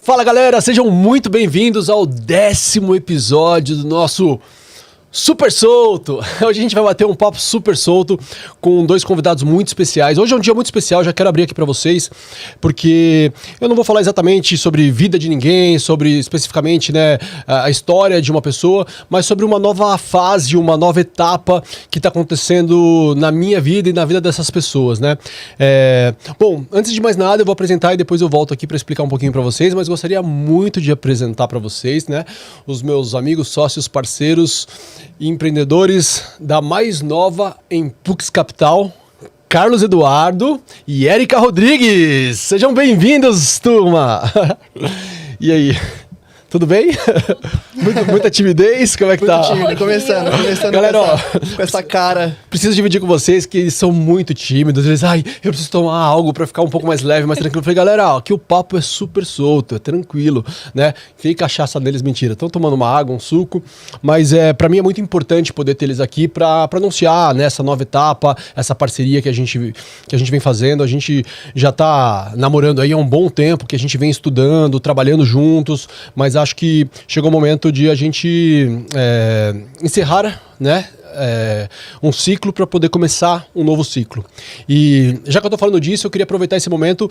Fala galera, sejam muito bem-vindos ao 10º episódio do nosso Super Solto. Hoje a gente vai bater um papo super solto com dois convidados muito especiais. Hoje é um dia muito especial, já quero abrir aqui para vocês, porque eu não vou falar exatamente sobre vida de ninguém, sobre especificamente, né, a história de uma pessoa, mas sobre uma nova fase, uma nova etapa que está acontecendo na minha vida e na vida dessas pessoas, né? Bom, antes de mais nada eu vou apresentar e depois eu volto aqui para explicar um pouquinho para vocês, mas gostaria muito de apresentar para vocês, né, os meus amigos, sócios, parceiros e empreendedores da mais nova Empux Capital, Carlos Eduardo e Érica Rodrigues. Sejam bem-vindos, turma! E aí? Tudo bem? Muita timidez? Como é que tá? Tímido, começando Galera, com essa cara. Preciso dividir com vocês que eles são muito tímidos. Eles, eu preciso tomar algo pra ficar um pouco mais leve, mais tranquilo. Eu falei, galera, aqui o papo é super solto, é tranquilo, né? Fiquei cachaça neles, mentira. Estão tomando uma água, um suco. Mas pra mim é muito importante poder ter eles aqui pra anunciar, né, essa nova etapa, essa parceria que a gente vem fazendo. A gente já tá namorando aí há um bom tempo, que a gente vem estudando, trabalhando juntos, mas acho que chegou o momento de a gente encerrar, né, um ciclo para poder começar um novo ciclo. E já que eu tô falando disso, eu queria aproveitar esse momento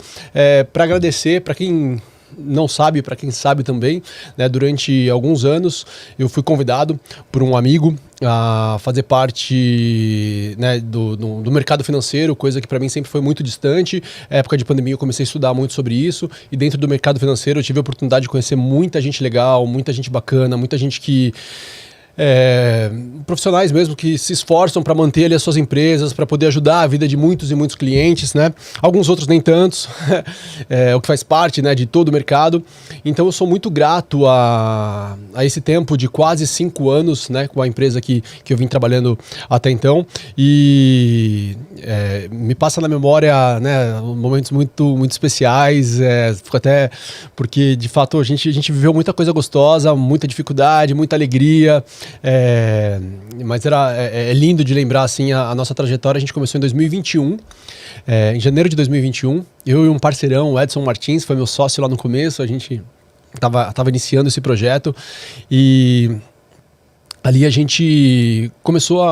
para agradecer para quem não sabe, para quem sabe também, né, durante alguns anos eu fui convidado por um amigo a fazer parte, né, do mercado financeiro, coisa que para mim sempre foi muito distante. Na época de pandemia eu comecei a estudar muito sobre isso e dentro do mercado financeiro eu tive a oportunidade de conhecer muita gente legal, muita gente bacana, muita gente que profissionais mesmo que se esforçam para manter ali as suas empresas, para poder ajudar a vida de muitos e muitos clientes, né? Alguns outros nem tantos, o que faz parte, né, de todo o mercado. Então eu sou muito grato a esse tempo de quase 5 anos, né, com a empresa que eu vim trabalhando até então, e me passa na memória, né, momentos muito muito especiais, fico até porque de fato a gente viveu muita coisa gostosa, muita dificuldade, muita alegria. Mas é lindo de lembrar assim a nossa trajetória. A gente começou em 2021, em janeiro de 2021. Eu e um parceirão, o Edson Martins, foi meu sócio lá no começo. A gente tava iniciando esse projeto e ali a gente começou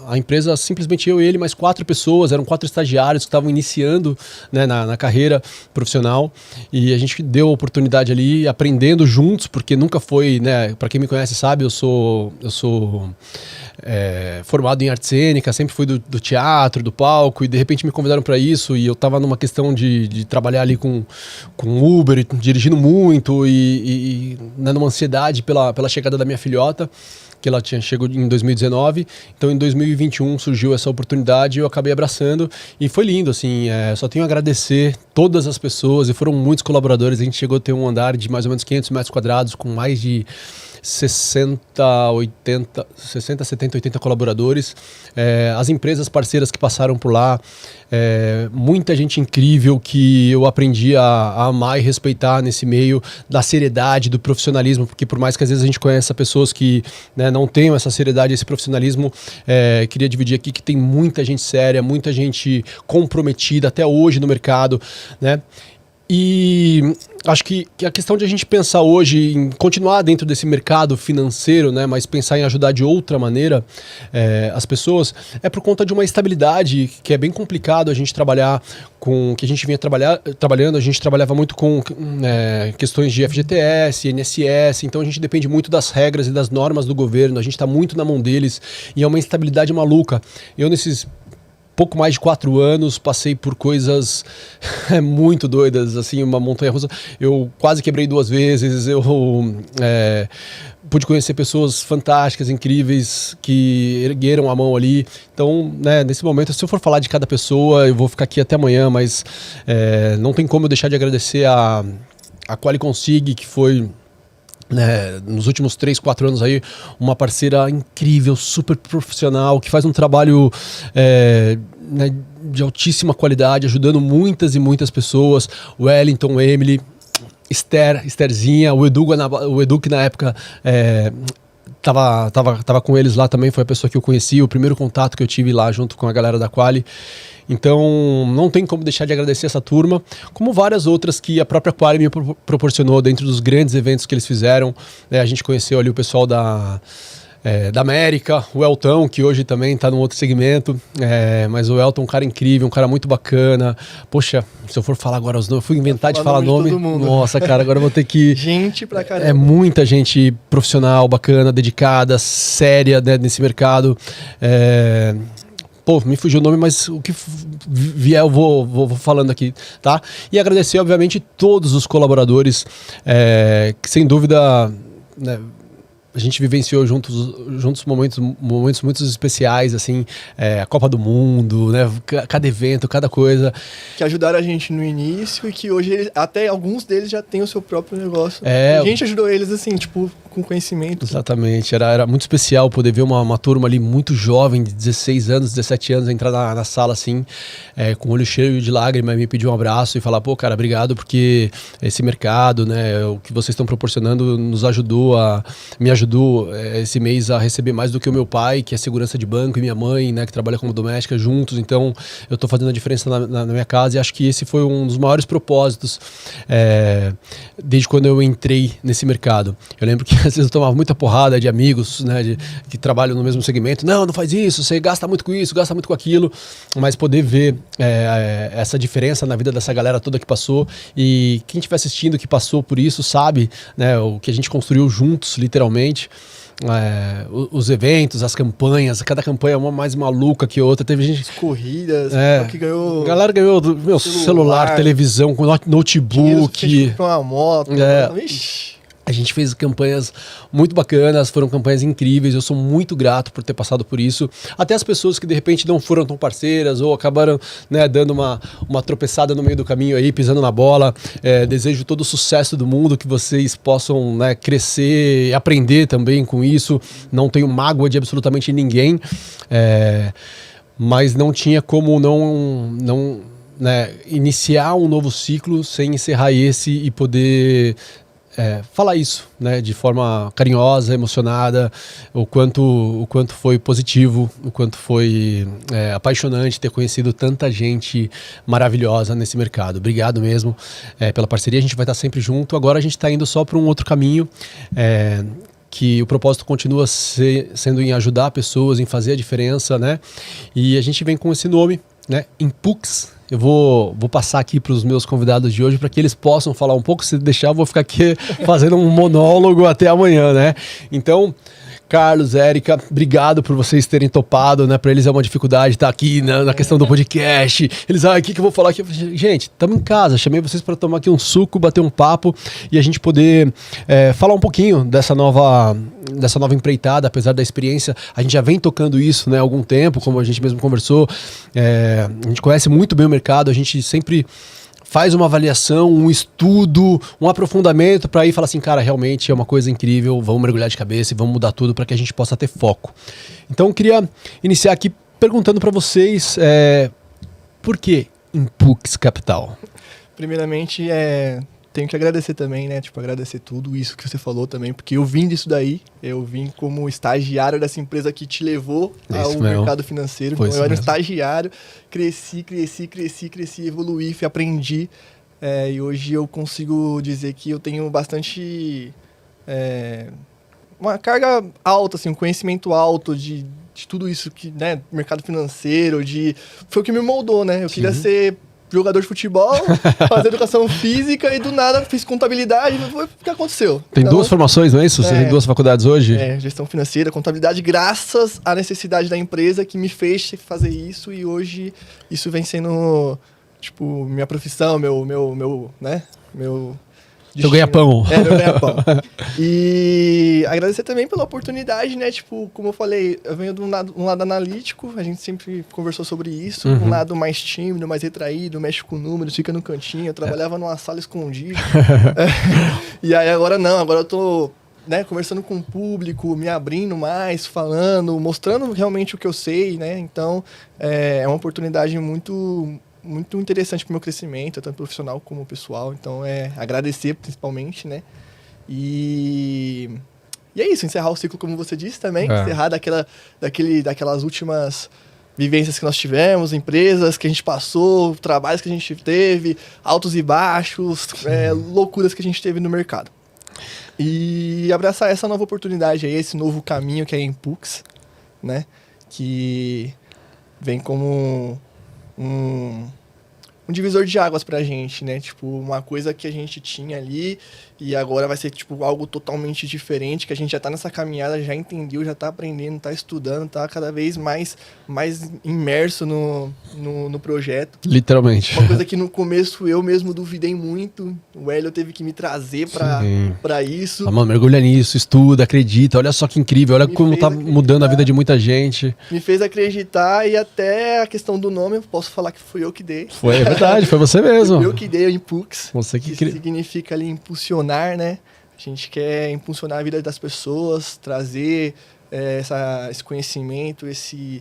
a empresa, simplesmente eu e ele, mais 4 pessoas, eram 4 estagiários que estavam iniciando, né, na carreira profissional, e a gente deu a oportunidade ali, aprendendo juntos, porque nunca foi, né, para quem me conhece sabe, eu sou formado em arte cênica, sempre fui do teatro, do palco, e de repente me convidaram para isso, e eu estava numa questão de trabalhar ali com Uber, dirigindo muito, e né, numa ansiedade pela chegada da minha filhota, que ela chegou em 2019, então em 2021 surgiu essa oportunidade e eu acabei abraçando e foi lindo, assim, só tenho a agradecer todas as pessoas e foram muitos colaboradores. A gente chegou a ter um andar de mais ou menos 500 metros quadrados com mais de 60, 70, 80 colaboradores, as empresas parceiras que passaram por lá, muita gente incrível que eu aprendi a amar e respeitar nesse meio, da seriedade, do profissionalismo, porque por mais que às vezes a gente conheça pessoas que, né, não tenham essa seriedade, esse profissionalismo, queria dividir aqui que tem muita gente séria, muita gente comprometida até hoje no mercado, né? E acho que a questão de a gente pensar hoje em continuar dentro desse mercado financeiro, né, mas pensar em ajudar de outra maneira as pessoas, é por conta de uma estabilidade que é bem complicado a gente trabalhar com o que a gente vinha trabalhando. A gente trabalhava muito com questões de FGTS, INSS, então a gente depende muito das regras e das normas do governo, a gente está muito na mão deles e é uma instabilidade maluca. Eu nesses pouco mais de 4 anos, passei por coisas muito doidas, assim, uma montanha-russa. Eu quase quebrei 2 vezes, eu pude conhecer pessoas fantásticas, incríveis, que ergueram a mão ali. Então, né, nesse momento, se eu for falar de cada pessoa, eu vou ficar aqui até amanhã, mas não tem como eu deixar de agradecer a Qualiconsig, que foi, né, nos últimos 3, 4 anos aí, uma parceira incrível, super profissional, que faz um trabalho né, de altíssima qualidade, ajudando muitas e muitas pessoas. O Wellington, Emily, Estherzinha, o Edu que na época tava com eles lá também, foi a pessoa que eu conheci, o primeiro contato que eu tive lá junto com a galera da Quali. Então, não tem como deixar de agradecer essa turma, como várias outras que a própria Quali me proporcionou dentro dos grandes eventos que eles fizeram. A gente conheceu ali o pessoal da América, o Elton, que hoje também está num outro segmento, mas o Elton é um cara incrível, um cara muito bacana. Poxa, se eu for falar agora os nomes, eu fui inventar de falar nome. Nossa, cara, agora eu vou ter que... Gente pra caramba. É muita gente profissional, bacana, dedicada, séria, né, nesse mercado. Pô, me fugiu o nome, mas o que vier eu vou falando aqui, tá? E agradecer, obviamente, todos os colaboradores, que sem dúvida, né, a gente vivenciou juntos momentos muito especiais, assim, a Copa do Mundo, né? Cada evento, cada coisa. Que ajudaram a gente no início e que hoje até alguns deles já têm o seu próprio negócio. A gente ajudou eles, assim, tipo, com conhecimento. Exatamente. Era muito especial poder ver uma turma ali muito jovem, de 16 anos, 17 anos, entrar na sala, assim, com o olho cheio de lágrima, e me pedir um abraço e falar, pô, cara, obrigado, porque esse mercado, né, o que vocês estão proporcionando me ajudou esse mês a receber mais do que o meu pai, que é segurança de banco, e minha mãe, né, que trabalha como doméstica juntos. Então eu estou fazendo a diferença na minha casa, e acho que esse foi um dos maiores propósitos desde quando eu entrei nesse mercado. Eu lembro que às vezes eu tomava muita porrada de amigos, né, que trabalham no mesmo segmento. Não faz isso, você gasta muito com isso, gasta muito com aquilo. Mas poder ver essa diferença na vida dessa galera toda que passou, e quem estiver assistindo que passou por isso sabe, né, o que a gente construiu juntos, literalmente. Os eventos, as campanhas, cada campanha é uma mais maluca que outra. Teve gente. As corridas, que ganhou. A galera ganhou do meu celular, televisão, notebook. Uma moto. Ixi. A gente fez campanhas muito bacanas, foram campanhas incríveis. Eu sou muito grato por ter passado por isso. Até as pessoas que de repente não foram tão parceiras ou acabaram, né, dando uma tropeçada no meio do caminho aí, pisando na bola. Desejo todo o sucesso do mundo, que vocês possam, né, crescer e aprender também com isso. Não tenho mágoa de absolutamente ninguém, mas não tinha como não iniciar um novo ciclo sem encerrar esse e poder... falar isso, né, de forma carinhosa, emocionada, o quanto foi positivo, o quanto foi apaixonante ter conhecido tanta gente maravilhosa nesse mercado. Obrigado mesmo pela parceria, a gente vai estar sempre junto. Agora a gente está indo só para um outro caminho, que o propósito continua sendo em ajudar pessoas, em fazer a diferença, né? E a gente vem com esse nome, né, Impux. Eu vou passar aqui para os meus convidados de hoje para que eles possam falar um pouco. Se deixar, eu vou ficar aqui fazendo um monólogo até amanhã, né? Então, Carlos, Érica, obrigado por vocês terem topado, né? Para eles é uma dificuldade estar aqui na questão do podcast. Eles, o que eu vou falar aqui? Gente, estamos em casa, chamei vocês para tomar aqui um suco, bater um papo e a gente poder falar um pouquinho dessa nova empreitada. Apesar da experiência, a gente já vem tocando isso, né, há algum tempo, como a gente mesmo conversou. A gente conhece muito bem o mercado, a gente sempre faz uma avaliação, um estudo, um aprofundamento para ir falar assim, cara, realmente é uma coisa incrível, vamos mergulhar de cabeça e vamos mudar tudo para que a gente possa ter foco. Então eu queria iniciar aqui perguntando para vocês, por que Impux Capital? Primeiramente, tenho que agradecer também, né? Tipo, agradecer tudo isso que você falou também, porque eu vim disso daí, eu vim como estagiário dessa empresa que te levou ao mercado financeiro. Então, eu era um estagiário, cresci, evoluí, aprendi, e hoje eu consigo dizer que eu tenho bastante... uma carga alta, assim, um conhecimento alto de tudo isso que, né, mercado financeiro, foi o que me moldou, né? Eu queria ser jogador de futebol, fazer educação física e do nada fiz contabilidade. O que aconteceu? Tem duas formações, não é isso? Você tem duas faculdades hoje? Gestão financeira, contabilidade, graças à necessidade da empresa que me fez fazer isso, e hoje isso vem sendo, tipo, minha profissão, meu Seu ganha-pão. Meu ganha-pão. E agradecer também pela oportunidade, né? Tipo, como eu falei, eu venho de um lado analítico, a gente sempre conversou sobre isso, um lado mais tímido, mais retraído, mexe com números, fica no cantinho. Eu trabalhava numa sala escondida. E aí agora não, agora eu tô, né, conversando com o público, me abrindo mais, falando, mostrando realmente o que eu sei, né? Então, é uma oportunidade muito interessante para o meu crescimento, tanto profissional como pessoal. Então, agradecer principalmente, né? E E é isso, encerrar o ciclo, como você disse também, encerrar daquelas últimas vivências que nós tivemos, empresas que a gente passou, trabalhos que a gente teve, altos e baixos, loucuras que a gente teve no mercado. E abraçar essa nova oportunidade aí, esse novo caminho que é a Impux, né? Que vem como um divisor de águas pra gente, né? Tipo, uma coisa que a gente tinha ali e agora vai ser, tipo, algo totalmente diferente, que a gente já tá nessa caminhada, já entendeu, já tá aprendendo, tá estudando, tá cada vez mais imerso no projeto. Literalmente. Uma coisa que no começo eu mesmo duvidei muito, o Hélio teve que me trazer pra isso. Ah, mano, mergulha nisso, estuda, acredita, olha só que incrível, olha como tá mudando a vida de muita gente. Me fez acreditar e até a questão do nome, eu posso falar que fui eu que dei. Foi, é verdade, foi você mesmo. Eu que dei o Impux. Você que significa ali impulsionar, né? A gente quer impulsionar a vida das pessoas, trazer esse conhecimento, esse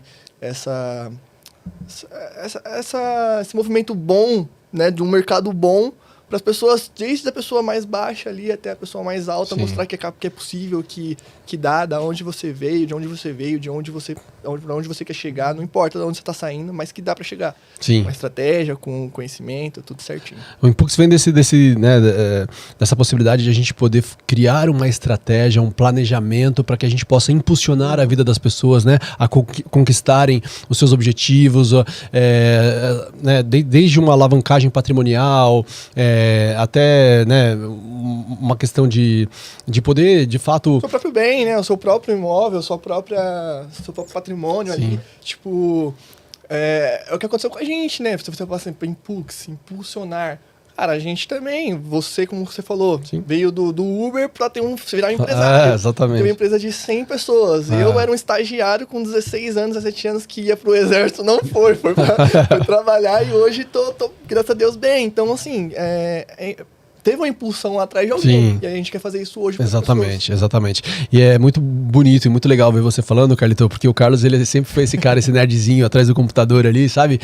movimento bom, né? De um mercado bom para as pessoas, desde a pessoa mais baixa ali até a pessoa mais alta, sim, mostrar que é possível, que dá, da onde você veio, de onde você quer chegar, não importa de onde você está saindo, mas que dá para chegar. Sim. Com a estratégia, com conhecimento, tudo certinho. O Impux vem dessa possibilidade de a gente poder criar uma estratégia, um planejamento para que a gente possa impulsionar a vida das pessoas, né, a conquistarem os seus objetivos, né, desde uma alavancagem patrimonial, até, né, uma questão de poder, de fato... O seu próprio bem, né? O seu próprio imóvel, seu próprio patrimônio, sim, ali. Tipo, é o que aconteceu com a gente, né? Você fala assim, impulsionar. Cara, a gente também, você, como você falou, sim, veio do Uber pra virar um empresário. Exatamente. Tem uma empresa de 100 pessoas. Eu era um estagiário com 16 anos, 17 anos, que ia pro exército, não foi pra trabalhar e hoje tô, graças a Deus, bem. Então, assim, teve uma impulsão atrás de alguém. Sim. E a gente quer fazer isso hoje. Exatamente. E é muito bonito e muito legal ver você falando, Carlito, porque o Carlos, ele sempre foi esse cara, esse nerdzinho atrás do computador ali, sabe?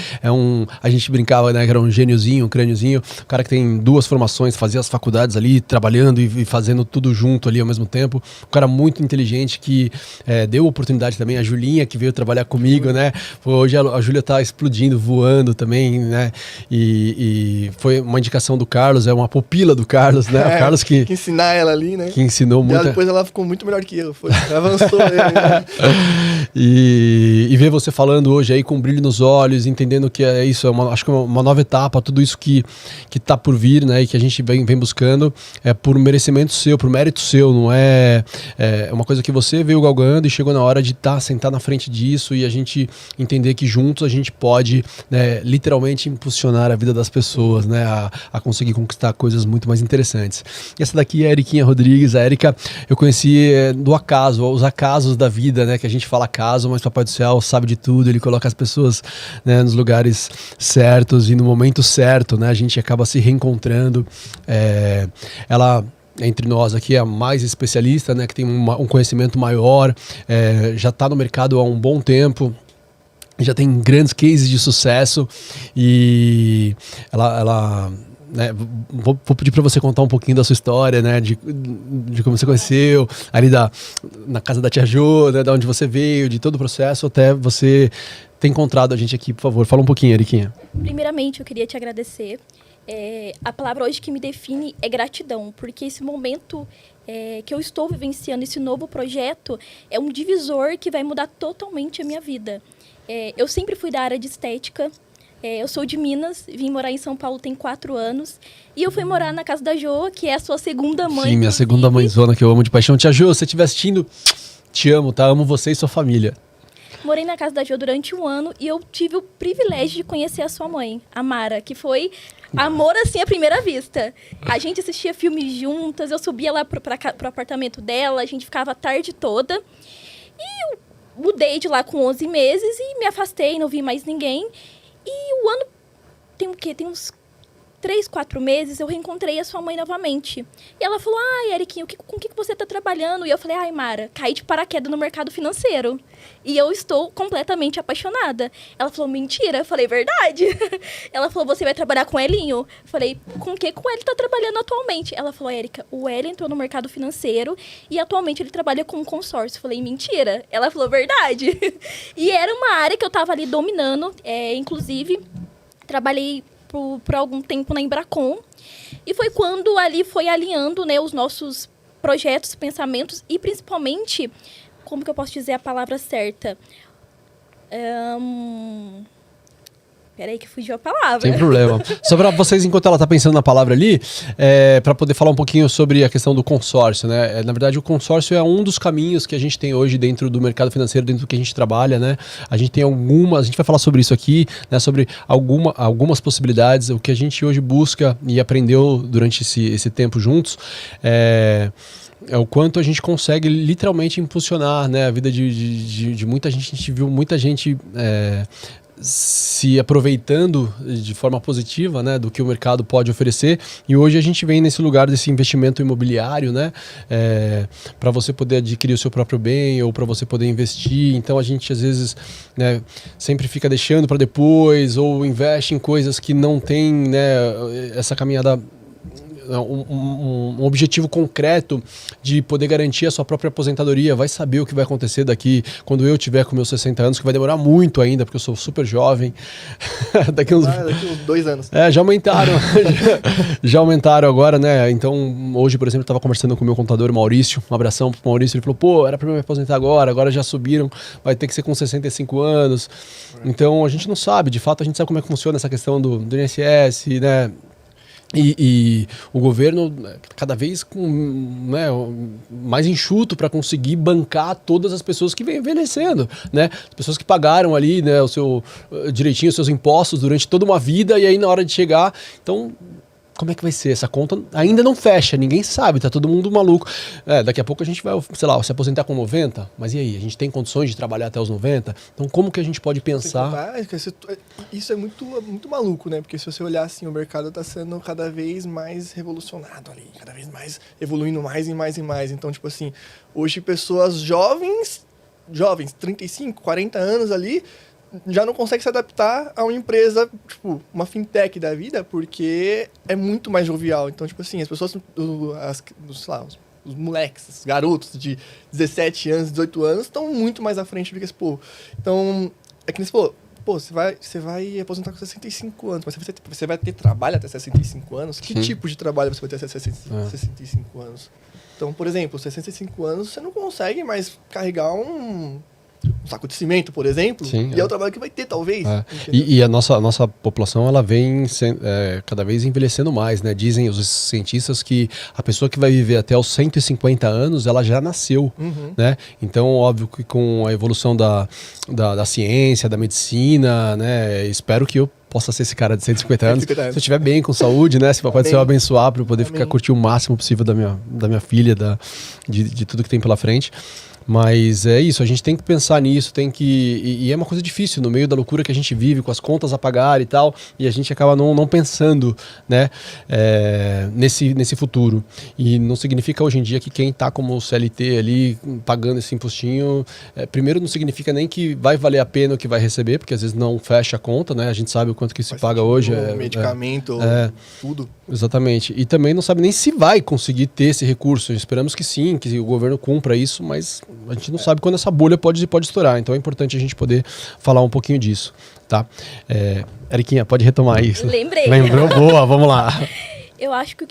A gente brincava, né, que era um gêniozinho, um crâniozinho, o cara que tem 2 formações, fazia as faculdades ali, trabalhando e fazendo tudo junto ali ao mesmo tempo. Um cara muito inteligente que deu oportunidade também, a Julinha, que veio trabalhar comigo, né? Hoje a Júlia tá explodindo, voando também, né? E foi uma indicação do Carlos, é uma pupila do Carlos, né? O Carlos que ensinar ela ali, né? Que ensinou muito. Depois ela ficou muito melhor que eu. Avançou. Né? E ver você falando hoje aí com um brilho nos olhos, entendendo que é isso, acho que é uma nova etapa, tudo isso que tá por vir, né? E que a gente vem buscando por merecimento seu, por mérito seu, não é uma coisa que você veio galgando e chegou na hora de sentar na frente disso e a gente entender que juntos a gente pode, né, literalmente impulsionar a vida das pessoas, né? A conseguir conquistar coisas muito mais interessantes. E essa daqui é a Eriquinha Rodrigues. A Érica eu conheci do acaso, os acasos da vida, né? Que a gente fala acaso, mas Papai do Céu sabe de tudo, ele coloca as pessoas, né, nos lugares certos e no momento certo, né? A gente acaba se reencontrando. Ela, entre nós aqui, é a mais especialista, né? Que tem um conhecimento maior, já está no mercado há um bom tempo, já tem grandes cases de sucesso e ela né, vou pedir para você contar um pouquinho da sua história, né, de como você conheceu, ali na casa da tia Jo, né, da onde você veio, de todo o processo até você ter encontrado a gente aqui, por favor. Fala um pouquinho, Eriquinha. Primeiramente, eu queria te agradecer. A palavra hoje que me define é gratidão, porque esse momento que eu estou vivenciando, esse novo projeto, é um divisor que vai mudar totalmente a minha vida. Eu sempre fui da área de estética. Eu sou de Minas, vim morar em São Paulo tem 4 anos. E eu fui morar na casa da Jo, que é a sua segunda mãe. Sim, minha segunda mãezona que eu amo de paixão. Tia Jo, se você estiver assistindo, te amo, tá? Amo você e sua família. Morei na casa da Jo durante 1 ano e eu tive o privilégio de conhecer a sua mãe, a Mara, que foi amor assim à primeira vista. A gente assistia filmes juntas, eu subia lá pro apartamento dela, a gente ficava a tarde toda. E eu mudei de lá com 11 meses e me afastei, não vi mais ninguém. E o ano tem o quê? Tem uns 3, 4 meses, eu reencontrei a sua mãe novamente. E ela falou, ai, Eriquinho, com o que você tá trabalhando? E eu falei, ai, Mara, caí de paraquedas no mercado financeiro. E eu estou completamente apaixonada. Ela falou, mentira. Eu falei, verdade. Ela falou, você vai trabalhar com o Elinho? Eu falei, com o que o Eli tá trabalhando atualmente? Ela falou, Érica, o Eli entrou no mercado financeiro e atualmente ele trabalha com um consórcio. Eu falei, mentira. Ela falou, verdade. E era uma área que eu tava ali dominando. Inclusive, trabalhei por algum tempo na Embracon. E foi quando ali foi alinhando, né, os nossos projetos, pensamentos e principalmente, como que eu posso dizer a palavra certa? Peraí que fugiu a palavra. Sem problema. Só para vocês, enquanto ela está pensando na palavra ali, para poder falar um pouquinho sobre a questão do consórcio, né? Na verdade, o consórcio é um dos caminhos que a gente tem hoje dentro do mercado financeiro, dentro do que a gente trabalha, né? A gente tem a gente vai falar sobre isso aqui, né? Sobre algumas possibilidades, o que a gente hoje busca e aprendeu durante esse tempo juntos, é o quanto a gente consegue literalmente impulsionar, né, a vida de muita gente. A gente viu muita gente se aproveitando de forma positiva, né, do que o mercado pode oferecer, e hoje a gente vem nesse lugar desse investimento imobiliário, né, para você poder adquirir o seu próprio bem ou para você poder investir. Então a gente às vezes, né, sempre fica deixando para depois ou investe em coisas que não tem, né, essa caminhada, um objetivo concreto de poder garantir a sua própria aposentadoria. Vai saber o que vai acontecer daqui quando eu tiver com meus 60 anos, que vai demorar muito ainda, porque eu sou super jovem. daqui uns 2 anos. Já aumentaram. já aumentaram agora, né? Então, hoje, por exemplo, eu estava conversando com o meu contador, Maurício. Um abração pro Maurício. Ele falou, pô, era para eu me aposentar agora já subiram, vai ter que ser com 65 anos. Então, a gente não sabe. De fato, a gente sabe como é que funciona essa questão do INSS, né? E o governo cada vez né, mais enxuto para conseguir bancar todas as pessoas que vêm envelhecendo, né? As pessoas que pagaram ali, né, direitinho os seus impostos durante toda uma vida, e aí na hora de chegar, então como é que vai ser? Essa conta ainda não fecha, ninguém sabe, tá todo mundo maluco. Daqui a pouco a gente vai, sei lá, se aposentar com 90, mas e aí? A gente tem condições de trabalhar até os 90? Então como que a gente pode pensar? Isso é muito, muito maluco, né? Porque se você olhar assim, o mercado está sendo cada vez mais revolucionado ali, cada vez mais evoluindo mais e mais e mais. Então, tipo assim, hoje pessoas jovens, 35, 40 anos ali, já não consegue se adaptar a uma empresa, tipo, uma fintech da vida, porque é muito mais jovial. Então, tipo assim, as pessoas, sei lá, os moleques, os garotos de 17 anos, 18 anos, estão muito mais à frente do que esse povo. Então, é que nem você falou, você vai aposentar com 65 anos, mas você vai ter trabalho até 65 anos? Que tipo de trabalho você vai ter até 65 anos? Então, por exemplo, 65 anos, você não consegue mais carregar um saco de cimento, por exemplo. Sim, é o trabalho que vai ter, talvez. E a nossa população, ela vem cada vez envelhecendo mais, né? Dizem os cientistas que a pessoa que vai viver até os 150 anos, ela já nasceu, né? Então, óbvio que com a evolução da ciência, da medicina, né? Espero que eu possa ser esse cara de 150 anos. Se eu estiver bem, com saúde, né? Se o Papai do Céu abençoar para eu poder curtir o máximo possível da minha filha, de tudo que tem pela frente. Mas é isso, a gente tem que pensar nisso, e é uma coisa difícil no meio da loucura que a gente vive, com as contas a pagar e tal, e a gente acaba não pensando, né, nesse futuro. E não significa hoje em dia que quem está como CLT ali, pagando esse impostinho, primeiro não significa nem que vai valer a pena o que vai receber, porque às vezes não fecha a conta, né, a gente sabe o quanto que se paga hoje. Medicamento, tudo. Exatamente, e também não sabe nem se vai conseguir ter esse recurso. Esperamos que sim, que o governo cumpra isso, mas a gente não sabe quando essa bolha pode estourar, então é importante a gente poder falar um pouquinho disso, tá? Eriquinha, pode retomar isso. Lembrei. Lembrou? Boa, vamos lá. Eu acho que o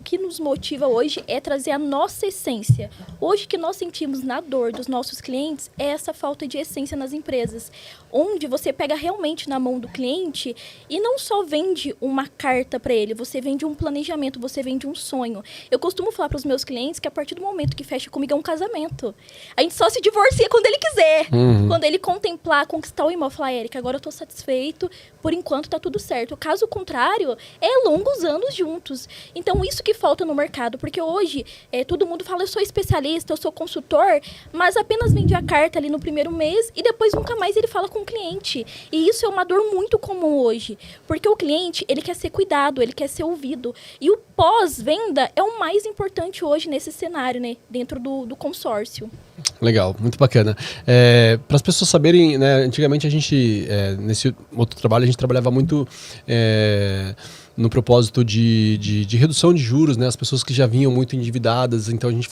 que nos motiva hoje é trazer a nossa essência. Hoje, o que nós sentimos na dor dos nossos clientes é essa falta de essência nas empresas, onde você pega realmente na mão do cliente e não só vende uma carta para ele, você vende um planejamento, você vende um sonho. Eu costumo falar para os meus clientes que a partir do momento que fecha comigo é um casamento. A gente só se divorcia quando ele quiser. Quando ele contemplar, conquistar o imóvel, falar, Érica, agora eu estou satisfeito, por enquanto está tudo certo. Caso contrário, é longos anos juntos. Então, isso que falta no mercado, porque hoje todo mundo fala, eu sou especialista, eu sou consultor, mas apenas vende a carta ali no primeiro mês e depois nunca mais ele fala com o cliente. E isso é uma dor muito comum hoje, porque o cliente, ele quer ser cuidado, ele quer ser ouvido. E o pós-venda é o mais importante hoje nesse cenário, né, dentro do consórcio. Legal, muito bacana. Para as pessoas saberem, né, antigamente a gente, nesse outro trabalho, a gente trabalhava muito no propósito de redução de juros, né, as pessoas que já vinham muito endividadas, então a gente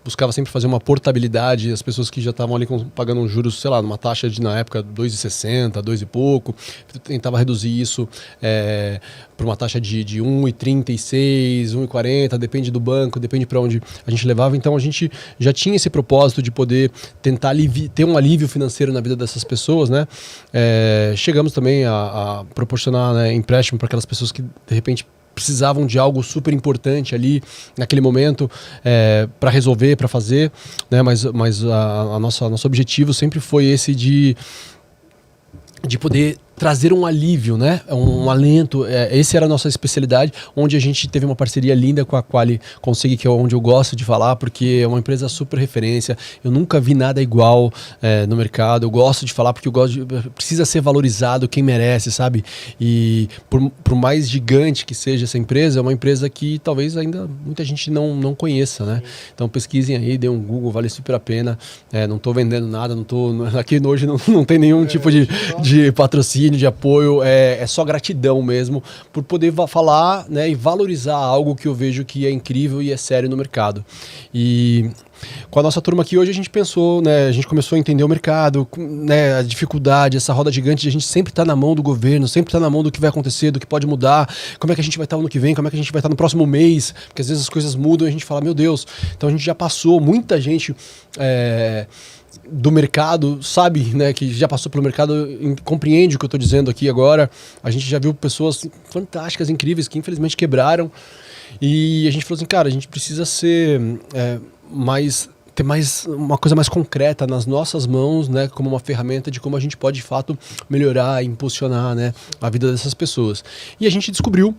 buscava sempre fazer uma portabilidade, as pessoas que já estavam ali pagando juros, sei lá, numa taxa de, na época, 2,60, 2 e pouco, tentava reduzir isso para uma taxa de 1,36, 1,40, depende do banco, depende para onde a gente levava, então a gente já tinha esse propósito de poder tentar ter um alívio financeiro na vida dessas pessoas, né? Chegamos também a proporcionar, né, empréstimo para aquelas pessoas que de repente precisavam de algo super importante ali naquele momento para resolver, para fazer, né? Mas nosso objetivo sempre foi esse de poder trazer um alívio, né? Um alento. Essa era a nossa especialidade, onde a gente teve uma parceria linda com a Quali Consig, que é onde eu gosto de falar, porque é uma empresa super referência. Eu nunca vi nada igual no mercado. Eu gosto de falar porque precisa ser valorizado quem merece, sabe? E por mais gigante que seja essa empresa, é uma empresa que talvez ainda muita gente não conheça, né? Então pesquisem aí, dê um Google, vale super a pena. Não estou vendendo nada, aqui hoje não tem nenhum tipo de patrocínio, de apoio, é só gratidão mesmo por poder falar, né, e valorizar algo que eu vejo que é incrível e é sério no mercado. E com a nossa turma aqui hoje a gente pensou, né, a gente começou a entender o mercado, né, a dificuldade, essa roda gigante de a gente sempre estar na mão do governo, sempre estar na mão do que vai acontecer, do que pode mudar, como é que a gente vai estar no ano que vem, como é que a gente vai estar no próximo mês, porque às vezes as coisas mudam e a gente fala, meu Deus, então a gente já passou, muita gente do mercado, sabe, né, que já passou pelo mercado, compreende o que eu estou dizendo aqui agora. A gente já viu pessoas fantásticas, incríveis, que infelizmente quebraram. E a gente falou assim, cara, a gente precisa ter uma coisa mais concreta nas nossas mãos, né, como uma ferramenta de como a gente pode, de fato, melhorar, impulsionar, né, a vida dessas pessoas. E a gente descobriu,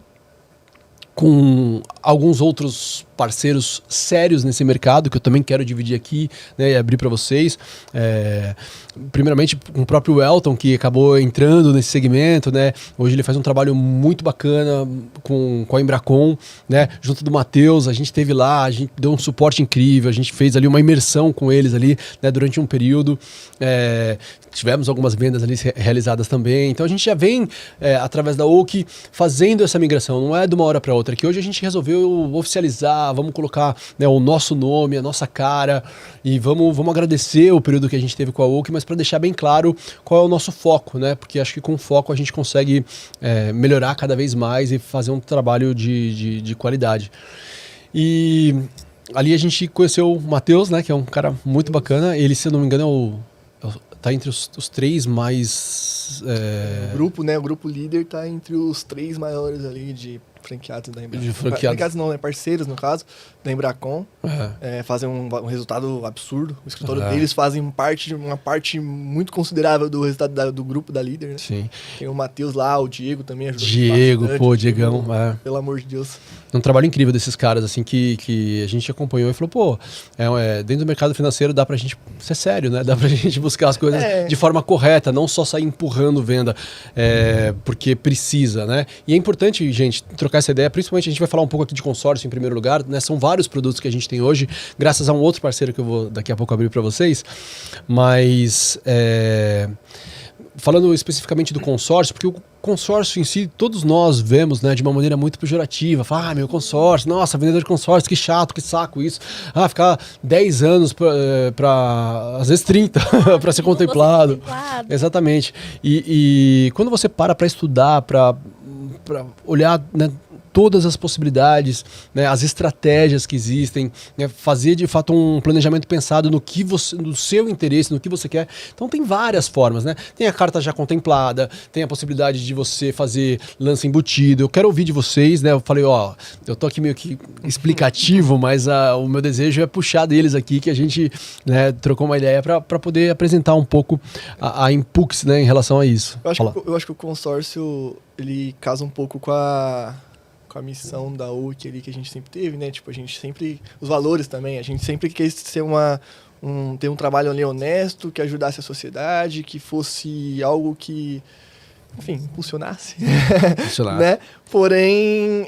com alguns outros parceiros sérios nesse mercado, que eu também quero dividir aqui, né, e abrir para vocês. Primeiramente, com o próprio Elton, que acabou entrando nesse segmento, né? Hoje ele faz um trabalho muito bacana com a Embracon, né? Junto do Matheus, a gente esteve lá, a gente deu um suporte incrível, a gente fez ali uma imersão com eles ali, né, durante um período. Tivemos algumas vendas ali realizadas também. Então a gente já vem, através da OAK, fazendo essa migração. Não é de uma hora para outra, que hoje a gente resolveu oficializar, vamos colocar, né, o nosso nome, a nossa cara, e vamos agradecer o período que a gente teve com a OAK, mas para deixar bem claro qual é o nosso foco, né? Porque acho que com foco a gente consegue melhorar cada vez mais e fazer um trabalho de qualidade. E ali a gente conheceu o Matheus, né, que é um cara muito bacana. Ele, se eu não me engano, tá entre os três mais... O grupo, né? O grupo líder tá entre os 3 maiores ali de franqueados da Embracon. Franqueados não, né? Parceiros, no caso, da Embracon. Fazem um resultado absurdo. O escritório deles fazem uma parte muito considerável do resultado do grupo da líder, né? Sim. Tem o Matheus lá, o Diego também ajudou bastante. Diegão. Pelo amor de Deus. Um trabalho incrível desses caras, assim, que a gente acompanhou e falou, dentro do mercado financeiro dá pra gente ser sério, né? Dá pra gente buscar as coisas de forma correta, não só sair empurrando venda, porque precisa, né? E é importante, gente, trocar essa ideia, principalmente a gente vai falar um pouco aqui de consórcio em primeiro lugar, né? São vários produtos que a gente tem hoje, graças a um outro parceiro que eu vou daqui a pouco abrir para vocês, mas falando especificamente do consórcio, porque o consórcio em si, todos nós vemos, né, de uma maneira muito pejorativa. Fala, meu consórcio, nossa, vendedor de consórcio, que chato, que saco isso. Ficar 10 anos para às vezes 30 para ser contemplado. Exatamente. E quando você para estudar, para olhar, né, todas as possibilidades, né, as estratégias que existem, né, fazer de fato um planejamento pensado no seu interesse, no que você quer. Então tem várias formas, né? Tem a carta já contemplada, tem a possibilidade de você fazer lance embutido. Eu quero ouvir de vocês, né? Eu falei, eu tô aqui meio que explicativo, mas o meu desejo é puxar deles aqui, que a gente, né, trocou uma ideia para poder apresentar um pouco a Impux, né, em relação a isso. Eu acho que o consórcio, ele casa um pouco com a com a missão da UC ali que a gente sempre teve, né? Tipo, a gente sempre... Os valores também, a gente sempre quis ser ter um trabalho ali honesto, que ajudasse a sociedade, que fosse algo que, enfim, impulsionasse. Né? Porém,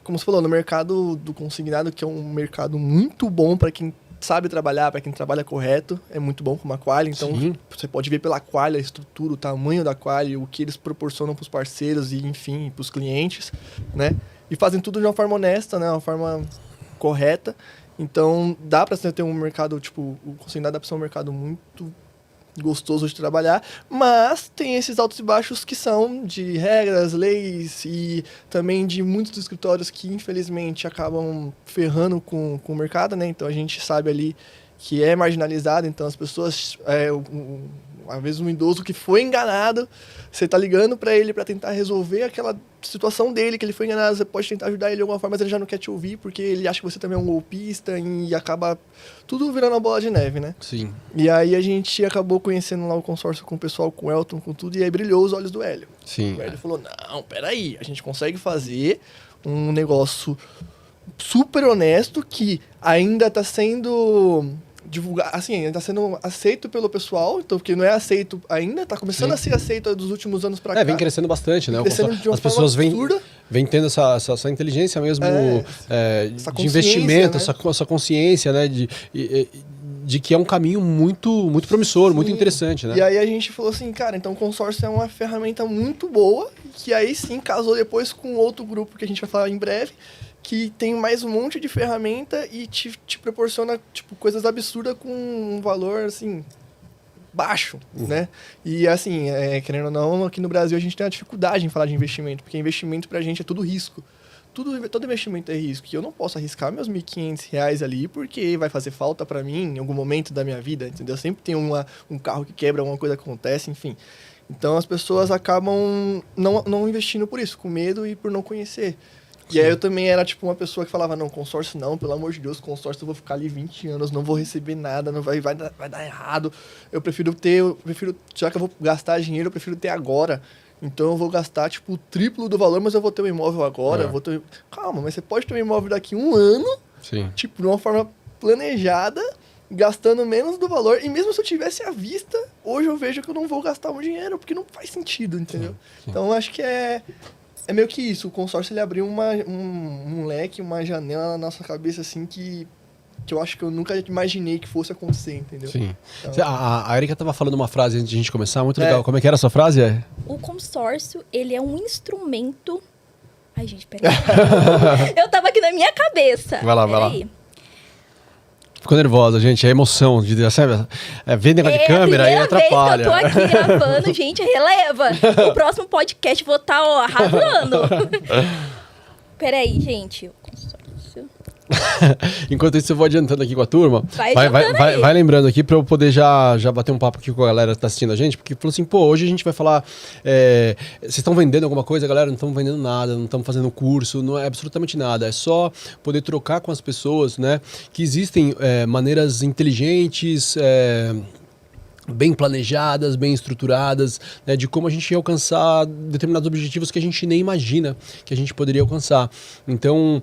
como você falou, no mercado do consignado, que é um mercado muito bom para quem sabe trabalhar, para quem trabalha correto, é muito bom como a Quali. Então, sim, você pode ver pela Quali a estrutura, o tamanho da Quali, o que eles proporcionam para os parceiros e, enfim, para os clientes, né? E fazem tudo de uma forma honesta, né? Uma forma correta. Então, dá para você ter um mercado, tipo, o consignado dá para ser um mercado muito gostoso de trabalhar, mas tem esses altos e baixos que são de regras, leis e também de muitos escritórios que, infelizmente, acabam ferrando com o mercado, né? Então, a gente sabe ali que é marginalizado, então as pessoas, às vezes um idoso que foi enganado, você tá ligando para ele para tentar resolver aquela situação dele, que ele foi enganado, você pode tentar ajudar ele de alguma forma, mas ele já não quer te ouvir, porque ele acha que você também é um golpista e acaba tudo virando uma bola de neve, né? Sim. E aí a gente acabou conhecendo lá o consórcio com o pessoal, com o Elton, com tudo, e aí brilhou os olhos do Hélio. Sim. O Hélio falou, não, peraí, a gente consegue fazer um negócio super honesto que ainda tá sendo divulgar, assim, ainda está sendo aceito pelo pessoal, então, porque não é aceito ainda, está começando a ser aceito dos últimos anos para cá. Vem crescendo bastante, né? Crescendo de uma as pessoas vêm tendo essa inteligência mesmo de investimento, né? essa consciência, né? De que é um caminho muito promissor, sim, muito interessante, né? E aí a gente falou assim, cara, então o consórcio é uma ferramenta muito boa, que aí sim casou depois com outro grupo que a gente vai falar em breve, que tem mais um monte de ferramenta e te proporciona, tipo, coisas absurdas com um valor, assim, baixo, né? E, assim, querendo ou não, aqui no Brasil a gente tem uma dificuldade em falar de investimento, porque investimento pra gente é tudo risco. Todo investimento é risco. E eu não posso arriscar meus R$1.500 ali, porque vai fazer falta pra mim em algum momento da minha vida, entendeu? Sempre tem um carro que quebra, alguma coisa que acontece, enfim. Então, as pessoas acabam não investindo por isso, com medo e por não conhecer. E aí eu também era, tipo, uma pessoa que falava, não, consórcio não, pelo amor de Deus, consórcio eu vou ficar ali 20 anos, não vou receber nada, não vai dar errado. Eu prefiro, já que eu vou gastar dinheiro, eu prefiro ter agora. Então eu vou gastar, tipo, o triplo do valor, mas eu vou ter um imóvel agora. Calma, mas você pode ter um imóvel daqui 1 ano, sim, tipo, de uma forma planejada, gastando menos do valor. E mesmo se eu tivesse à vista, hoje eu vejo que eu não vou gastar um dinheiro, porque não faz sentido, entendeu? Sim. Então eu acho que é meio que isso, o consórcio ele abriu um leque, uma janela na nossa cabeça, assim, que eu acho que eu nunca imaginei que fosse acontecer, entendeu? Sim. Então, a Erika estava falando uma frase antes de a gente começar, muito legal. Como é que era a sua frase? O consórcio, ele é um instrumento... Ai, gente, peraí. Eu tava aqui na minha cabeça. Vai lá. Ficou nervosa, gente. É emoção. Ver negócio de câmera e atrapalha. Eu tô aqui gravando, gente, releva. O próximo podcast vou estar, arrasando. Peraí, gente. O consórcio. Enquanto isso, eu vou adiantando aqui com a turma. Vai lembrando aqui pra eu poder já bater um papo aqui com a galera que tá assistindo a gente, porque falou assim, hoje a gente vai falar, vocês estão vendendo alguma coisa? Galera, não estamos vendendo nada, não estamos fazendo curso, não é absolutamente nada, é só poder trocar com as pessoas, né? Que existem maneiras inteligentes, bem planejadas, bem estruturadas, né, de como a gente ia alcançar determinados objetivos que a gente nem imagina que a gente poderia alcançar. Então,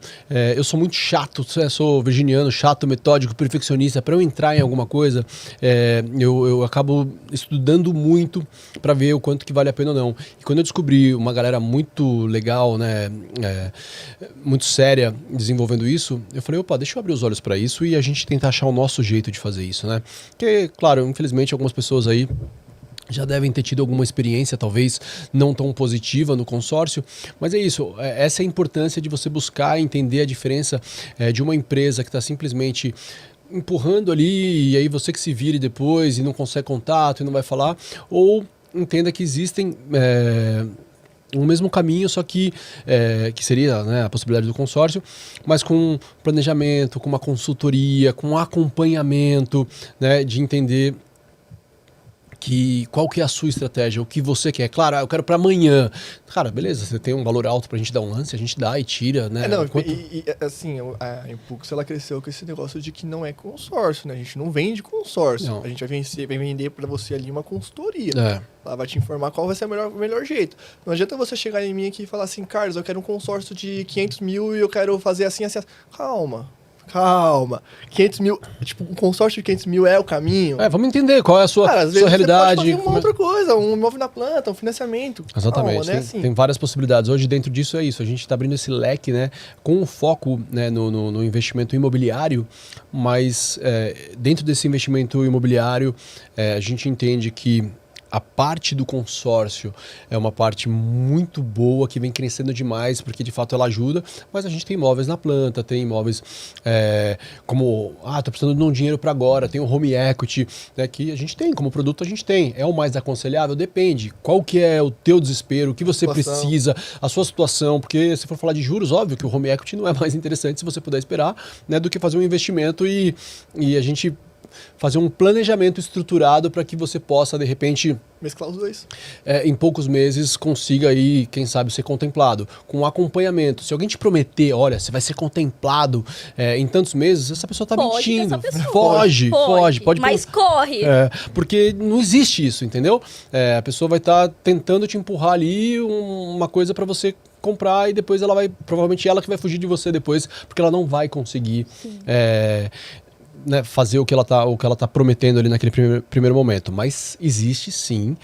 eu sou muito chato, sou virginiano, chato, metódico, perfeccionista. Para eu entrar em alguma coisa, eu acabo estudando muito para ver o quanto que vale a pena ou não. E quando eu descobri uma galera muito legal, né, muito séria desenvolvendo isso, eu falei, deixa eu abrir os olhos para isso e a gente tentar achar o nosso jeito de fazer isso, né? Porque, claro, infelizmente, algumas pessoas aí já devem ter tido alguma experiência, talvez não tão positiva no consórcio, mas é isso, essa é a importância de você buscar entender a diferença de uma empresa que está simplesmente empurrando ali e aí você que se vire depois e não consegue contato e não vai falar, ou entenda que existem um mesmo caminho, só que seria, né, a possibilidade do consórcio, mas com planejamento, com uma consultoria, com acompanhamento, né, de entender qual que é a sua estratégia, o que você quer. Claro, eu quero para amanhã. Cara, beleza, você tem um valor alto pra gente dar um lance, a gente dá e tira, né? Assim, a Impulso, ela cresceu com esse negócio de que não é consórcio, né? A gente não vende consórcio. Não. A gente vai vender pra você ali uma consultoria. É. Ela vai te informar qual vai ser o melhor jeito. Não adianta você chegar em mim aqui e falar assim, Carlos, eu quero um consórcio de 500 mil e eu quero fazer assim. Calma. 500 mil, tipo, um consórcio de 500 mil é o caminho? Vamos entender qual é a sua, Cara, às vezes sua realidade. Você pode fazer uma outra coisa, um imóvel na planta, um financiamento. Exatamente, Calma, né? Assim. Tem várias possibilidades. Hoje dentro disso é isso, a gente está abrindo esse leque, né, com o foco, né, no investimento imobiliário, mas dentro desse investimento imobiliário a gente entende que a parte do consórcio é uma parte muito boa, que vem crescendo demais, porque de fato ela ajuda, mas a gente tem imóveis na planta, tem imóveis como, tô precisando de um dinheiro para agora, tem o home equity, né, que a gente tem, como produto a gente tem. É o mais aconselhável? Depende. Qual que é o teu desespero, o que você precisa, a sua situação, porque se for falar de juros, óbvio que o home equity não é mais interessante se você puder esperar, né, do que fazer um investimento e a gente fazer um planejamento estruturado para que você possa, de repente, mesclar os dois. Em poucos meses consiga aí, quem sabe, ser contemplado. Com acompanhamento. Se alguém te prometer, olha, você vai ser contemplado em tantos meses, essa pessoa está mentindo. Foge. Mas corre. Porque não existe isso, entendeu? A pessoa vai estar tentando te empurrar ali uma coisa para você comprar e depois ela vai, provavelmente ela que vai fugir de você depois, porque ela não vai conseguir né, fazer o que ela tá prometendo ali naquele primeiro momento. Mas existe sim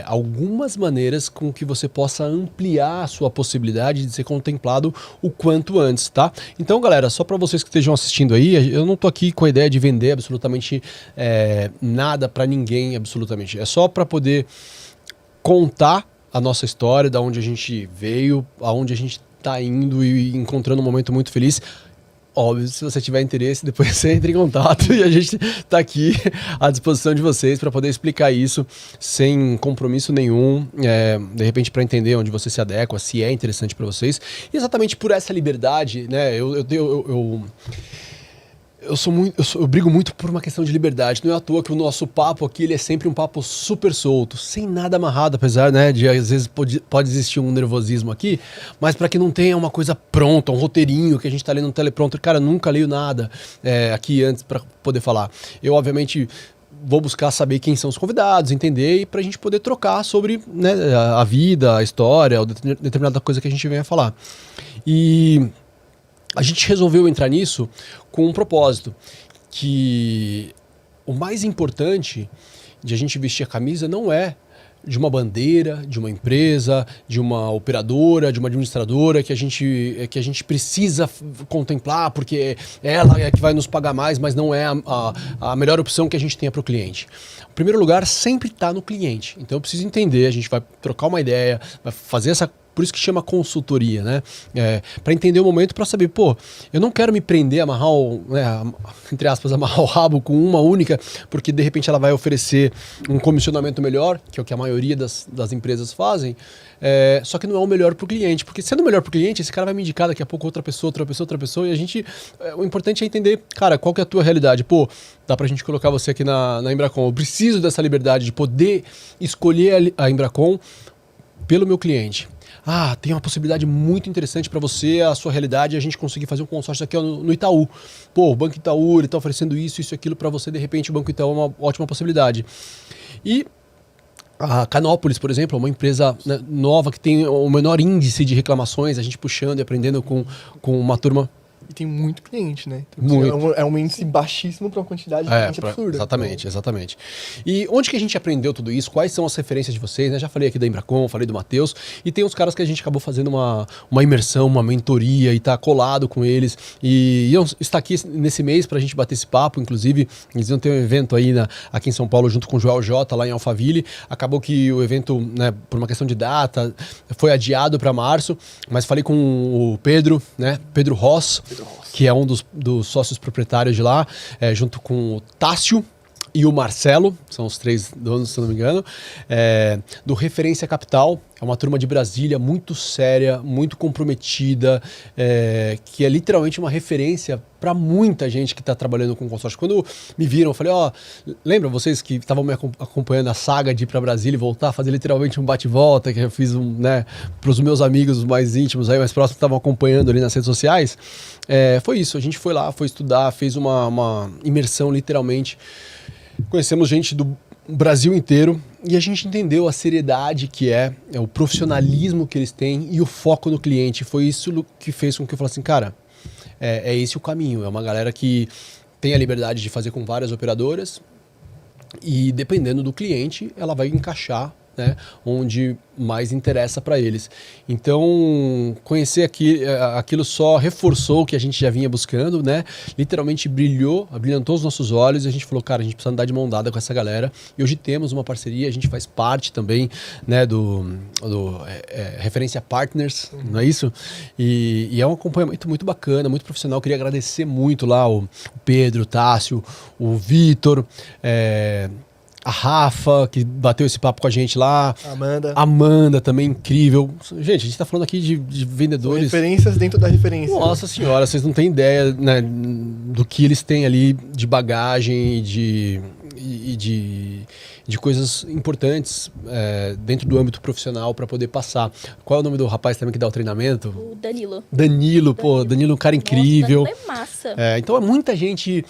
algumas maneiras com que você possa ampliar a sua possibilidade de ser contemplado o quanto antes, tá? Então, galera, só para vocês que estejam assistindo aí, eu não tô aqui com a ideia de vender absolutamente nada para ninguém, absolutamente. É só para poder contar a nossa história, da onde a gente veio, aonde a gente tá indo e encontrando um momento muito feliz. Óbvio, se você tiver interesse, depois você entra em contato e a gente está aqui à disposição de vocês para poder explicar isso sem compromisso nenhum, de repente para entender onde você se adequa, se é interessante para vocês. E exatamente por essa liberdade, né? Eu brigo muito por uma questão de liberdade. Não é à toa que o nosso papo aqui ele é sempre um papo super solto, sem nada amarrado, apesar, né, de às vezes pode existir um nervosismo aqui, mas para que não tenha uma coisa pronta, um roteirinho que a gente tá lendo no teleprompter. Cara, eu nunca leio nada aqui antes para poder falar. Eu, obviamente, vou buscar saber quem são os convidados, entender, e para a gente poder trocar sobre, né, a vida, a história, ou determinada coisa que a gente venha falar. E a gente resolveu entrar nisso com um propósito, que o mais importante de a gente vestir a camisa não é de uma bandeira, de uma empresa, de uma operadora, de uma administradora que a gente precisa contemplar porque ela é que vai nos pagar mais, mas não é a melhor opção que a gente tenha para o cliente. O primeiro lugar sempre está no cliente. Então eu preciso entender, a gente vai trocar uma ideia, vai fazer essa... Por isso que chama consultoria, né? Para entender o momento, para saber, eu não quero me prender, amarrar entre aspas, amarrar o rabo com uma única, porque de repente ela vai oferecer um comissionamento melhor, que é o que a maioria das empresas fazem, só que não é o melhor para o cliente, porque sendo o melhor para o cliente, esse cara vai me indicar daqui a pouco outra pessoa, e a gente, o importante é entender, cara, qual que é a tua realidade. Dá pra gente colocar você aqui na Embracon, eu preciso dessa liberdade de poder escolher a Embracon pelo meu cliente. Tem uma possibilidade muito interessante para você, a sua realidade, a gente conseguir fazer um consórcio aqui no Itaú. O Banco Itaú está oferecendo isso e aquilo para você, de repente o Banco Itaú é uma ótima possibilidade. E a Canópolis, por exemplo, é uma empresa, né, nova que tem o menor índice de reclamações, a gente puxando e aprendendo com uma turma. E tem muito cliente, né? Muito. É um índice baixíssimo para uma quantidade de cliente absurda. Exatamente. E onde que a gente aprendeu tudo isso? Quais são as referências de vocês? Né? Já falei aqui da Embracon, falei do Matheus. E tem uns caras que a gente acabou fazendo uma imersão, uma mentoria e tá colado com eles. E iam estar aqui nesse mês pra gente bater esse papo. Inclusive, eles iam ter um evento aí aqui em São Paulo junto com o Joel J, lá em Alphaville. Acabou que o evento, né, por uma questão de data, foi adiado para março. Mas falei com o Pedro, né? Pedro Ross, que é um dos sócios proprietários de lá, junto com o Tássio, e o Marcelo, são os 3 donos, se não me engano, do Referência Capital. É uma turma de Brasília muito séria, muito comprometida, que é literalmente uma referência para muita gente que está trabalhando com consórcio. Quando me viram, eu falei, lembra vocês que estavam me acompanhando a saga de ir para Brasília e voltar, fazer literalmente um bate-volta, que eu fiz para os meus amigos mais íntimos, mais próximos, que estavam acompanhando ali nas redes sociais? Foi isso, a gente foi lá, foi estudar, fez uma imersão literalmente. Conhecemos gente do Brasil inteiro e a gente entendeu a seriedade que é o profissionalismo que eles têm e o foco no cliente. Foi isso que fez com que eu falasse assim, cara, é esse o caminho. É uma galera que tem a liberdade de fazer com várias operadoras e dependendo do cliente, ela vai encaixar, né, onde mais interessa para eles. Então, conhecer aquilo só reforçou o que a gente já vinha buscando, né? Literalmente brilhantou os nossos olhos e a gente falou, cara, a gente precisa andar de mão dada com essa galera. E hoje temos uma parceria, a gente faz parte também, né, do Referência Partners, não é isso? E é um acompanhamento muito bacana, muito profissional. Eu queria agradecer muito lá o Pedro, o Tássio, o Vitor, a Rafa, que bateu esse papo com a gente lá. Amanda também, incrível. Gente, a gente tá falando aqui de vendedores. São referências dentro da referência. Nossa senhora, vocês não têm ideia, né, do que eles têm ali de bagagem e de coisas importantes dentro do âmbito profissional para poder passar. Qual é o nome do rapaz também que dá o treinamento? O Danilo. Danilo, é um cara incrível. Nossa, Danilo é massa. Então é muita gente.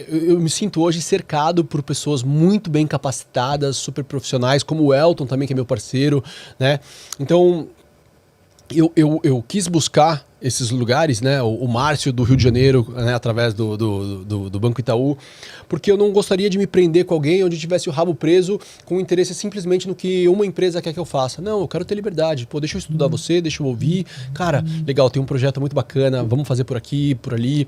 Eu me sinto hoje cercado por pessoas muito bem capacitadas, super profissionais, como o Elton também, que é meu parceiro, né? Então eu quis buscar esses lugares, né? O Márcio do Rio de Janeiro, né? Através do Banco Itaú, porque eu não gostaria de me prender com alguém onde tivesse o rabo preso com interesse simplesmente no que uma empresa quer que eu faça. Não, eu quero ter liberdade. Pô, deixa eu estudar você, deixa eu ouvir. Cara, legal, tem um projeto muito bacana, vamos fazer por aqui, por ali.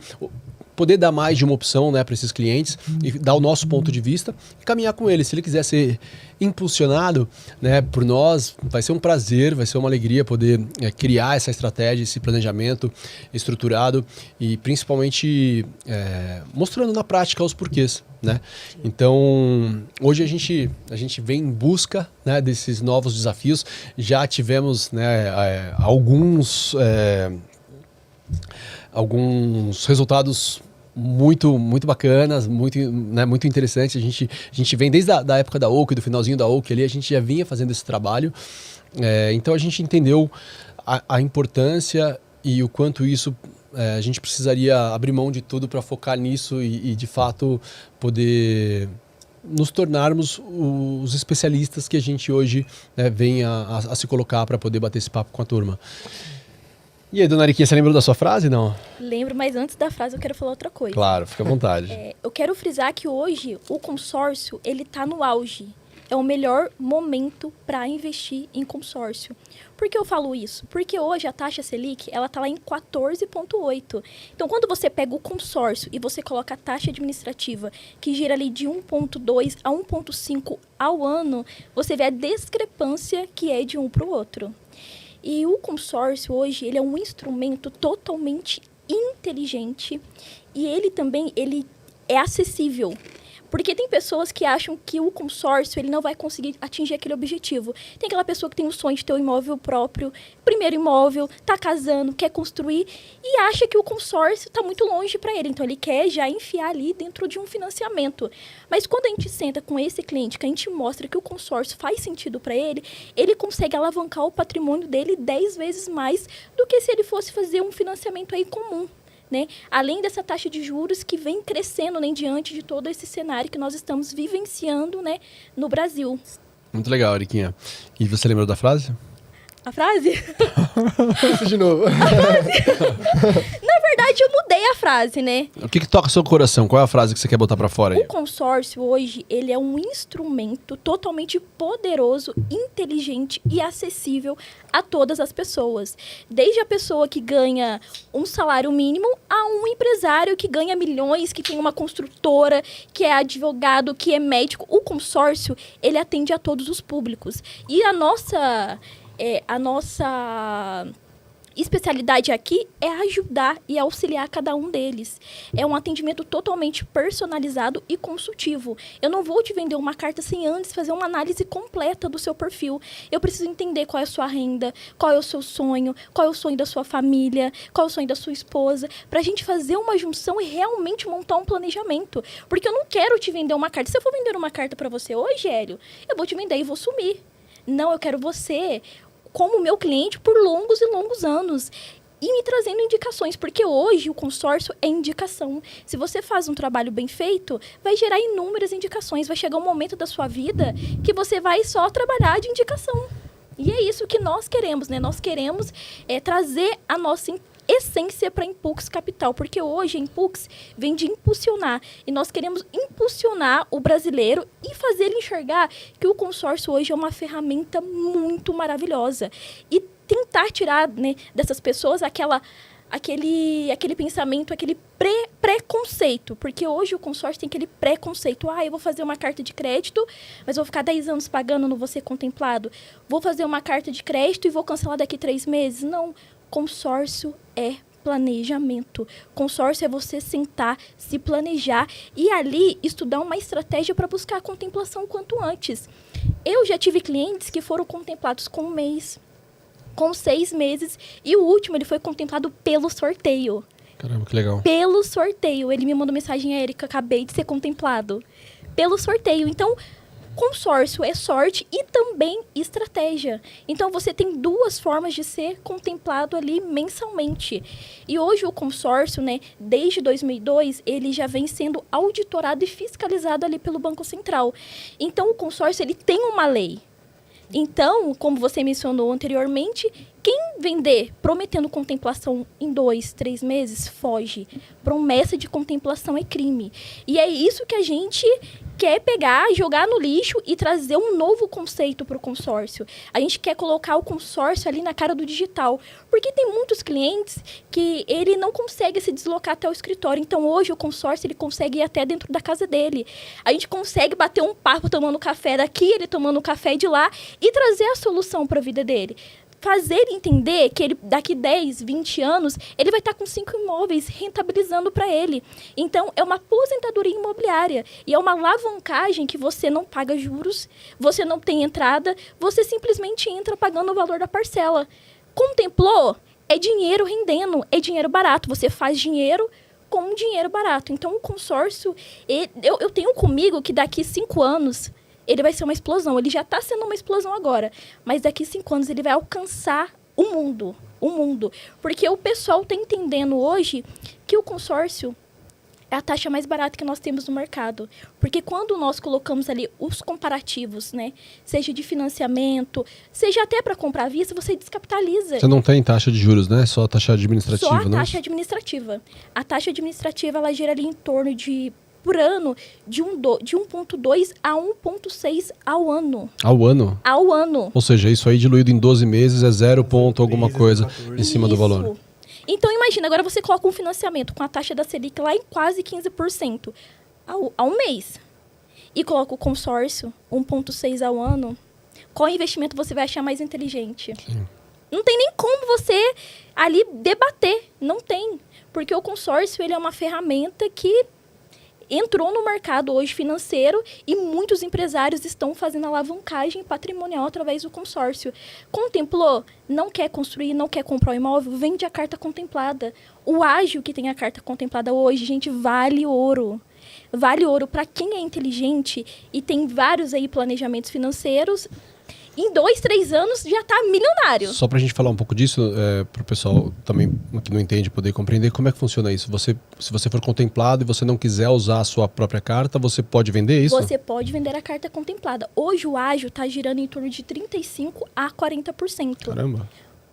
Poder dar mais de uma opção, né, para esses clientes e dar o nosso ponto de vista e caminhar com eles. Se ele quiser ser impulsionado, né, por nós, vai ser um prazer, vai ser uma alegria poder criar essa estratégia, esse planejamento estruturado e principalmente mostrando na prática os porquês, né? Então, hoje a gente vem em busca, né, desses novos desafios. Já tivemos, né, alguns resultados muito bacanas, muito interessantes. A gente vem desde a época da Oak, do finalzinho da Oak ali, a gente já vinha fazendo esse trabalho. Então a gente entendeu a importância e o quanto isso a gente precisaria abrir mão de tudo para focar nisso e de fato poder nos tornarmos os especialistas que a gente hoje, né, vem a se colocar para poder bater esse papo com a turma. E aí, dona Ariquinha, você lembrou da sua frase, não? Lembro, mas antes da frase eu quero falar outra coisa. Claro, fica à vontade. Eu quero frisar que hoje o consórcio, ele tá no auge. É o melhor momento para investir em consórcio. Por que eu falo isso? Porque hoje a taxa Selic, ela tá lá em 14,8. Então, quando você pega o consórcio e você coloca a taxa administrativa, que gira ali de 1,2 a 1,5 ao ano, você vê a discrepância que é de um para o outro. E o consórcio hoje, ele é um instrumento totalmente inteligente e ele também é acessível. Porque tem pessoas que acham que o consórcio ele não vai conseguir atingir aquele objetivo. Tem aquela pessoa que tem o sonho de ter um imóvel próprio, primeiro imóvel, tá casando, quer construir e acha que o consórcio está muito longe para ele. Então, ele quer já enfiar ali dentro de um financiamento. Mas quando a gente senta com esse cliente, que a gente mostra que o consórcio faz sentido para ele, ele consegue alavancar o patrimônio dele 10 vezes mais do que se ele fosse fazer um financiamento aí comum. Né? Além dessa taxa de juros que vem crescendo, né, diante de todo esse cenário que nós estamos vivenciando, né, no Brasil. Muito legal, Ariquinha. E você lembrou da frase? A frase? Isso de novo. Na verdade, eu mudei a frase, né? O que toca seu coração? Qual é a frase que você quer botar pra fora aí? O consórcio hoje, ele é um instrumento totalmente poderoso, inteligente e acessível a todas as pessoas. Desde a pessoa que ganha um salário mínimo a um empresário que ganha milhões, que tem uma construtora, que é advogado, que é médico. O consórcio, ele atende a todos os públicos. E a nossa especialidade aqui é ajudar e auxiliar cada um deles. É um atendimento totalmente personalizado e consultivo. Eu não vou te vender uma carta sem antes fazer uma análise completa do seu perfil. Eu preciso entender qual é a sua renda, qual é o seu sonho, qual é o sonho da sua família, qual é o sonho da sua esposa, pra gente fazer uma junção e realmente montar um planejamento. Porque eu não quero te vender uma carta. Se eu for vender uma carta pra você hoje, Hélio, eu vou te vender e vou sumir. Não, eu quero você como meu cliente por longos e longos anos. E me trazendo indicações, porque hoje o consórcio é indicação. Se você faz um trabalho bem feito, vai gerar inúmeras indicações. Vai chegar um momento da sua vida que você vai só trabalhar de indicação. E é isso que nós queremos, né? Nós queremos trazer a nossa essência para a Impulx Capital, porque hoje a Impulx vem de impulsionar, e nós queremos impulsionar o brasileiro e fazer ele enxergar que o consórcio hoje é uma ferramenta muito maravilhosa, e tentar tirar, né, dessas pessoas aquele pensamento, aquele preconceito, porque hoje o consórcio tem aquele preconceito. Eu vou fazer uma carta de crédito, mas vou ficar 10 anos pagando, não vou ser contemplado. Vou fazer uma carta de crédito e vou cancelar daqui 3 meses. Não, consórcio é planejamento. Consórcio é você sentar, se planejar e ali estudar uma estratégia para buscar a contemplação quanto antes. Eu já tive clientes que foram contemplados com 1 mês, com 6 meses, e o último ele foi contemplado pelo sorteio. Caramba, que legal. Pelo sorteio. Ele me mandou mensagem: Érica, acabei de ser contemplado. Pelo sorteio. Então, consórcio é sorte e também estratégia. Então, você tem 2 formas de ser contemplado ali mensalmente. E hoje o consórcio, né, desde 2002, ele já vem sendo auditorado e fiscalizado ali pelo Banco Central. Então, o consórcio, ele tem uma lei. Então, como você mencionou anteriormente, quem vender prometendo contemplação em 2, 3 meses, foge. Promessa de contemplação é crime. E é isso que a gente quer pegar, jogar no lixo e trazer um novo conceito para o consórcio. A gente quer colocar o consórcio ali na cara do digital. Porque tem muitos clientes que ele não consegue se deslocar até o escritório. Então, hoje, o consórcio ele consegue ir até dentro da casa dele. A gente consegue bater um papo tomando café daqui, ele tomando café de lá, e trazer a solução para a vida dele. Fazer ele entender que ele, daqui 10, 20 anos, ele vai estar com 5 imóveis rentabilizando para ele. Então, é uma aposentadoria imobiliária. E é uma alavancagem que você não paga juros, você não tem entrada, você simplesmente entra pagando o valor da parcela. Contemplou? É dinheiro rendendo, é dinheiro barato. Você faz dinheiro com dinheiro barato. Então, o consórcio, eu tenho comigo que daqui 5 anos... ele vai ser uma explosão. Ele já está sendo uma explosão agora. Mas daqui 5 anos ele vai alcançar o mundo. O mundo. Porque o pessoal está entendendo hoje que o consórcio é a taxa mais barata que nós temos no mercado. Porque quando nós colocamos ali os comparativos, né? Seja de financiamento, seja até para comprar à vista, você descapitaliza. Você não tem taxa de juros, né? Só taxa administrativa, Só a né? taxa administrativa. A taxa administrativa, ela gira ali em torno de... por ano, de 1,2 a 1,6 ao ano. Ao ano? Ao ano. Ou seja, isso aí diluído em 12 meses é 0 ponto alguma coisa em cima do valor. Então, imagina, agora você coloca um financiamento com a taxa da Selic lá em quase 15% ao mês. E coloca o consórcio, 1,6 ao ano. Qual investimento você vai achar mais inteligente? Sim. Não tem nem como você ali debater. Não tem. Porque o consórcio, ele é uma ferramenta que entrou no mercado hoje financeiro e muitos empresários estão fazendo alavancagem patrimonial através do consórcio. Contemplou? Não quer construir, não quer comprar um imóvel? Vende a carta contemplada. O ágio que tem a carta contemplada hoje, gente, vale ouro. Vale ouro para quem é inteligente e tem vários aí planejamentos financeiros. Em 2, 3 anos já está milionário. Só para a gente falar um pouco disso, para o pessoal também que não entende poder compreender, como é que funciona isso? Se você for contemplado e você não quiser usar a sua própria carta, você pode vender isso? Você pode vender a carta contemplada. Hoje o ágio está girando em torno de 35% a 40%. Caramba.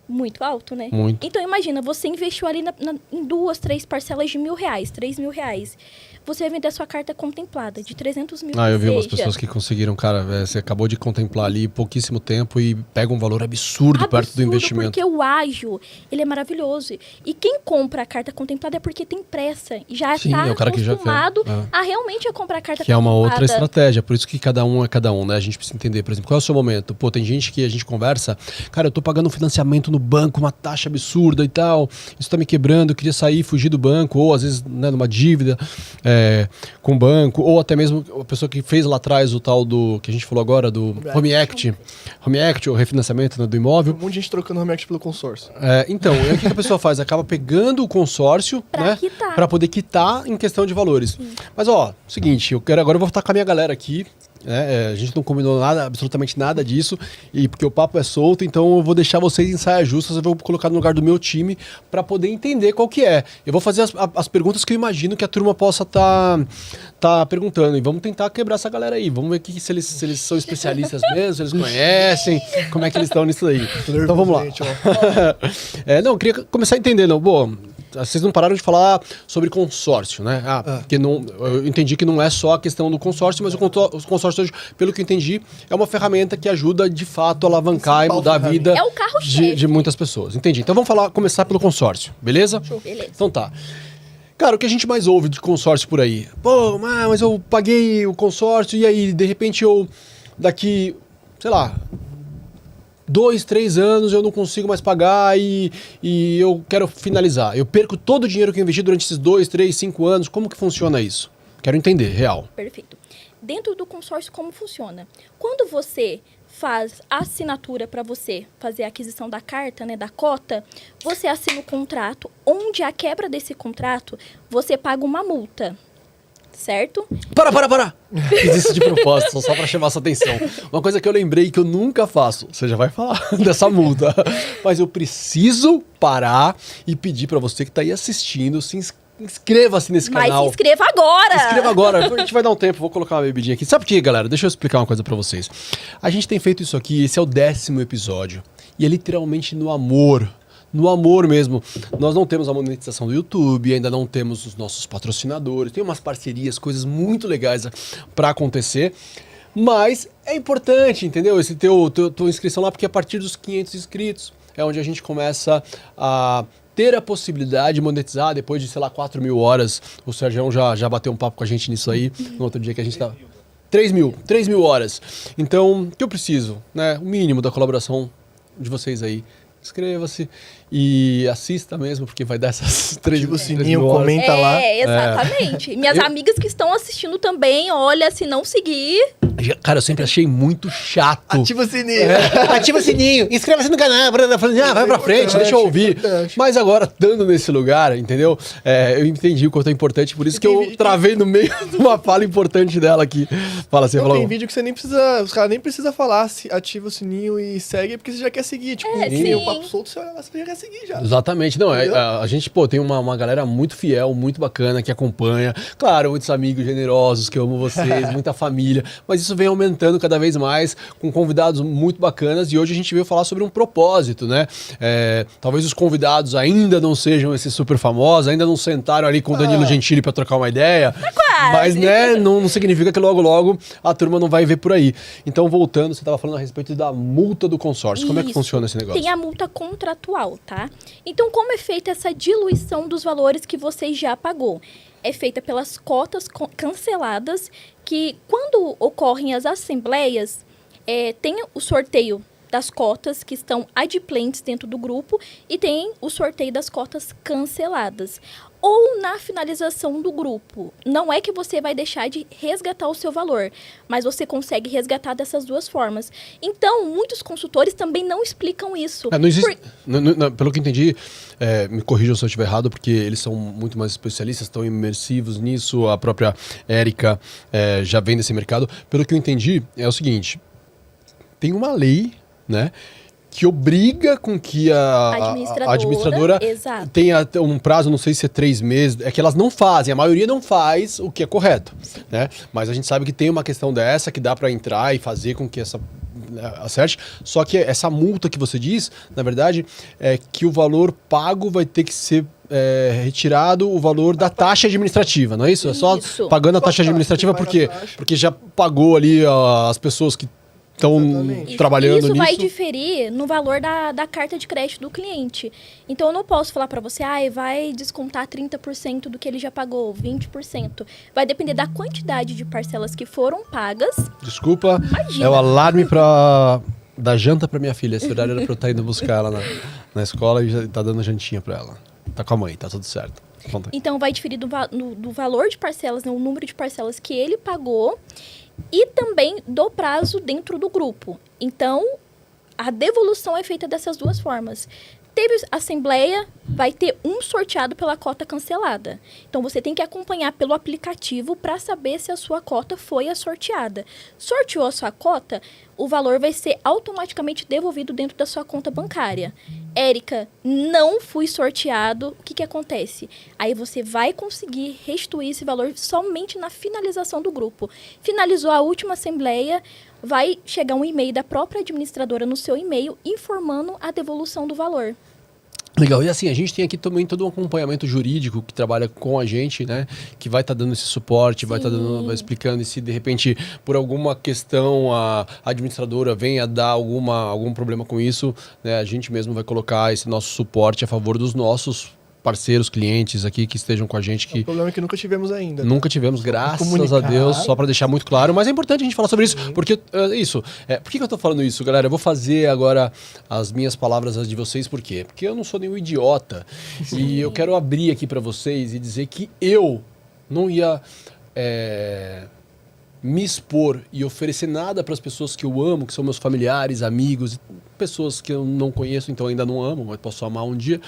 Muito alto, né? Muito. Então imagina, você investiu ali em 2, 3 parcelas de R$1.000, R$3.000. Você vai vender a sua carta contemplada de 300 mil. Eu vi umas pessoas que conseguiram, cara, você acabou de contemplar ali pouquíssimo tempo e pega um valor absurdo perto do investimento. Porque o ágio, ele é maravilhoso. E quem compra a carta contemplada é porque tem pressa. Já está acostumado a realmente comprar a carta que contemplada. É uma outra estratégia, por isso que cada um, né? A gente precisa entender, por exemplo, qual é o seu momento? Pô, tem gente que a gente conversa, cara, eu tô pagando um financiamento no no banco uma taxa absurda e tal, isso tá me quebrando, eu queria sair, fugir do banco, ou às vezes, né, numa dívida com o banco, ou até mesmo a pessoa que fez lá atrás o tal do, que a gente falou agora, do Home Equity, ou refinanciamento, né, do imóvel. Um monte de gente trocando Home Equity pelo consórcio. Então, aí o que a pessoa faz? Acaba pegando o consórcio, né, para poder quitar em questão de valores. Sim. Mas, ó, seguinte, agora eu vou estar com a minha galera aqui. A gente não combinou nada, absolutamente nada disso, e porque o papo é solto, então eu vou deixar vocês em saia justa, eu vou colocar no lugar do meu time para poder entender qual que é. Eu vou fazer as perguntas que eu imagino que a turma possa tá perguntando, e vamos tentar quebrar essa galera aí, vamos ver se eles são especialistas mesmo, se eles conhecem, como é que eles estão nisso daí. Então vamos lá. Não, eu queria começar a entender, vocês não pararam de falar sobre consórcio, né? Porque eu entendi que não é só a questão do consórcio, mas o consórcio hoje, pelo que eu entendi, é uma ferramenta que ajuda de fato a alavancar e mudar a vida de muitas pessoas. Entendi. Então vamos começar pelo consórcio, beleza? Beleza. Então tá. Cara, o que a gente mais ouve de consórcio por aí? Pô, mas eu paguei o consórcio e aí, de repente, daqui, sei lá, 2, 3 anos eu não consigo mais pagar e eu quero finalizar. Eu perco todo o dinheiro que eu investi durante esses 2, 3, 5 anos. Como que funciona isso? Quero entender, real. Perfeito. Dentro do consórcio, como funciona? Quando você faz a assinatura para você fazer a aquisição da carta, né, da cota, você assina o contrato, onde a quebra desse contrato, você paga uma multa. Certo? Para! Fiz isso de propósito, só para chamar sua atenção. Uma coisa que eu lembrei que eu nunca faço, você já vai falar dessa multa, mas eu preciso parar e pedir para você que está aí assistindo, inscreva-se nesse canal. Mas se inscreva agora! Inscreva agora, a gente vai dar um tempo, vou colocar uma bebidinha aqui. Sabe por quê, galera? Deixa eu explicar uma coisa para vocês. A gente tem feito isso aqui, esse é o 10º episódio, e é literalmente no amor mesmo. Nós não temos a monetização do YouTube, ainda não temos os nossos patrocinadores, tem umas parcerias, coisas muito legais para acontecer, mas é importante, entendeu? Esse tua inscrição lá, porque a partir dos 500 inscritos é onde a gente começa a ter a possibilidade de monetizar depois de, sei lá, 4.000 horas. O Sérgio já bateu um papo com a gente nisso aí, no outro dia que a gente tava... 3.000 horas. Então, o que eu preciso, né? O mínimo da colaboração de vocês aí. Inscreva-se e assista mesmo, porque vai dar essas 3 o sininho, comenta lá. Exatamente. Minhas amigas que estão assistindo também, olha, se não seguir... Cara, eu sempre achei muito chato. Ativa o sininho. Ativa o sininho, inscreva-se no canal. Vai pra frente, deixa eu ouvir. Mas agora, estando nesse lugar, entendeu? Eu entendi o quanto é importante, por isso que eu travei no meio de uma fala importante dela aqui. Fala assim, tem vídeo que você nem precisa, os caras nem precisam falar, ativa o sininho e segue, porque você já quer seguir. Tipo, o papo solto, você já quer seguir já. Exatamente. Não, a gente, tem uma galera muito fiel, muito bacana, que acompanha. Claro, muitos amigos generosos, que eu amo vocês, muita família. Mas isso vem aumentando cada vez mais, com convidados muito bacanas, e hoje a gente veio falar sobre um propósito, né? Talvez os convidados ainda não sejam esses super famosos, ainda não sentaram ali com o Danilo Gentili para trocar uma ideia, mas, né, não significa que logo a turma não vai ver por aí. Então, voltando, você estava falando a respeito da multa do consórcio. Como é que funciona esse negócio? Tem a multa contratual, tá? Então, como é feita essa diluição dos valores que você já pagou? É feita pelas cotas canceladas, que quando ocorrem as assembleias, tem o sorteio das cotas que estão adimplentes dentro do grupo e tem o sorteio das cotas canceladas. Ou na finalização do grupo. Não é que você vai deixar de resgatar o seu valor, mas você consegue resgatar dessas duas formas. Então, muitos consultores também não explicam isso. Não existe, pelo que entendi, me corrijam se eu estiver errado, porque eles são muito mais especialistas, estão imersivos nisso, a própria Érica já vem desse mercado. Pelo que eu entendi, é o seguinte, tem uma lei, né, que obriga com que a administradora tenha um prazo, não sei se é 3 meses, é que elas não fazem, a maioria não faz o que é correto, né? Mas a gente sabe que tem uma questão dessa que dá para entrar e fazer com que essa acerte, só que essa multa que você diz, na verdade, é que o valor pago vai ter que ser retirado o valor da taxa administrativa, não é isso? É só pagando a taxa administrativa, por quê? Porque já pagou ali as pessoas que estão trabalhando nisso. Isso vai diferir no valor da carta de crédito do cliente. Então, eu não posso falar para você, vai descontar 30% do que ele já pagou, 20%. Vai depender da quantidade de parcelas que foram pagas. Desculpa, Imagina. É o alarme da janta para minha filha. Esse horário era para eu estar indo buscar ela na escola e já tá dando jantinha para ela. Tá com a mãe, tá tudo certo. Conta aí. Então, vai diferir do valor de parcelas, né, o número de parcelas que ele pagou e também do prazo dentro do grupo. Então, a devolução é feita dessas duas formas. Teve assembleia, vai ter um sorteado pela cota cancelada. Então, você tem que acompanhar pelo aplicativo para saber se a sua cota foi a sorteada. Sorteou a sua cota, o valor vai ser automaticamente devolvido dentro da sua conta bancária. Érica, não fui sorteado, o que acontece? Aí você vai conseguir restituir esse valor somente na finalização do grupo. Finalizou a última assembleia, vai chegar um e-mail da própria administradora no seu e-mail informando a devolução do valor. Legal, e assim, a gente tem aqui também todo um acompanhamento jurídico que trabalha com a gente, né? Que vai estar dando esse suporte, vai estar vai explicando, e se de repente, por alguma questão, a administradora venha dar algum problema com isso, né? A gente mesmo vai colocar esse nosso suporte a favor dos nossos parceiros, clientes aqui que estejam com a gente. Que é um problema que nunca tivemos ainda. Nunca tivemos, graças a Deus, só para deixar muito claro. Mas é importante a gente falar sobre isso, porque por que eu tô falando isso, galera? Eu vou fazer agora as minhas palavras, as de vocês, por quê? Porque eu não sou nenhum idiota. E eu quero abrir aqui para vocês e dizer que eu não ia me expor e oferecer nada para as pessoas que eu amo, que são meus familiares, amigos, pessoas que eu não conheço, então ainda não amo, mas posso amar um dia.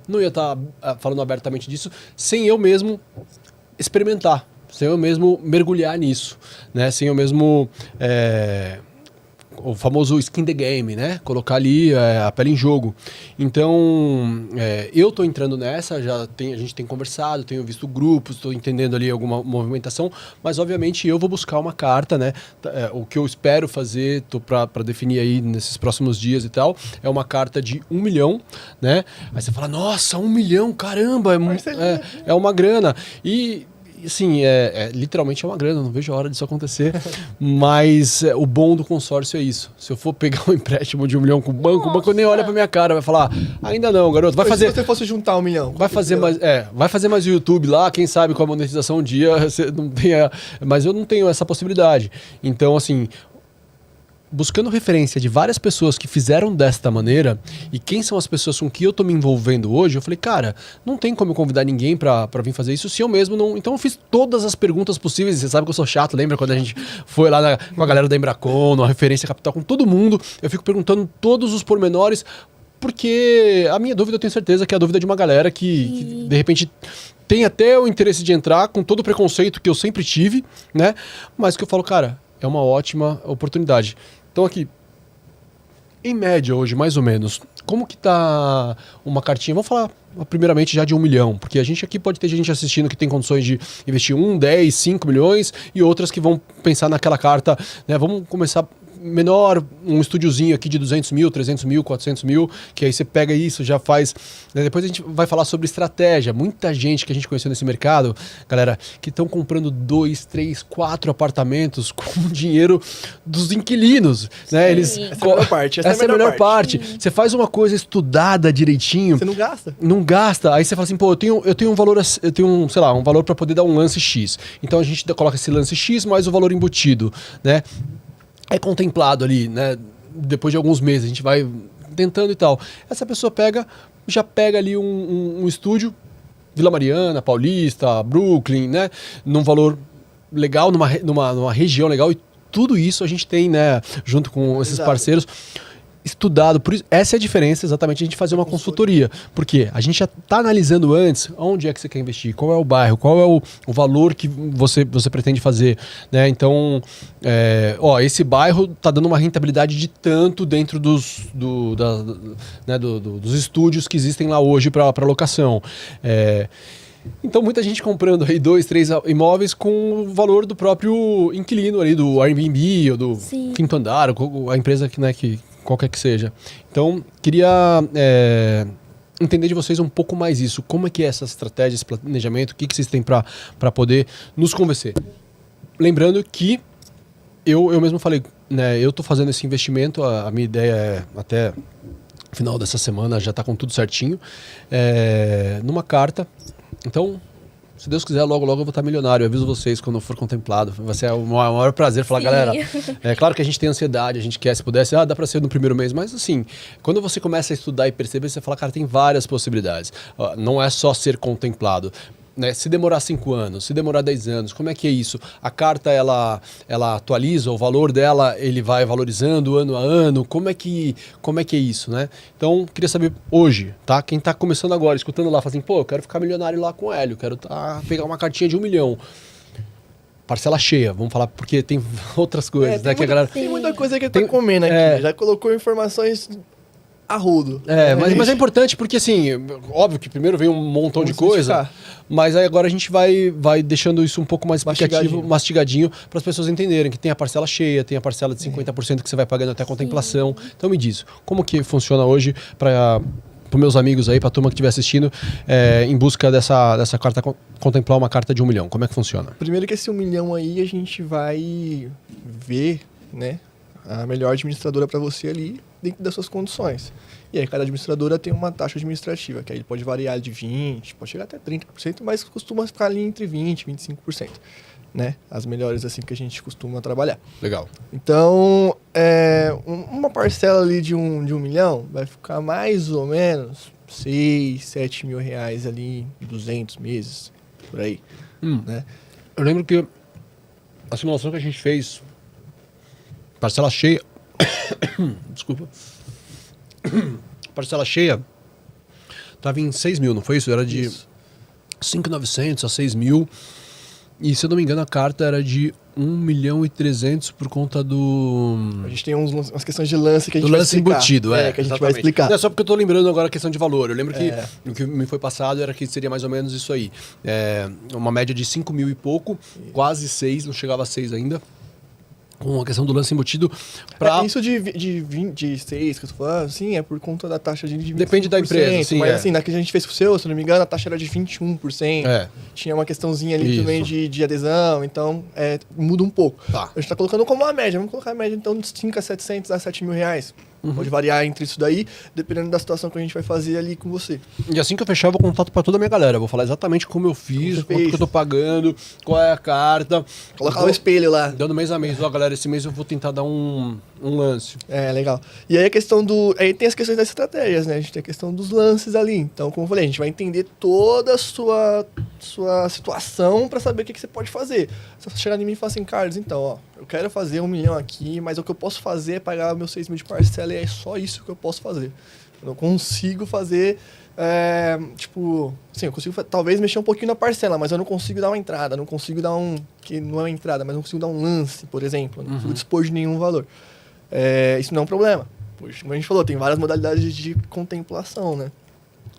Não ia estar falando abertamente disso sem eu mesmo experimentar, sem eu mesmo mergulhar nisso, né? Sem eu mesmo o famoso skin the game, né? Colocar ali a pele em jogo. Então, eu tô entrando nessa, a gente tem conversado, tenho visto grupos, estou entendendo ali alguma movimentação, mas obviamente eu vou buscar uma carta, né? O que eu espero fazer, tô para definir aí nesses próximos dias e tal, é uma carta de 1 milhão, né? Aí você fala, nossa, 1 milhão, caramba, é uma grana. E assim, literalmente é uma grana, não vejo a hora disso acontecer, mas o bom do consórcio é isso. Se eu for pegar um empréstimo de 1 milhão com o banco nem olha pra minha cara, vai falar, ainda não, garoto, vai fazer... Se você fosse juntar 1 milhão... Vai fazer mais o YouTube lá, quem sabe com a monetização um dia, você não tenha... Mas eu não tenho essa possibilidade. Então, assim... buscando referência de várias pessoas que fizeram desta maneira e quem são as pessoas com que eu tô me envolvendo hoje, eu falei, cara, não tem como eu convidar ninguém pra vir fazer isso se eu mesmo não... Então eu fiz todas as perguntas possíveis, você sabe que eu sou chato, lembra quando a gente foi lá com a galera da Embracon, na Referência Capital, com todo mundo, eu fico perguntando todos os pormenores, porque a minha dúvida eu tenho certeza que é a dúvida de uma galera que de repente... tem até o interesse de entrar com todo o preconceito que eu sempre tive, né? Mas que eu falo, cara, é uma ótima oportunidade. Então aqui, em média hoje, mais ou menos, como que tá uma cartinha? Vamos falar primeiramente já de 1 milhão, porque a gente aqui pode ter gente assistindo que tem condições de investir 1, 10, 5 milhões e outras que vão pensar naquela carta, né? Vamos começar menor, um estúdiozinho aqui de 200 mil, 300 mil, 400 mil, que aí você pega isso, já faz... Né? Depois a gente vai falar sobre estratégia. Muita gente que a gente conheceu nesse mercado, galera, que estão comprando 2, 3, 4 apartamentos com o dinheiro dos inquilinos. Né? Eles, essa é a melhor parte. Essa é a melhor parte. Você faz uma coisa estudada direitinho. Você não gasta. Não gasta. Aí você fala assim, pô, eu tenho um valor, sei lá, um valor para poder dar um lance X. Então a gente coloca esse lance X mais o valor embutido, né? É contemplado ali, né? Depois de alguns meses, a gente vai tentando e tal. Essa pessoa já pega ali um estúdio, Vila Mariana, Paulista, Brooklyn, né? Num valor legal, numa região legal. E tudo isso a gente tem, né? Junto com esses parceiros, estudado. Por isso, essa é a diferença, exatamente, a gente fazer uma consultoria. Porque a gente já está analisando antes onde é que você quer investir, qual é o bairro, qual é o valor que você pretende fazer. Né? Então, esse bairro está dando uma rentabilidade de tanto dentro dos estúdios que existem lá hoje para locação. Então, muita gente comprando aí 2, 3 imóveis com o valor do próprio inquilino ali, do Airbnb ou do quinto andar, a empresa que qualquer que seja. Então, queria entender de vocês um pouco mais isso. Como é que é essa estratégia, esse planejamento? O que vocês têm para poder nos convencer? Lembrando que eu mesmo falei, né, eu estou fazendo esse investimento, a minha ideia é até final dessa semana já está com tudo certinho, numa carta. Então, Se Deus quiser, logo, logo eu vou estar milionário. Eu aviso vocês quando for contemplado. Vai ser o maior prazer falar, Sim. galera, é claro que a gente tem ansiedade, a gente quer, se pudesse, dá pra ser no primeiro mês. Mas assim, quando você começa a estudar e perceber, você fala, cara, tem várias possibilidades. Não é só ser contemplado. Né? Se demorar 5 anos, se demorar 10 anos, como é que é isso? A carta, ela atualiza, o valor dela, ele vai valorizando ano a ano, como é que é isso, né? Então, queria saber hoje, tá? Quem tá começando agora, escutando lá, fala assim, pô, eu quero ficar milionário lá com o Hélio, quero pegar uma cartinha de 1 milhão. Parcela cheia, vamos falar, porque tem outras coisas, né? Que a galera... Tem muita coisa que tá comendo aqui, já colocou informações a rodo. Mas é importante porque, assim, óbvio que primeiro vem um montão de coisa, mas aí agora a gente vai deixando isso um pouco mais explicativo, mastigadinho, para as pessoas entenderem que tem a parcela cheia, tem a parcela de 50% que você vai pagando até a contemplação. Então me diz, como que funciona hoje para os meus amigos aí, para a turma que estiver assistindo, em busca dessa carta, contemplar uma carta de 1 milhão? Como é que funciona? Primeiro que esse 1 milhão aí a gente vai ver, né, a melhor administradora para você ali dentro das suas condições. E aí cada administradora tem uma taxa administrativa, que aí pode variar de 20%, pode chegar até 30%, mas costuma ficar ali entre 20% e 25%. Né? As melhores assim que a gente costuma trabalhar. Legal. Então, uma parcela ali de 1 milhão vai ficar mais ou menos 6, 7 mil reais ali em 200 meses, por aí. Né? Eu lembro que a simulação que a gente fez, parcela cheia, desculpa, parcela cheia, estava em 6 mil, não foi isso? Era de 5.900 a 6 mil. E, se eu não me engano, a carta era de 1.300.000 por conta do... A gente tem umas questões de lance que a gente do vai lance explicar. embutido, que a gente vai explicar. Não é só porque eu tô lembrando agora a questão de valor. Eu lembro que o que me foi passado era que seria mais ou menos isso aí. Uma média de 5 mil e pouco, quase 6, não chegava a 6 ainda. Com a questão do lance embutido para... Isso de 6 que eu tô falando, sim, é por conta da taxa de 25%. Depende da empresa, sim. Mas assim, na que a gente fez com o seu, se não me engano, a taxa era de 21%. Tinha uma questãozinha ali também de adesão, então muda um pouco. Tá. A gente tá colocando como uma média, vamos colocar a média então de 5 a 700 a 7 mil reais. Pode variar entre isso daí, dependendo da situação que a gente vai fazer ali com você. E assim que eu fechar, eu vou contato para toda a minha galera. Eu vou falar exatamente como eu fiz, quanto que eu tô pagando, qual é a carta. Colocar o espelho lá. Dando mês a mês. Ó, galera, esse mês eu vou tentar dar um lance. Legal. E aí a questão aí tem as questões das estratégias, né? A gente tem a questão dos lances ali. Então, como eu falei, a gente vai entender toda a sua situação para saber o que você pode fazer. Se você chegar em mim e falar assim, Carlos, então, ó, eu quero fazer 1 milhão aqui, mas o que eu posso fazer é pagar meus 6 mil de parcela e é só isso que eu posso fazer. Eu não consigo fazer, sim, eu consigo talvez mexer um pouquinho na parcela, mas eu não consigo dar uma entrada, não consigo dar que não é uma entrada, mas não consigo dar um lance, por exemplo, não consigo dispor de nenhum valor. Isso não é um problema. Pois, como a gente falou, tem várias modalidades de contemplação, né?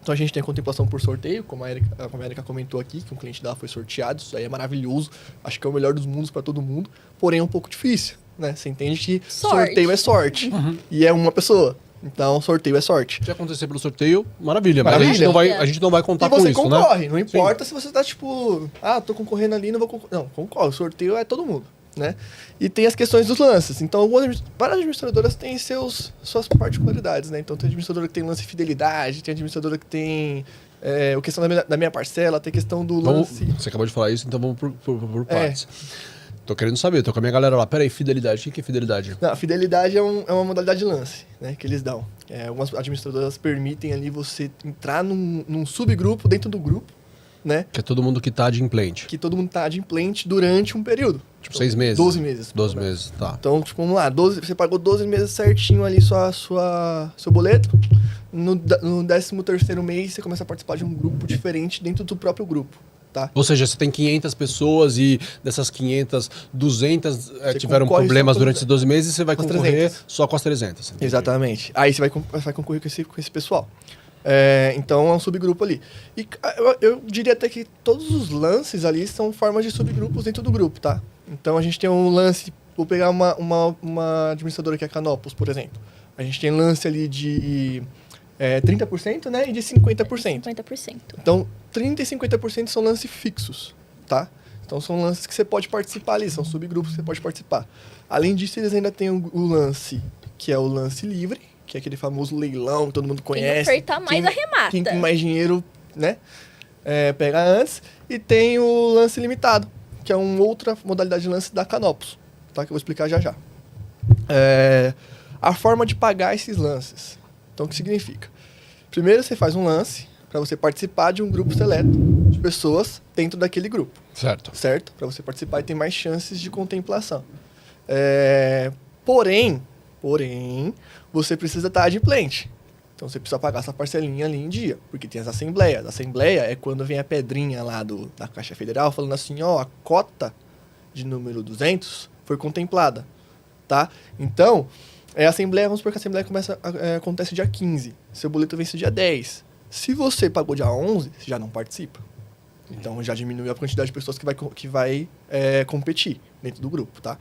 Então a gente tem a contemplação por sorteio, como a Erika comentou aqui, que um cliente dela foi sorteado, isso aí é maravilhoso, acho que é o melhor dos mundos para todo mundo, porém é um pouco difícil, né? Você entende que sorteio é sorte, e é uma pessoa, então sorteio é sorte. Se acontecer pelo sorteio, maravilha, mas a gente não vai contar com isso, né? E você concorre, não importa se você tá tipo, tô concorrendo ali, não vou concorrer. Não, concorre, o sorteio é todo mundo. Né? E tem as questões dos lances. Então, várias administradoras têm suas particularidades, né? Então, tem administradora que tem lance de fidelidade, tem administradora que tem a questão da minha parcela, tem a questão do lance... Você acabou de falar isso, então vamos por partes. Tô querendo saber, tô com a minha galera lá. Peraí, fidelidade, o que é fidelidade? Não, fidelidade é uma modalidade de lance, né? Que eles dão. Algumas administradoras permitem ali você entrar num subgrupo dentro do grupo, né? Que é todo mundo que tá adimplente. Que todo mundo tá adimplente durante um período. Tipo, 6 meses? 12 meses. 12 meses, tá. Então, tipo, vamos lá, você pagou 12 meses certinho ali seu boleto. No 13º mês, você começa a participar de um grupo diferente dentro do próprio grupo, tá? Ou seja, você tem 500 pessoas e dessas 500, 200 tiveram problemas durante esses 12 meses, você vai concorrer 300. Só com as 300. Entendi. Exatamente. Aí você vai concorrer com esse pessoal. Então é um subgrupo ali. E eu diria até que todos os lances ali são formas de subgrupos dentro do grupo, tá? Então a gente tem um lance, vou pegar uma administradora que é a Canopus, por exemplo. A gente tem lance ali de 30%, né? E de 50%. 50%. Então 30% e 50% são lances fixos, tá? Então são lances que você pode participar ali, são subgrupos que você pode participar. Além disso, eles ainda têm o lance, que é o lance livre, que é aquele famoso leilão que todo mundo conhece. Quem ofertar mais arremata. Quem tem mais dinheiro, né? Pega antes. E tem o lance limitado, que é uma outra modalidade de lance da Canopus, tá? Que eu vou explicar já já. A forma de pagar esses lances. Então, o que significa? Primeiro, você faz um lance para você participar de um grupo seleto de pessoas dentro daquele grupo. Certo? Para você participar e ter mais chances de contemplação. Porém, você precisa estar adimplente. Então, você precisa pagar essa parcelinha ali em dia, porque tem as assembleias. A assembleia é quando vem a pedrinha lá da Caixa Federal falando assim, ó, a cota de número 200 foi contemplada, tá? Então, a assembleia, vamos supor que a assembleia acontece dia 15, seu boleto vence dia 10. Se você pagou dia 11, você já não participa. Então, já diminui a quantidade de pessoas que vai competir dentro do grupo, tá?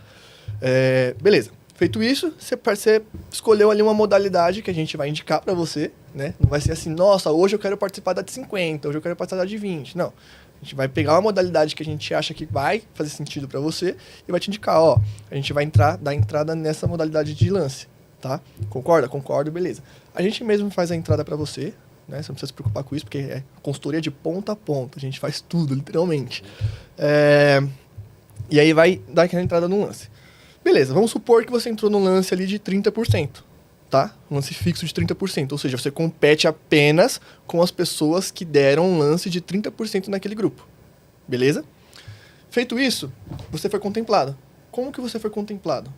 Beleza. Feito isso, você escolheu ali uma modalidade que a gente vai indicar para você, né? Não vai ser assim, nossa, hoje eu quero participar da de 50, hoje eu quero participar da de 20. Não. A gente vai pegar uma modalidade que a gente acha que vai fazer sentido para você e vai te indicar, ó, a gente vai dar entrada nessa modalidade de lance, tá? Concorda? Concordo, beleza. A gente mesmo faz a entrada para você, né? Você não precisa se preocupar com isso, porque é consultoria de ponta a ponta, a gente faz tudo, literalmente. E aí vai dar aquela entrada no lance. Beleza, vamos supor que você entrou no lance ali de 30%, tá? Um lance fixo de 30%, ou seja, você compete apenas com as pessoas que deram um lance de 30% naquele grupo, beleza? Feito isso, você foi contemplado. Como que você foi contemplado?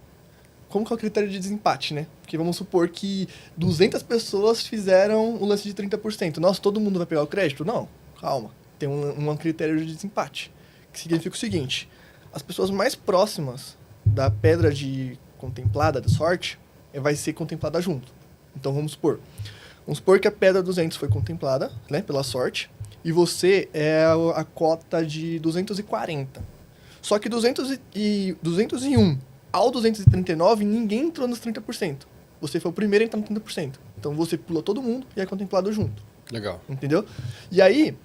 Como que é o critério de desempate, né? Porque vamos supor que 200 pessoas fizeram o lance de 30%. Nossa, todo mundo vai pegar o crédito? Não, calma. Tem um critério de desempate, que significa o seguinte, as pessoas mais próximas da pedra de contemplada, da sorte, vai ser contemplada junto. Então, vamos supor que a pedra 200 foi contemplada, né, pela sorte, e você é a cota de 240. Só que 201 ao 239, ninguém entrou nos 30%. Você foi o primeiro a entrar no 30%. Então, você pula todo mundo e é contemplado junto. Legal. Entendeu? E aí,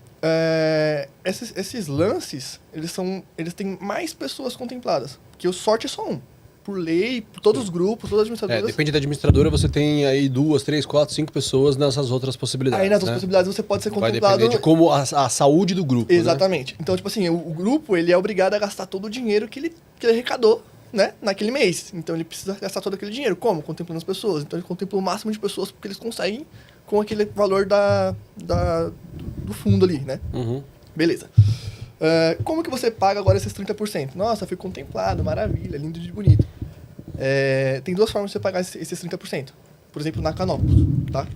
esses lances, eles têm mais pessoas contempladas. Porque o sorte é só um. Por lei, por todos os grupos, todas as administradoras. Depende da administradora, você tem aí 2, 3, 4, 5 pessoas nessas outras possibilidades. Aí nas outras né? possibilidades você pode ser contemplado. Vai depender de como a saúde do grupo. Exatamente. Né? Então, tipo assim, o grupo ele é obrigado a gastar todo o dinheiro que ele arrecadou, né, naquele mês. Então ele precisa gastar todo aquele dinheiro. Como? Contemplando as pessoas. Então ele contempla o máximo de pessoas porque eles conseguem com aquele valor do fundo ali, né? Uhum. Beleza. Como que você paga agora esses 30%? Nossa, fui contemplado, maravilha, lindo e bonito. Tem duas formas de você pagar esses 30%. Por exemplo, na Canopus, tá?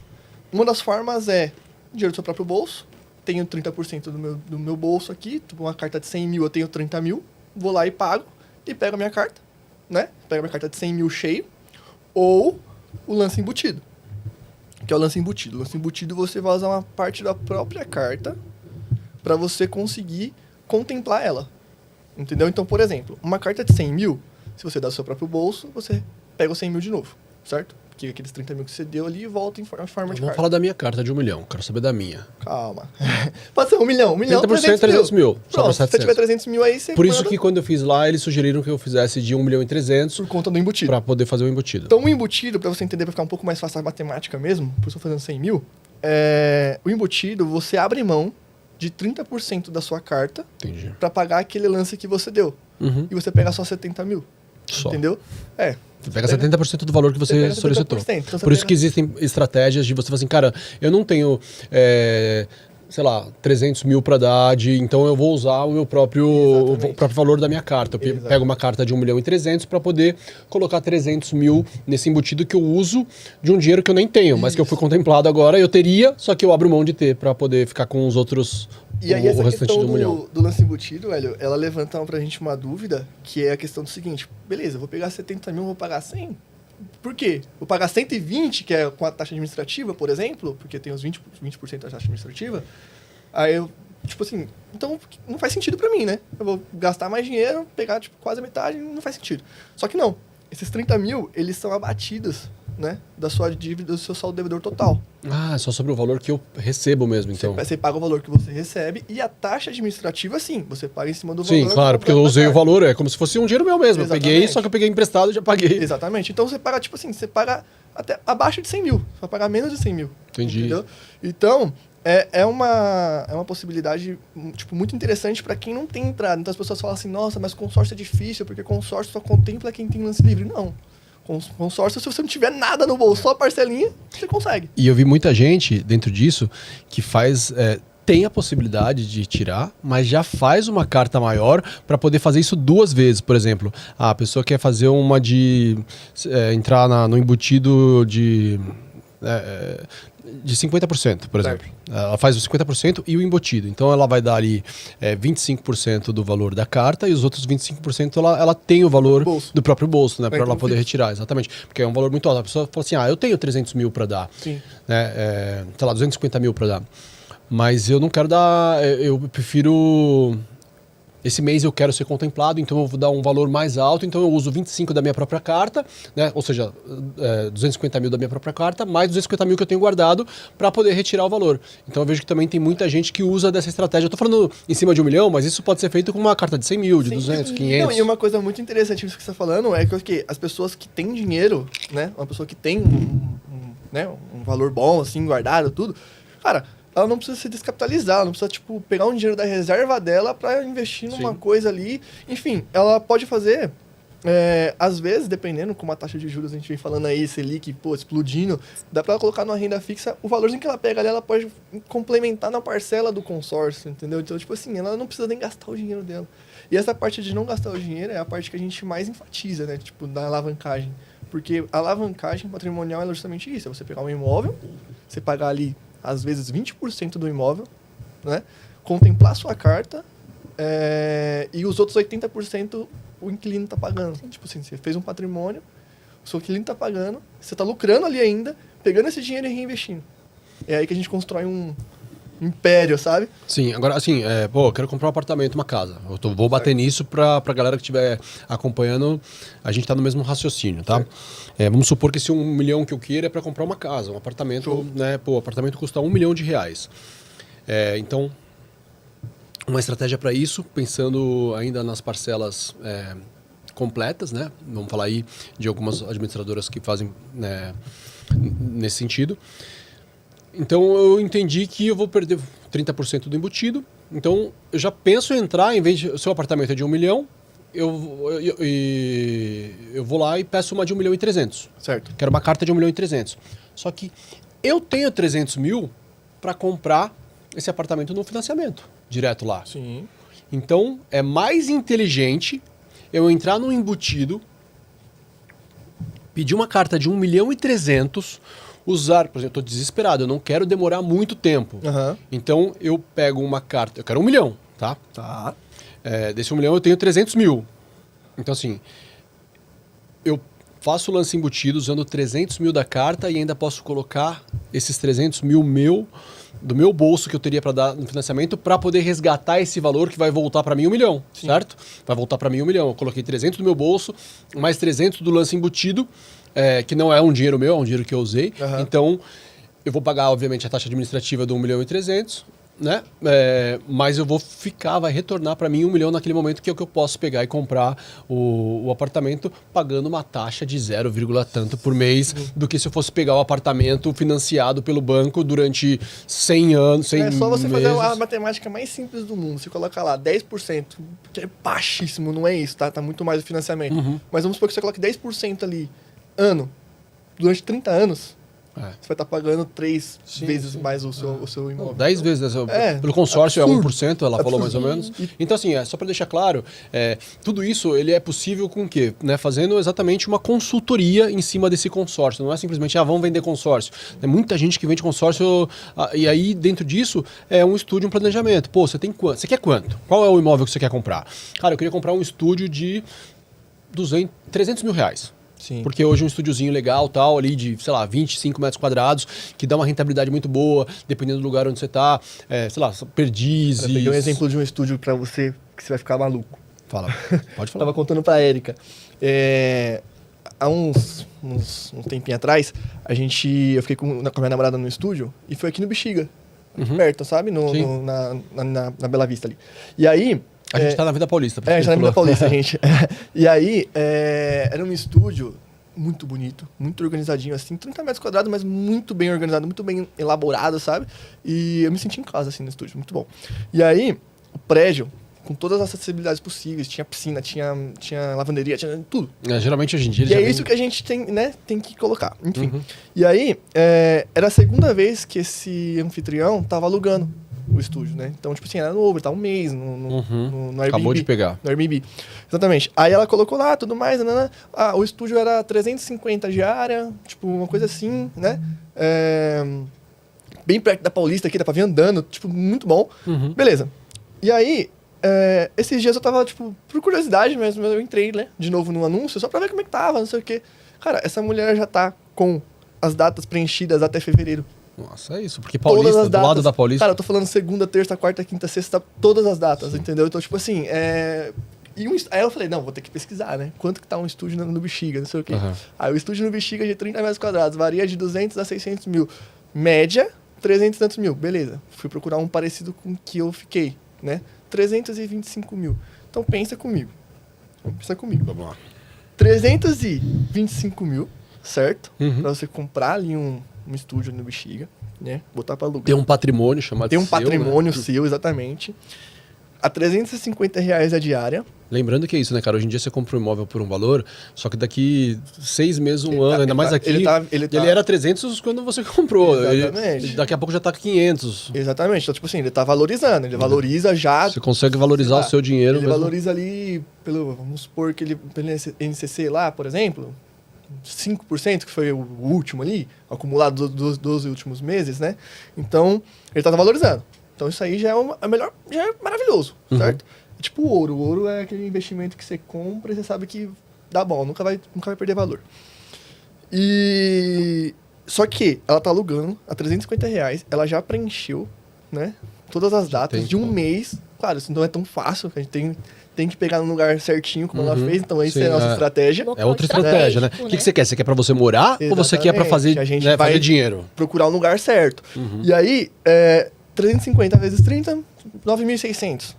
Uma das formas é dinheiro do seu próprio bolso. Tenho 30% do meu bolso aqui, tipo uma carta de 100 mil, eu tenho 30 mil. Vou lá e pago e pego a minha carta, né? Pego a minha carta de 100 mil cheio. Ou o lance embutido, que é o lance embutido. O lance embutido você vai usar uma parte da própria carta para você conseguir contemplar ela. Entendeu? Então, por exemplo, uma carta de 100 mil, se você dá do seu próprio bolso, você pega os 100 mil de novo, certo? Porque aqueles 30 mil que você deu ali volta em forma de carta. Vamos falar da minha carta de 1 milhão, quero saber da minha. Calma. Pode ser 1 milhão, 30%, 300 mil. Pronto, se você tiver 300 mil aí, você Por isso que quando eu fiz lá, eles sugeriram que eu fizesse de 1 milhão e 300 por conta do embutido. para poder fazer o embutido. Então, o embutido, para você entender, para ficar um pouco mais fácil a matemática mesmo, por isso eu tô fazendo 100 mil, o embutido, você abre mão de 30% da sua carta para pagar aquele lance que você deu. Uhum. E você pega só 70 mil. Só. Entendeu? Você pega 70% do valor que você solicitou. Então Por isso que existem estratégias de você falar assim, cara, eu não tenho, sei lá, 300 mil para dar, então eu vou usar o próprio valor da minha carta. Eu pego uma carta de 1 milhão e 300 para poder colocar 300 mil nesse embutido que eu uso de um dinheiro que eu nem tenho, mas que eu fui contemplado agora, eu teria, só que eu abro mão de ter para poder ficar com os outros. E aí essa restante questão do milhão. do lance embutido, velho, ela levanta pra gente uma dúvida, que é a questão do seguinte, beleza, eu vou pegar 70 mil, vou pagar 100? Por quê? Vou pagar 120, que é com a taxa administrativa, por exemplo, porque tem os 20% da taxa administrativa, aí eu, tipo assim, então não faz sentido pra mim, né? Eu vou gastar mais dinheiro, pegar tipo, quase a metade, não faz sentido. Só que não, esses 30 mil, eles são abatidos, né, da sua dívida, do seu saldo devedor total. Ah, é só sobre o valor que eu recebo mesmo, então. Você paga o valor que você recebe e a taxa administrativa, sim, você paga em cima do valor. Sim, claro, porque eu usei o valor, é como se fosse um dinheiro meu mesmo. Exatamente. Eu peguei, só que eu peguei emprestado e já paguei. Exatamente. Então você paga, tipo assim, você paga até abaixo de 100 mil. Você vai pagar menos de 100 mil. Entendi. Entendeu? Então, é uma possibilidade, tipo, muito interessante para quem não tem entrada. Então as pessoas falam assim, nossa, mas consórcio é difícil, porque consórcio só contempla quem tem lance livre. Não. Consórcio, se você não tiver nada no bolso, só a parcelinha, você consegue. E eu vi muita gente dentro disso que faz... tem a possibilidade de tirar, mas já faz uma carta maior para poder fazer isso 2 vezes, por exemplo. A pessoa quer fazer uma de... entrar no embutido de 50%, por exemplo. Ela faz o 50% e o embutido. Então ela vai dar ali 25% do valor da carta e os outros 25% ela tem o valor do próprio bolso, né? Para ela poder retirar, exatamente. Porque é um valor muito alto. A pessoa fala assim, eu tenho 300 mil para dar. Sim. Né? Sei lá, 250 mil para dar. Mas eu não quero dar... Eu prefiro... Esse mês eu quero ser contemplado, então eu vou dar um valor mais alto, então eu uso 25 da minha própria carta, né? Ou seja, 250 mil da minha própria carta, mais 250 mil que eu tenho guardado para poder retirar o valor. Então eu vejo que também tem muita gente que usa dessa estratégia. Eu tô falando em cima de 1 milhão, mas isso pode ser feito com uma carta de 100 mil, de 200, 500. Não, e uma coisa muito interessante disso que você está falando é que as pessoas que têm dinheiro, né? Uma pessoa que tem um valor bom, assim, guardado, tudo, cara... Ela não precisa se descapitalizar, ela não precisa, tipo, pegar um dinheiro da reserva dela para investir numa coisa ali. Enfim, ela pode fazer, às vezes, dependendo como a taxa de juros a gente vem falando aí, Selic, explodindo, dá para ela colocar numa renda fixa, o valorzinho que ela pega ali, ela pode complementar na parcela do consórcio, entendeu? Então, tipo assim, ela não precisa nem gastar o dinheiro dela. E essa parte de não gastar o dinheiro é a parte que a gente mais enfatiza, né? Tipo, da alavancagem. Porque a alavancagem patrimonial é justamente isso, é você pegar um imóvel, você pagar ali às vezes 20% do imóvel, né? Contemplar sua carta e os outros 80% o inquilino está pagando. Sim. Tipo assim, você fez um patrimônio, o seu inquilino está pagando, você está lucrando ali ainda, pegando esse dinheiro e reinvestindo. É aí que a gente constrói um império, sabe? Sim, agora assim, eu quero comprar um apartamento, uma casa. Vou bater nisso pra galera que estiver acompanhando, a gente tá no mesmo raciocínio, tá? Vamos supor que esse 1 milhão que eu queira é para comprar uma casa, um apartamento, né? O apartamento custa R$1 milhão. Então, uma estratégia para isso, pensando ainda nas parcelas completas, né? Vamos falar aí de algumas administradoras que fazem nesse sentido. Então eu entendi que eu vou perder 30% do embutido. Então eu já penso em entrar, em vez de... O seu apartamento é de 1 milhão, eu vou lá e peço uma de 1 milhão e 300. Certo. Quero uma carta de 1 milhão e 300. Só que eu tenho 300 mil para comprar esse apartamento no financiamento, direto lá. Sim. Então é mais inteligente eu entrar no embutido, pedir uma carta de 1 milhão e 300, usar, por exemplo, eu estou desesperado, eu não quero demorar muito tempo. Uhum. Então eu pego uma carta, eu quero 1 milhão, tá? Tá. Desse 1 milhão eu tenho 300 mil. Então assim, eu faço o lance embutido usando 300 mil da carta e ainda posso colocar esses 300 mil do meu bolso que eu teria para dar no financiamento para poder resgatar esse valor que vai voltar para mim 1 milhão, Sim. certo? Vai voltar para mim 1 milhão. Eu coloquei 300 do meu bolso, mais 300 do lance embutido, que não é um dinheiro meu, é um dinheiro que eu usei. Uhum. Então, eu vou pagar, obviamente, a taxa administrativa do 1 milhão e 300, né? Mas eu vou vai retornar para mim 1 milhão naquele momento, que é o que eu posso pegar e comprar o apartamento pagando uma taxa de 0, tanto por mês, do que se eu fosse pegar o apartamento financiado pelo banco durante 100 anos, 100 meses. É só você fazer a matemática mais simples do mundo. Você coloca lá 10%, que é baixíssimo, não é isso, tá? Tá muito mais o financiamento. Uhum. Mas vamos supor que você coloque 10% ali, durante 30 anos, você vai estar pagando 3 vezes mais o seu imóvel. 10 vezes. Pelo consórcio absurdo. É 1%, ela falou mais ou menos. Então, assim, só para deixar claro, tudo isso ele é possível com o quê? Né? Fazendo exatamente uma consultoria em cima desse consórcio. Não é simplesmente, vamos vender consórcio. Tem muita gente que vende consórcio e aí, dentro disso, é um estúdio, um planejamento. Pô, você tem quanto? Você quer quanto? Qual é o imóvel que você quer comprar? Cara, eu queria comprar um estúdio de 300 mil reais. Sim. Porque hoje um estúdiozinho legal, tal, ali de, sei lá, 25 metros quadrados, que dá uma rentabilidade muito boa, dependendo do lugar onde você tá, sei lá, Perdizes. Eu peguei um exemplo de um estúdio pra você, que você vai ficar maluco. Fala, pode falar. Tava contando pra Érica. Há um tempinho atrás, eu fiquei com a minha namorada no estúdio, e foi aqui no Bexiga, perto, sabe? Na Bela Vista ali. E aí... A gente tá na Vida Paulista. A gente tá na Vida Paulista, gente. E aí, era um estúdio muito bonito, muito organizadinho, assim, 30 metros quadrados, mas muito bem organizado, muito bem elaborado, sabe? E eu me senti em casa, assim, no estúdio, muito bom. E aí, o prédio, com todas as acessibilidades possíveis, tinha piscina, tinha lavanderia, tinha tudo. Geralmente hoje em dia... E é isso que a gente tem, né, tem que colocar, enfim. E aí, era a segunda vez que esse anfitrião tava alugando o estúdio, né? Então, tipo assim, era novo, tá um mês no Airbnb. Acabou de pegar. No Airbnb. Exatamente. Aí ela colocou lá, tudo mais, o estúdio era 350 diária, tipo, uma coisa assim, né? Bem perto da Paulista aqui, dá pra vir andando, tipo, muito bom. Beleza. E aí, esses dias eu tava, tipo, por curiosidade mesmo, eu entrei, né, de novo no anúncio, só pra ver como é que tava, não sei o quê. Cara, essa mulher já tá com as datas preenchidas até fevereiro. Nossa, é isso. Porque Paulista, do lado da Paulista... Cara, eu tô falando segunda, terça, quarta, quinta, sexta, todas as datas, entendeu? Então, tipo assim, aí eu falei, não, vou ter que pesquisar, né? Quanto que tá um estúdio no Bexiga, não sei o quê. Aí o estúdio no Bexiga de 30 metros quadrados, varia de 200 a 600 mil. Média, 300 e tantos mil. Beleza. Fui procurar um parecido com o que eu fiquei, né? 325 mil. Então, pensa comigo. Vamos lá. 325 mil, certo? Pra você comprar ali um estúdio no Bexiga, né? Botar pra alugar. Tem um patrimônio chamado Tem um seu, patrimônio né? seu, exatamente. A R$350 a diária. Lembrando que é isso, né, cara? Hoje em dia você compra um imóvel por um valor, só que daqui 6 meses, um ano, ainda mais aqui... Ele era 300 quando você comprou. Exatamente. Daqui a pouco já tá 500. Exatamente. Então, tipo assim, ele tá valorizando. Ele valoriza já... Você consegue valorizar o seu dinheiro Ele mesmo. valoriza ali, vamos supor que pelo NCC lá, por exemplo, 5%, que foi o último ali, acumulado dos 12 últimos meses, né? Então, ele tá valorizando. Então, isso aí já é melhor, já é maravilhoso, certo? É tipo o ouro. O ouro é aquele investimento que você compra e você sabe que dá bom, nunca vai perder valor. E... Só que ela tá alugando a R$350, ela já preencheu, né? Todas as datas de um mês. Claro, isso não é tão fácil, a gente tem que pegar no lugar certinho, como ela fez, então essa é a nossa estratégia. É outra estratégia, né? O que você quer? Você quer pra você morar ou você quer pra fazer, a gente fazer dinheiro? Procurar um lugar certo. E aí, 350 vezes 30, 9.600.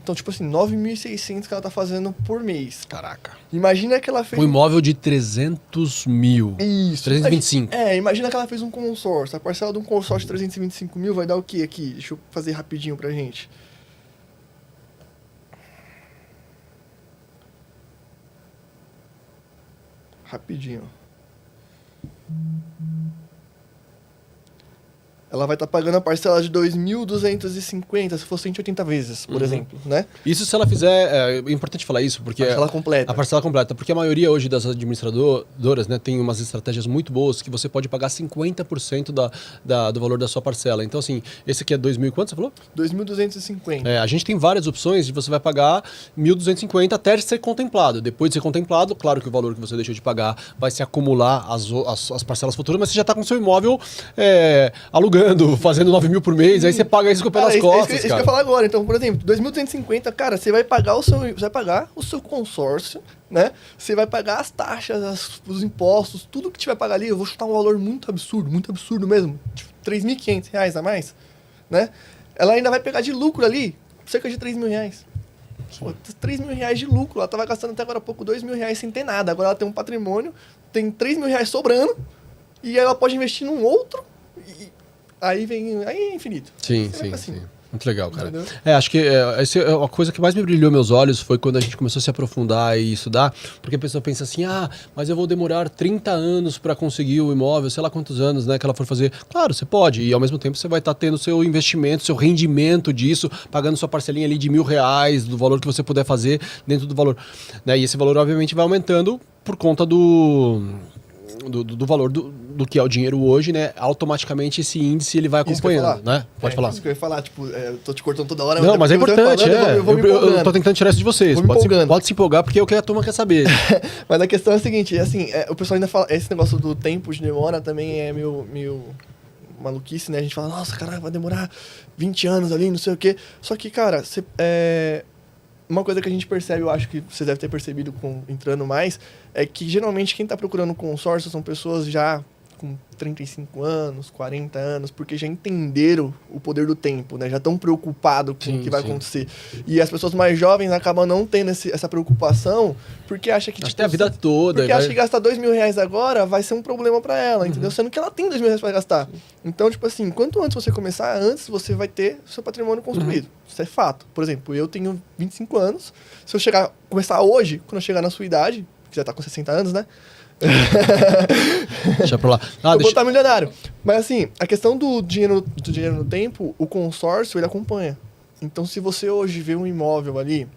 Então, tipo assim, 9.600 que ela tá fazendo por mês. Caraca. Imagina que ela fez... Um imóvel de 300 mil. Isso. 325. Imagina que ela fez um consórcio. A parcela de um consórcio de 325 mil vai dar o quê aqui? Deixa eu fazer rapidinho pra gente. Rapidinho. Ela vai estar pagando a parcela de 2.250, se for 180 vezes, por exemplo, né? Isso se ela fizer... É importante falar isso, porque... A parcela completa. A parcela completa. Porque a maioria hoje das administradoras, né, tem umas estratégias muito boas que você pode pagar 50% do valor da sua parcela. Então, assim, esse aqui é 2.000 quanto você falou? 2.250. A gente tem várias opções de você vai pagar 1.250 até ser contemplado. Depois de ser contemplado, claro que o valor que você deixou de pagar vai se acumular as parcelas futuras, mas você já está com o seu imóvel alugando, fazendo 9 mil por mês, aí você paga isso com o pé nas costas, isso que eu ia falar agora. Então, por exemplo, 2.250, cara, você vai pagar o seu consórcio, né? Você vai pagar as taxas, os impostos, tudo que tiver pagar ali. Eu vou chutar um valor muito absurdo mesmo. Tipo, R$3.500 a mais, né? Ela ainda vai pegar de lucro ali, cerca de R$3.000. Pô, R$3.000 de lucro. Ela tava gastando até agora há pouco R$2.000 sem ter nada. Agora ela tem um patrimônio, tem R$3.000 sobrando, e ela pode investir num outro, aí é infinito. Sim. Assim. Muito legal, cara. Entendeu? Acho que a coisa que mais me brilhou meus olhos foi quando a gente começou a se aprofundar e estudar, porque a pessoa pensa assim, mas eu vou demorar 30 anos para conseguir o imóvel, sei lá quantos anos, né, que ela for fazer. Claro, você pode, e ao mesmo tempo você vai estar tendo seu investimento, seu rendimento disso, pagando sua parcelinha ali de R$1.000, do valor que você puder fazer dentro do valor. Né? E esse valor, obviamente, vai aumentando por conta do valor do que é o dinheiro hoje, né? Automaticamente esse índice ele vai acompanhando, né? Pode falar. Isso que eu ia falar, tipo, eu tô te cortando toda hora. Não, mas é importante, eu tô tentando tirar isso de vocês. Pode se empolgar, porque é o que a turma quer saber. Mas a questão é a seguinte, assim, o pessoal ainda fala, esse negócio do tempo de demora também é meio maluquice, né? A gente fala, nossa, caralho, vai demorar 20 anos ali, não sei o quê. Só que, cara, uma coisa que a gente percebe, eu acho que você deve ter percebido entrando mais, é que geralmente quem está procurando consórcio são pessoas já com 35 anos, 40 anos, porque já entenderam o poder do tempo, né? Já estão preocupados com o que vai acontecer. E as pessoas mais jovens acabam não tendo essa preocupação, porque acha que... Acho que é a vida toda. Porque acha que gastar R$2.000 agora vai ser um problema para ela, entendeu? Sendo que ela tem R$2.000 para gastar. Então, tipo assim, quanto antes você começar, antes você vai ter seu patrimônio construído. Isso é fato. Por exemplo, eu tenho 25 anos. Se eu começar hoje, quando eu chegar na sua idade, que já tá com 60 anos, né? Deixa pra lá. Eu vou estar milionário. Mas assim, a questão do dinheiro no tempo, o consórcio, ele acompanha. Então, se você hoje vê um imóvel ali,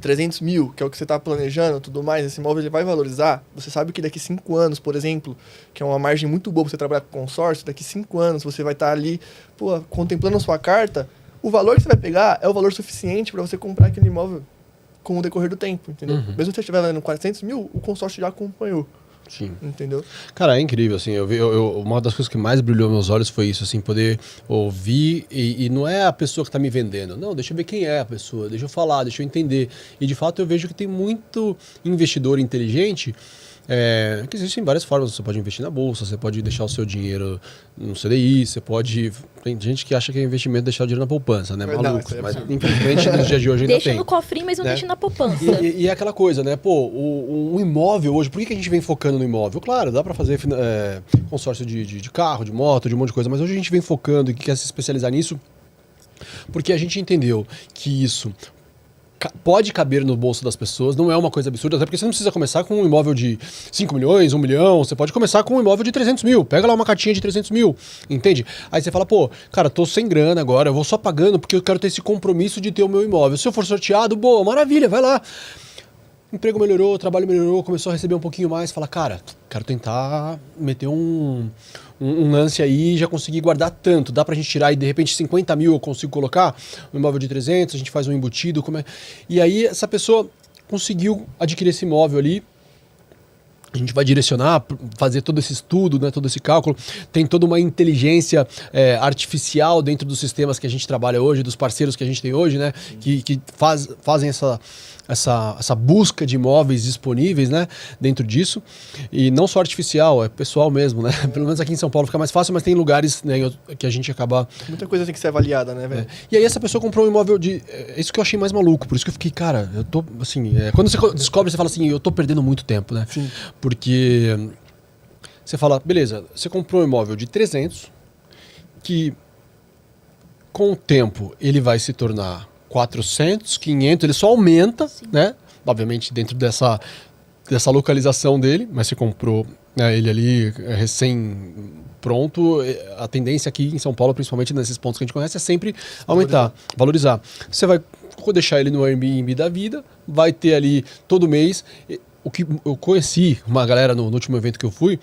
300 mil, que é o que você está planejando e tudo mais, esse imóvel ele vai valorizar. Você sabe que daqui 5 anos, por exemplo, que é uma margem muito boa para você trabalhar com consórcio, daqui 5 anos você vai estar ali, contemplando a sua carta, o valor que você vai pegar é o valor suficiente para você comprar aquele imóvel com o decorrer do tempo, entendeu? Mesmo se você estiver valendo 400 mil, o consórcio já acompanhou. Sim. Entendeu? Cara, é incrível, assim, uma das coisas que mais brilhou meus olhos foi isso, assim, poder ouvir e não é a pessoa que está me vendendo, não, deixa eu ver quem é a pessoa, deixa eu falar, deixa eu entender. E de fato eu vejo que tem muito investidor inteligente, que existem várias formas, você pode investir na bolsa, você pode deixar o seu dinheiro no CDI, você pode... Tem gente que acha que é investimento deixar o dinheiro na poupança, né? Maluco, mas infelizmente nos dias de hoje ainda deixa tem. no cofrinho, mas não deixa na poupança. E é aquela coisa, né? Pô, o imóvel hoje, por que a gente vem focando no imóvel? Claro, dá pra fazer consórcio de carro, de moto, de um monte de coisa, mas hoje a gente vem focando e quer se especializar nisso porque a gente entendeu que isso pode caber no bolso das pessoas, não é uma coisa absurda, até porque você não precisa começar com um imóvel de 5 milhões, 1 milhão, você pode começar com um imóvel de 300 mil, pega lá uma cartinha de 300 mil, entende? Aí você fala, pô, cara, tô sem grana agora, eu vou só pagando porque eu quero ter esse compromisso de ter o meu imóvel. Se eu for sorteado, boa, maravilha, vai lá. Emprego melhorou, trabalho melhorou, começou a receber um pouquinho mais, fala, cara, quero tentar meter um lance aí e já conseguir guardar tanto. Dá pra gente tirar aí, de repente, 50 mil eu consigo colocar, um imóvel de 300, a gente faz um embutido. E aí essa pessoa conseguiu adquirir esse imóvel ali, a gente vai direcionar, fazer todo esse estudo, né, todo esse cálculo. Tem toda uma inteligência artificial dentro dos sistemas que a gente trabalha hoje, dos parceiros que a gente tem hoje, né, que fazem essa busca de imóveis disponíveis, né, dentro disso. E não só artificial, é pessoal mesmo, né? Pelo menos aqui em São Paulo fica mais fácil, mas tem lugares, né, que a gente acaba... Muita coisa tem que ser avaliada, né, velho? E aí essa pessoa comprou um imóvel de... isso que eu achei mais maluco, por isso que eu fiquei, cara, eu tô, assim... quando você descobre, você fala assim, eu tô perdendo muito tempo, né? Sim. Porque você fala, beleza, você comprou um imóvel de 300, que com o tempo ele vai se tornar 400, 500, ele só aumenta, né? Obviamente dentro dessa localização dele, mas você comprou, né, ele ali recém pronto, a tendência aqui em São Paulo, principalmente nesses pontos que a gente conhece, é sempre aumentar, valorizar. Você vai deixar ele no Airbnb da vida, vai ter ali todo mês... O que eu conheci uma galera no último evento que eu fui,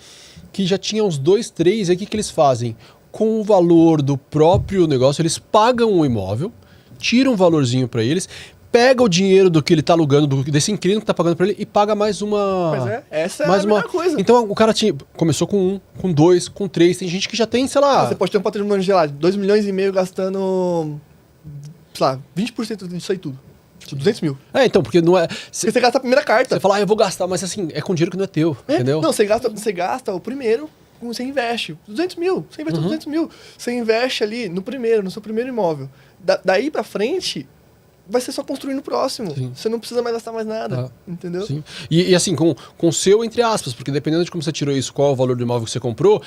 que já tinha uns 2, 3, aí o que eles fazem? Com o valor do próprio negócio, eles pagam o imóvel, tiram um valorzinho para eles, pega o dinheiro do que ele tá alugando, desse inquilino que tá pagando para ele e paga mais uma... Mas essa é a melhor coisa. Então o cara começou com 1, com 2, com 3, tem gente que já tem, sei lá... Você pode ter um patrimônio de lá, 2,5 milhões gastando, sei lá, 20% disso aí tudo. 200 mil. Então, porque não é... Porque você gasta a primeira carta. Você fala, eu vou gastar, mas assim, é com dinheiro que não é teu, entendeu? Não, você gasta o primeiro, você investe 200 mil, você investe 200 mil. Você investe ali no seu primeiro imóvel. Daí pra frente, vai ser só construir no próximo. Sim. Você não precisa mais gastar mais nada, entendeu? Sim. E assim, com o seu, entre aspas, porque dependendo de como você tirou isso, qual é o valor do imóvel que você comprou,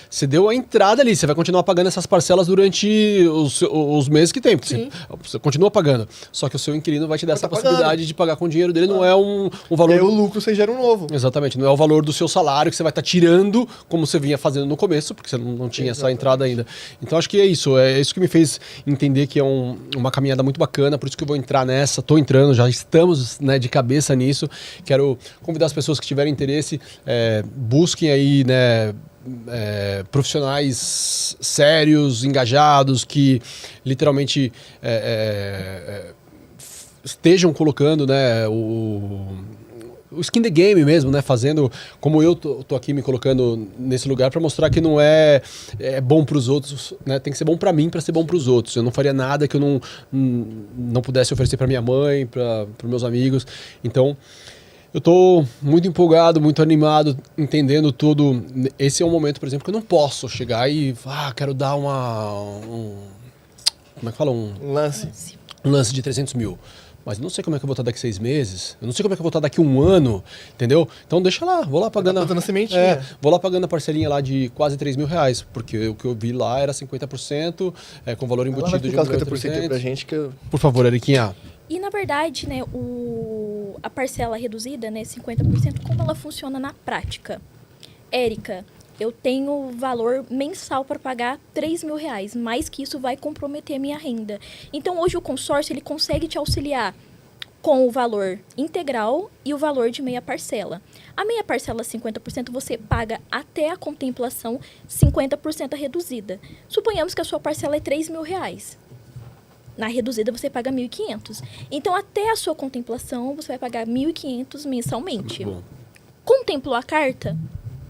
você deu a entrada ali, você vai continuar pagando essas parcelas durante os meses que tem. Você continua pagando, só que o seu inquilino vai te dar essa possibilidade de pagar com o dinheiro dele, não é um valor... E aí o lucro você gera um novo. Exatamente, não é o valor do seu salário que você vai estar tirando, como você vinha fazendo no começo, porque você não tinha essa entrada ainda. Então acho que é isso que me fez entender que é uma caminhada muito bacana, por isso que eu vou entrar nessa, tô entrando, já estamos, né, de cabeça nisso. Quero convidar as pessoas que tiverem interesse, busquem aí, né, profissionais sérios, engajados, que literalmente estejam colocando, né, o skin the game mesmo, né? Fazendo como eu tô aqui me colocando nesse lugar para mostrar que não é bom para os outros, né? Tem que ser bom para mim para ser bom para os outros. Eu não faria nada que eu não pudesse oferecer para minha mãe, para meus amigos. Então, Eu tô muito empolgado, muito animado, entendendo tudo. Esse é um momento, por exemplo, que eu não posso chegar e quero dar como é que fala? Um lance. Um lance de 300 mil. Mas eu não sei como é que eu vou estar daqui 6 meses, eu não sei como é que eu vou estar daqui 1 ano, entendeu? Então deixa lá, vou lá pagando... Tá sementinha. Vou lá pagando a parcelinha lá de quase 3 mil reais, porque o que eu vi lá era 50%, com valor embutido de 50% aí pra gente que eu... Por favor, Eriquinha. E na verdade, né, a parcela reduzida, né, 50%, como ela funciona na prática? Érica, eu tenho valor mensal para pagar 3 mil reais, mais que isso vai comprometer a minha renda. Então hoje o consórcio ele consegue te auxiliar com o valor integral e o valor de meia parcela. A meia parcela 50% você paga até a contemplação 50% reduzida. Suponhamos que a sua parcela é 3 mil reais. Na reduzida você paga 1.500. Então até a sua contemplação você vai pagar 1.500 mensalmente. Muito bom. Contemplou a carta?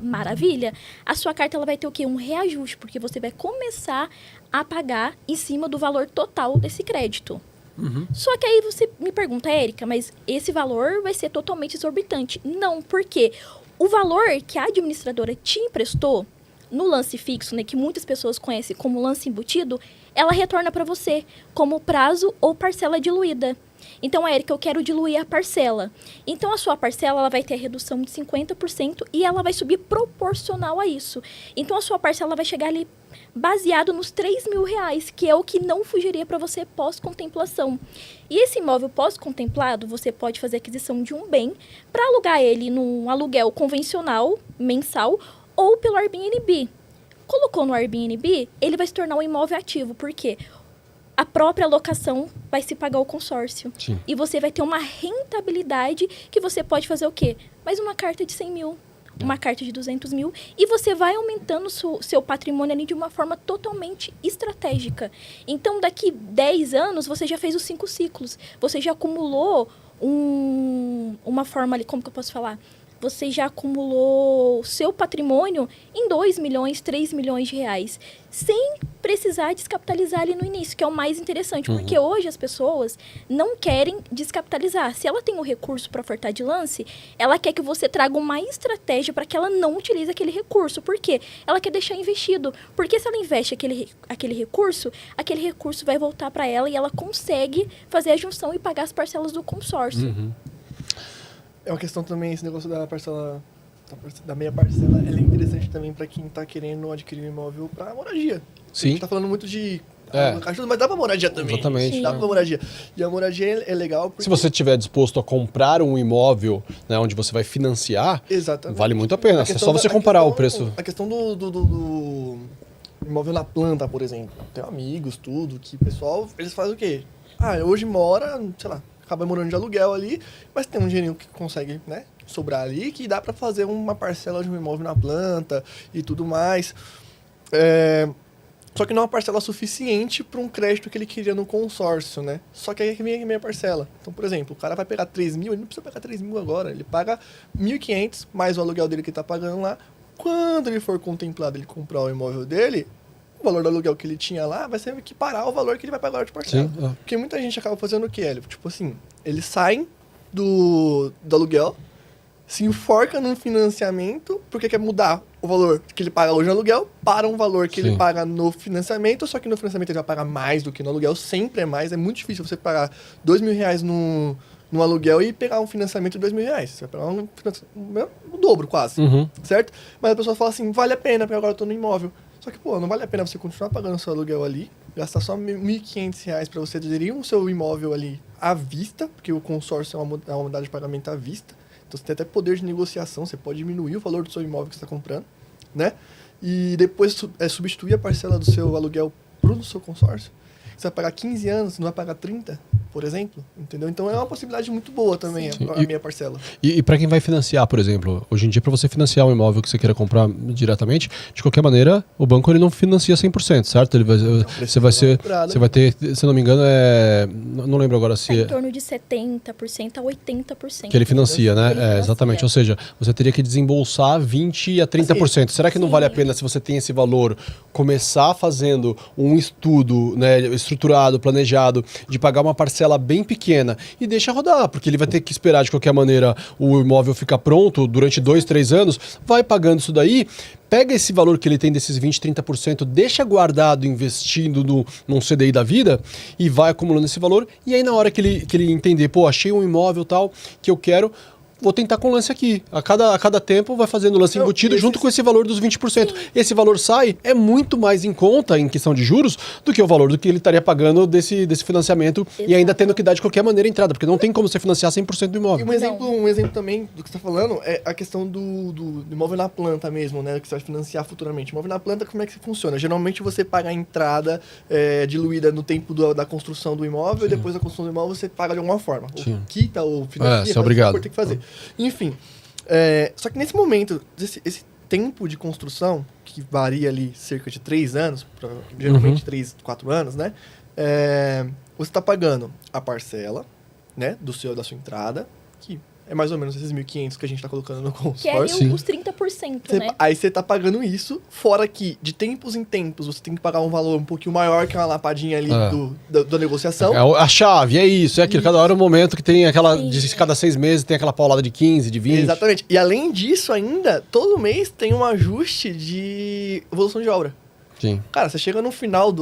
Maravilha. A sua carta ela vai ter o quê? Um reajuste, porque você vai começar a pagar em cima do valor total desse crédito. Uhum. Só que aí você me pergunta, Érica, mas esse valor vai ser totalmente exorbitante. Não, porque o valor que a administradora te emprestou no lance fixo, né, que muitas pessoas conhecem como lance embutido, ela retorna para você como prazo ou parcela diluída. Então, Érica, eu quero diluir a parcela. Então, a sua parcela ela vai ter a redução de 50% e ela vai subir proporcional a isso. Então, a sua parcela vai chegar ali baseado nos 3 mil reais, que é o que não fugiria para você pós-contemplação. E esse imóvel pós-contemplado, você pode fazer aquisição de um bem para alugar ele num aluguel convencional, mensal, ou pelo Airbnb. Colocou no Airbnb, ele vai se tornar um imóvel ativo. Por quê? A própria locação vai se pagar o consórcio. Sim. E você vai ter uma rentabilidade que você pode fazer o quê? Mais uma carta de 100 mil, uma carta de 200 mil. E você vai aumentando seu patrimônio ali de uma forma totalmente estratégica. Então, daqui 10 anos, você já fez os 5 ciclos. Você já acumulou uma forma ali, como que eu posso falar? Você já acumulou seu patrimônio em 2 milhões, 3 milhões de reais, sem precisar descapitalizar ali no início, que é o mais interessante, porque hoje as pessoas não querem descapitalizar. Se ela tem o recurso para ofertar de lance, ela quer que você traga uma estratégia para que ela não utilize aquele recurso. Por quê? Ela quer deixar investido. Porque se ela investe aquele recurso vai voltar para ela e ela consegue fazer a junção e pagar as parcelas do consórcio. Uhum. É uma questão também, esse negócio da parcela, da meia parcela, ela é interessante também para quem tá querendo adquirir um imóvel para moradia. Sim. A gente tá falando muito de É. mas dá para moradia também. Exatamente. Dá para moradia. E a moradia é legal porque... Se você estiver disposto a comprar um imóvel, né, onde você vai financiar, Exatamente. vale muito a pena. É só você comparar o preço. A questão do imóvel na planta, por exemplo. Tenho amigos, tudo, que o pessoal, eles fazem o quê? Hoje mora, sei lá, acaba morando de aluguel ali, mas tem um dinheirinho que consegue, né, sobrar ali, que dá para fazer uma parcela de um imóvel na planta e tudo mais. Só que não é uma parcela suficiente para um crédito que ele queria no consórcio, né? Só que aí vem a meia parcela. Então, por exemplo, o cara vai pegar 3 mil, ele não precisa pegar 3 mil agora, ele paga 1.500 mais o aluguel dele que ele tá pagando lá. Quando ele for contemplado, ele comprar o imóvel dele, o valor do aluguel que ele tinha lá vai ser equiparar ao valor que ele vai pagar de parcela. Sim, é. Porque muita gente acaba fazendo o quê, Hélio? Tipo assim, eles saem do aluguel, se enforca num financiamento, porque quer mudar o valor que ele paga hoje no aluguel para um valor que Sim. ele paga no financiamento, só que no financiamento ele vai pagar mais do que no aluguel, sempre é mais. É muito difícil você pagar 2 mil reais no aluguel e pegar um financiamento de 2 mil reais. Você vai pegar o dobro quase, Uhum. certo? Mas a pessoa fala assim, vale a pena, porque agora eu tô no imóvel. Só que, não vale a pena você continuar pagando o seu aluguel ali, gastar só 1.500 reais para você aderir o seu imóvel ali à vista, porque o consórcio é uma modalidade de pagamento à vista. Então, você tem até poder de negociação, você pode diminuir o valor do seu imóvel que você está comprando, né? E depois substituir a parcela do seu aluguel pro seu consórcio. Você vai pagar 15 anos, você não vai pagar 30, por exemplo, entendeu? Então, é uma possibilidade muito boa também, a minha parcela. E para quem vai financiar, por exemplo, hoje em dia, para você financiar um imóvel que você queira comprar diretamente, de qualquer maneira, o banco ele não financia 100%, certo? Você vai ter, se não me engano, não lembro agora se Em torno de 70% a 80%. que ele financia, né? Ele financia. Exatamente. Ou seja, você teria que desembolsar 20% a 30%. Será que não Sim. vale a pena, se você tem esse valor, começar fazendo um estudo, né, estruturado, planejado, de pagar uma parcela parcela bem pequena e deixa rodar, porque ele vai ter que esperar de qualquer maneira o imóvel ficar pronto durante 2, 3 anos, vai pagando isso daí, pega esse valor que ele tem desses 20, 30%, deixa guardado investindo num CDI da vida e vai acumulando esse valor, e aí na hora que ele entender, pô, achei um imóvel tal que eu quero, vou tentar com o lance aqui. A cada tempo vai fazendo o lance embutido junto com esse valor dos 20%. Esse valor sai, é muito mais em conta em questão de juros do que o valor do que ele estaria pagando desse financiamento. Exato. E ainda tendo que dar de qualquer maneira a entrada, porque não tem como você financiar 100% do imóvel. E um exemplo também do que você está falando é a questão do imóvel na planta mesmo, né? Que você vai financiar futuramente. Imóvel na planta, como é que funciona? Geralmente você paga a entrada diluída no tempo da construção do imóvel. Sim. E depois da construção do imóvel você paga de alguma forma. Sim. Ou quita, ou financia, você é obrigado. Tem que fazer. Enfim, só que nesse momento, esse tempo de construção, que varia ali cerca de 3 anos, geralmente 3, 4 anos, né? Você está pagando a parcela, né, da sua entrada, que é mais ou menos esses 1.500 que a gente está colocando no consórcio. Que é os 30%, né? Aí você está pagando isso, fora que de tempos em tempos você tem que pagar um valor um pouquinho maior que uma lapadinha ali da negociação. A chave, é isso, é aquilo. Cada hora é um momento que tem aquela, de cada 6 meses tem aquela paulada de 15, de 20. Exatamente. E além disso ainda, todo mês tem um ajuste de evolução de obra. Sim. Cara, você chega no final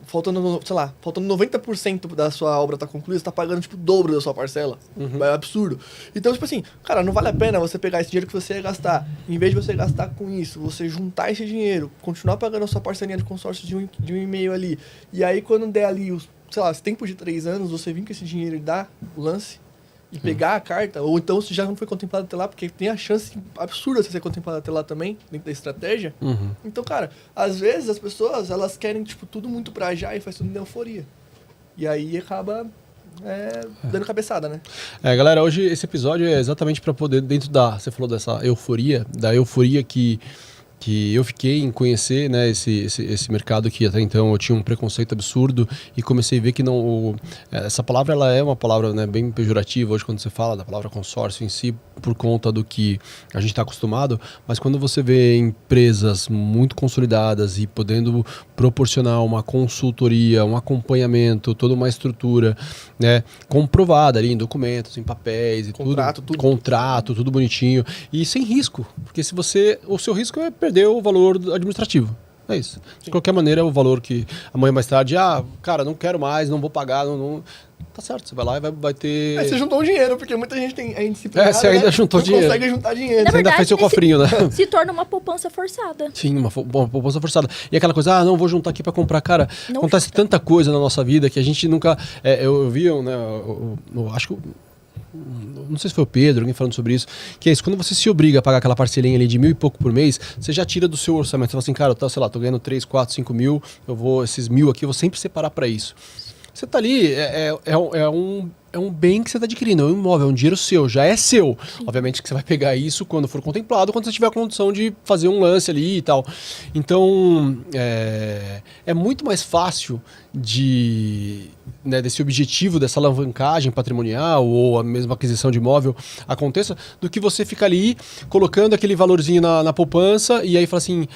faltando 90% da sua obra tá concluída, você tá pagando, tipo, o dobro da sua parcela. É absurdo. Então, tipo assim, cara, não vale a pena você pegar esse dinheiro que você ia gastar. Em vez de você gastar com isso, você juntar esse dinheiro, continuar pagando a sua parcelinha de consórcio de um e-mail ali. E aí, quando der ali esse tempo de 3 anos, você vir com esse dinheiro e dar o lance e pegar a carta, ou então se já não foi contemplado até lá, porque tem a chance absurda de ser contemplado até lá também, dentro da estratégia. Então, cara, às vezes as pessoas, elas querem, tipo, tudo muito pra já e faz tudo em euforia. E aí acaba dando cabeçada, né? Galera, hoje esse episódio é exatamente pra poder, dentro você falou dessa euforia, da euforia que eu fiquei em conhecer, né, esse mercado que até então eu tinha um preconceito absurdo e comecei a ver que essa palavra ela é uma palavra, né, bem pejorativa hoje quando você fala da palavra consórcio em si, por conta do que a gente está acostumado, mas quando você vê empresas muito consolidadas e podendo proporcionar uma consultoria, um acompanhamento, toda uma estrutura, né, comprovada ali em documentos, em papéis e contrato, tudo bonitinho e sem risco, porque o seu risco é perder o valor administrativo. É isso. De qualquer maneira, o valor que amanhã mais tarde, cara, não quero mais, não vou pagar, não. Tá certo, você vai lá e vai ter... Aí você juntou o dinheiro, porque muita gente tem disciplina, você ainda juntou dinheiro. Consegue juntar dinheiro. Na você verdade, ainda fez seu cofrinho, né? Se torna uma poupança forçada. Sim, uma poupança forçada. E aquela coisa, não, vou juntar aqui pra comprar. Cara, acontece tanta coisa na nossa vida que a gente nunca... eu vi, né, acho que... Não sei se foi o Pedro, alguém falando sobre isso, que é isso, quando você se obriga a pagar aquela parcelinha ali de 1.000 e pouco por mês, você já tira do seu orçamento. Você fala assim, cara, tô ganhando 3, 4, 5 mil, esses 1.000 aqui, eu vou sempre separar para isso. Você tá ali, é um bem que você está adquirindo, é um imóvel, é um dinheiro seu, já é seu. Sim. Obviamente que você vai pegar isso quando for contemplado, quando você tiver a condição de fazer um lance ali e tal. Então, é muito mais fácil desse objetivo, dessa alavancagem patrimonial ou a mesma aquisição de imóvel aconteça, do que você ficar ali colocando aquele valorzinho na poupança e aí fala assim,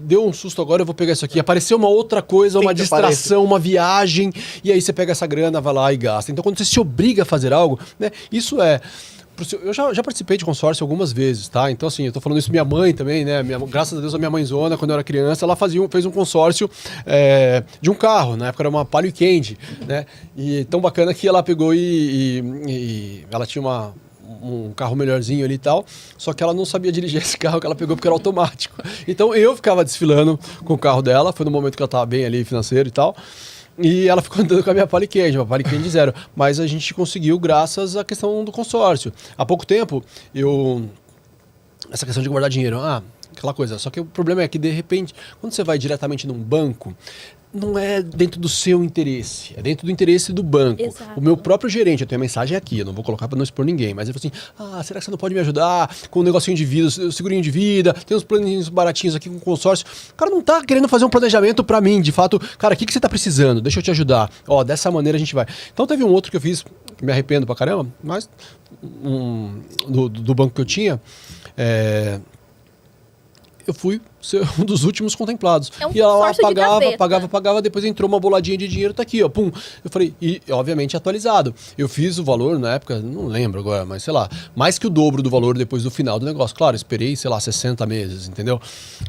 deu um susto agora, eu vou pegar isso aqui. Apareceu uma outra coisa, uma distração, uma viagem, e aí você pega essa grana, vai lá e gasta. Então quando você se obriga a fazer algo, né, isso é... Eu já participei de consórcio algumas vezes, tá? Então, assim, eu tô falando isso minha mãe também, né? Graças a Deus, a minha mãezona, quando eu era criança, ela fez um consórcio de um carro. Na época era uma Palio Candy, né? E tão bacana que ela pegou e ela tinha um carro melhorzinho ali e tal, só que ela não sabia dirigir esse carro que ela pegou porque era automático. Então, eu ficava desfilando com o carro dela, foi no momento que ela tava bem ali, financeiro e tal. E ela ficou andando com a minha Palio Candy, uma Palio Candy 0. Mas a gente conseguiu graças à questão do consórcio. Há pouco tempo, essa questão de guardar dinheiro, aquela coisa. Só que o problema é que, de repente, quando você vai diretamente num banco, não é dentro do seu interesse, é dentro do interesse do banco. Exato. O meu próprio gerente, eu tenho a mensagem aqui, eu não vou colocar para não expor ninguém, mas ele falou assim, será que você não pode me ajudar com um negocinho de vida, segurinho de vida, tem uns planinhos baratinhos aqui com consórcio. O cara não tá querendo fazer um planejamento para mim, de fato, cara, o que você tá precisando? Deixa eu te ajudar. Dessa maneira a gente vai. Então teve um outro que eu fiz, que me arrependo pra caramba, mas do banco que eu tinha, eu fui ser um dos últimos contemplados. É um e ela consórcio de gaveta. pagava, depois entrou uma boladinha de dinheiro, tá aqui, ó, pum. Eu falei, e obviamente atualizado. Eu fiz o valor na época, não lembro agora, mas sei lá, mais que o dobro do valor depois do final do negócio. Claro, esperei, sei lá, 60 meses, entendeu?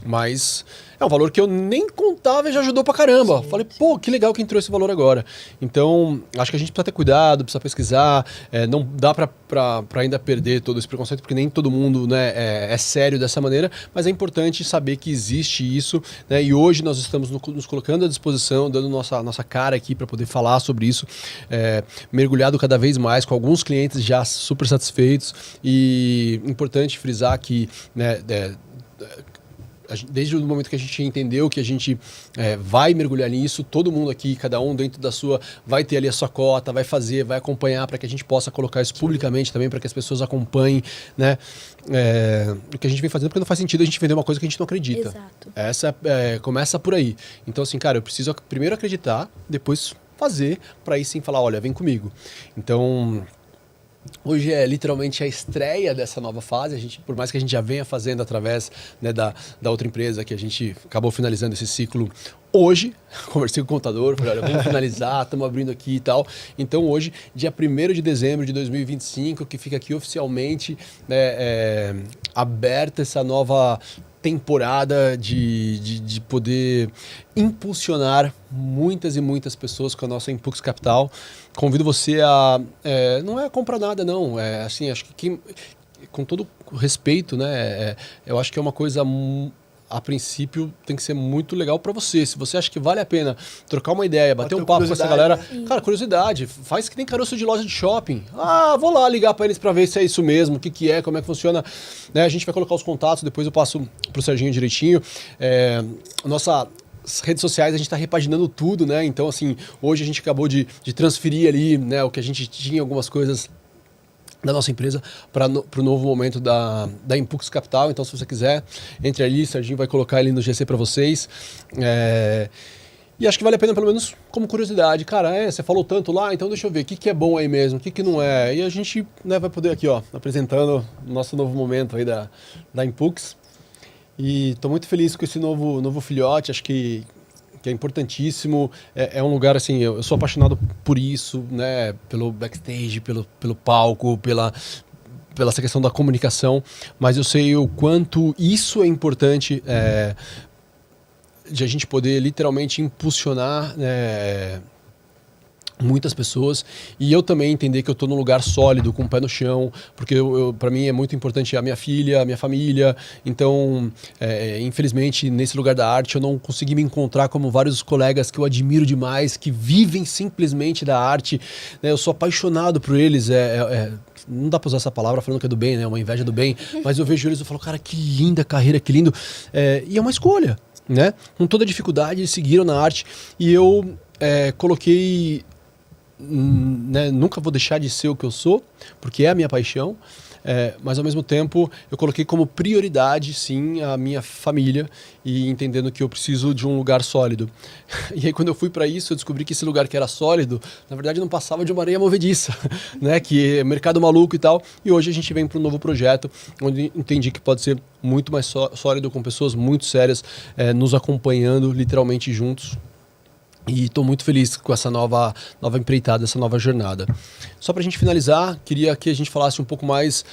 Mas é um valor que eu nem contava e já ajudou pra caramba. Falei, pô, que legal que entrou esse valor agora. Então, acho que a gente precisa ter cuidado, precisa pesquisar, não dá pra ainda perder todo esse preconceito, porque nem todo mundo, né, é sério dessa maneira, mas é importante saber que existe isso, né, e hoje nós estamos nos colocando à disposição, dando nossa cara aqui para poder falar sobre isso, mergulhado cada vez mais, com alguns clientes já super satisfeitos, e importante frisar que, né, desde o momento que a gente entendeu que a gente vai mergulhar nisso, todo mundo aqui, cada um dentro da sua, vai ter ali a sua cota, vai fazer, vai acompanhar para que a gente possa colocar isso publicamente também, para que as pessoas acompanhem, né? O que a gente vem fazendo, porque não faz sentido a gente vender uma coisa que a gente não acredita. Exato. Começa por aí. Então, assim, cara, eu preciso primeiro acreditar, depois fazer, para aí sim falar, olha, vem comigo. Então, hoje é literalmente a estreia dessa nova fase. Por mais que a gente já venha fazendo através, né, da outra empresa, que a gente acabou finalizando esse ciclo hoje, conversei com o contador, falei, olha, vamos finalizar, estamos abrindo aqui e tal. Então hoje, dia 1º de dezembro de 2025, que fica aqui oficialmente, né, aberta essa nova temporada de poder impulsionar muitas e muitas pessoas com a nossa Impux Capital. Convido você a... não é comprar nada, não. Assim, acho que com todo respeito, né, eu acho que é uma coisa... a princípio tem que ser muito legal para você. Se você acha que vale a pena trocar uma ideia, bater um papo com essa galera, cara, curiosidade, faz que nem caroço de loja de shopping. Vou lá ligar para eles para ver se é isso mesmo, o que é, como é que funciona. Né, a gente vai colocar os contatos, depois eu passo pro Serginho direitinho. Nossa... As redes sociais a gente está repaginando tudo, né? Então, assim, hoje a gente acabou de transferir ali, né, o que a gente tinha, algumas coisas da nossa empresa para o novo momento da Impux Capital. Então, se você quiser, entre ali, o Serginho vai colocar ele no GC para vocês. E acho que vale a pena, pelo menos, como curiosidade. Cara, você falou tanto lá, então deixa eu ver o que é bom aí mesmo, o que não é. E a gente, né, vai poder aqui, ó, apresentando o nosso novo momento aí da Impux. E estou muito feliz com esse novo filhote, acho que é importantíssimo. É um lugar, assim, eu sou apaixonado por isso, né? Pelo backstage, pelo palco, pela essa questão da comunicação, mas eu sei o quanto isso é importante de a gente poder literalmente impulsionar, muitas pessoas, e eu também entender que eu estou num lugar sólido, com o pé no chão, porque para mim é muito importante a minha filha, a minha família. Então, infelizmente, nesse lugar da arte, eu não consegui me encontrar como vários colegas que eu admiro demais, que vivem simplesmente da arte, né? Eu sou apaixonado por eles, não dá para usar essa palavra falando que é do bem, né? Uma inveja do bem, mas eu vejo eles e falo, cara, que linda carreira, que lindo. E é uma escolha, né? Com toda a dificuldade, eles seguiram na arte, e eu coloquei... né, nunca vou deixar de ser o que eu sou, porque é a minha paixão, mas ao mesmo tempo eu coloquei como prioridade, sim, a minha família, e entendendo que eu preciso de um lugar sólido. E aí quando eu fui para isso, eu descobri que esse lugar que era sólido, na verdade não passava de uma areia movediça, né, que é mercado maluco e tal, e hoje a gente vem para um novo projeto, onde entendi que pode ser muito mais sólido, com pessoas muito sérias, nos acompanhando literalmente juntos. E estou muito feliz com essa nova empreitada, essa nova jornada. Só para a gente finalizar, queria que a gente falasse um pouco mais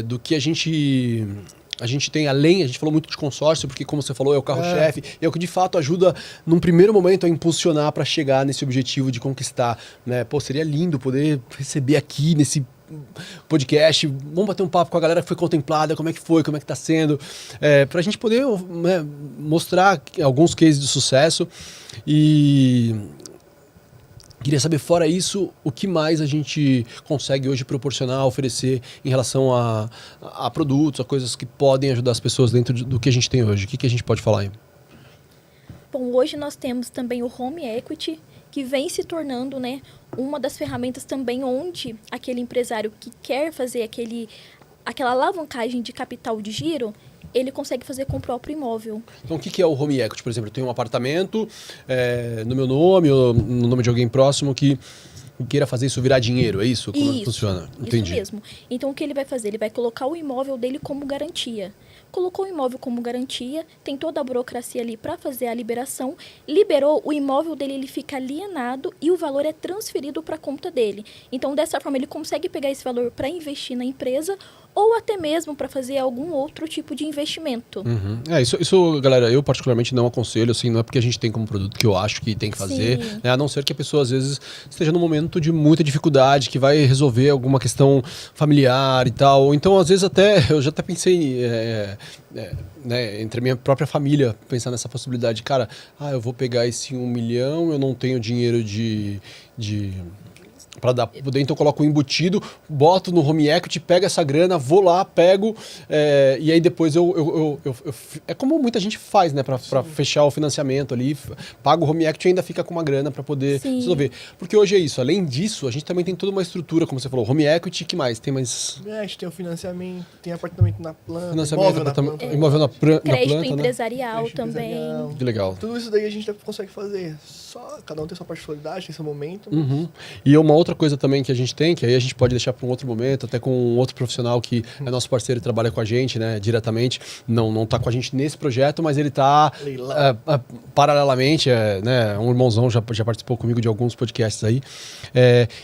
do que a gente tem além. A gente falou muito de consórcio, porque como você falou, é o carro-chefe, é o que de fato ajuda num primeiro momento a impulsionar para chegar nesse objetivo de conquistar, né? Pô, seria lindo poder receber aqui nesse podcast, vamos bater um papo com a galera que foi contemplada, como é que foi, como é que tá sendo, para a gente poder, né, mostrar alguns cases de sucesso. E queria saber, fora isso, o que mais a gente consegue hoje proporcionar, oferecer em relação a produtos, a coisas que podem ajudar as pessoas dentro do que a gente tem hoje. O que a gente pode falar aí? Bom, hoje nós temos também o Home Equity, que vem se tornando, né, uma das ferramentas também onde aquele empresário que quer fazer aquela alavancagem de capital de giro, ele consegue fazer com o próprio imóvel. Então, o que é o Home Equity? Por exemplo, eu tenho um apartamento no meu nome ou no nome de alguém próximo que queira fazer isso virar dinheiro, é isso? Como funciona? Entendi. Isso mesmo. Então, o que ele vai fazer? Ele vai colocar o imóvel dele como garantia. colocou o imóvel como garantia, tem toda a burocracia ali para fazer a liberação, liberou, o imóvel dele ele fica alienado e o valor é transferido para a conta dele. Então, dessa forma, ele consegue pegar esse valor para investir na empresa ou até mesmo para fazer algum outro tipo de investimento. Uhum. Isso, galera, eu particularmente não aconselho, assim, não é porque a gente tem como produto que eu acho que tem que fazer, né, a não ser que a pessoa às vezes esteja num momento de muita dificuldade, que vai resolver alguma questão familiar e tal, ou então às vezes até, eu já até pensei né, entre a minha própria família, pensar nessa possibilidade, cara, eu vou pegar esse 1 milhão, eu não tenho dinheiro para poder, então eu coloco um embutido, boto no home equity, pego essa grana, vou lá, pego, e aí depois é como muita gente faz, né, para fechar o financiamento ali, paga o home equity e ainda fica com uma grana para poder resolver. Porque hoje é isso, além disso, a gente também tem toda uma estrutura, como você falou, home equity, que mais? Tem mais... A gente tem o financiamento, tem apartamento na planta, financiamento, imóvel na planta, crédito né? empresarial Crédito também. empresarial. Que legal. Tudo isso daí a gente consegue fazer. Só cada um tem sua particularidade, tem seu momento. Uhum. E uma outra coisa também que a gente tem, que aí a gente pode deixar para um outro momento, até com um outro profissional que é nosso parceiro e trabalha com a gente, né, diretamente, não tá com a gente nesse projeto, mas ele tá paralelamente, né, um irmãozão já participou comigo de alguns podcasts aí,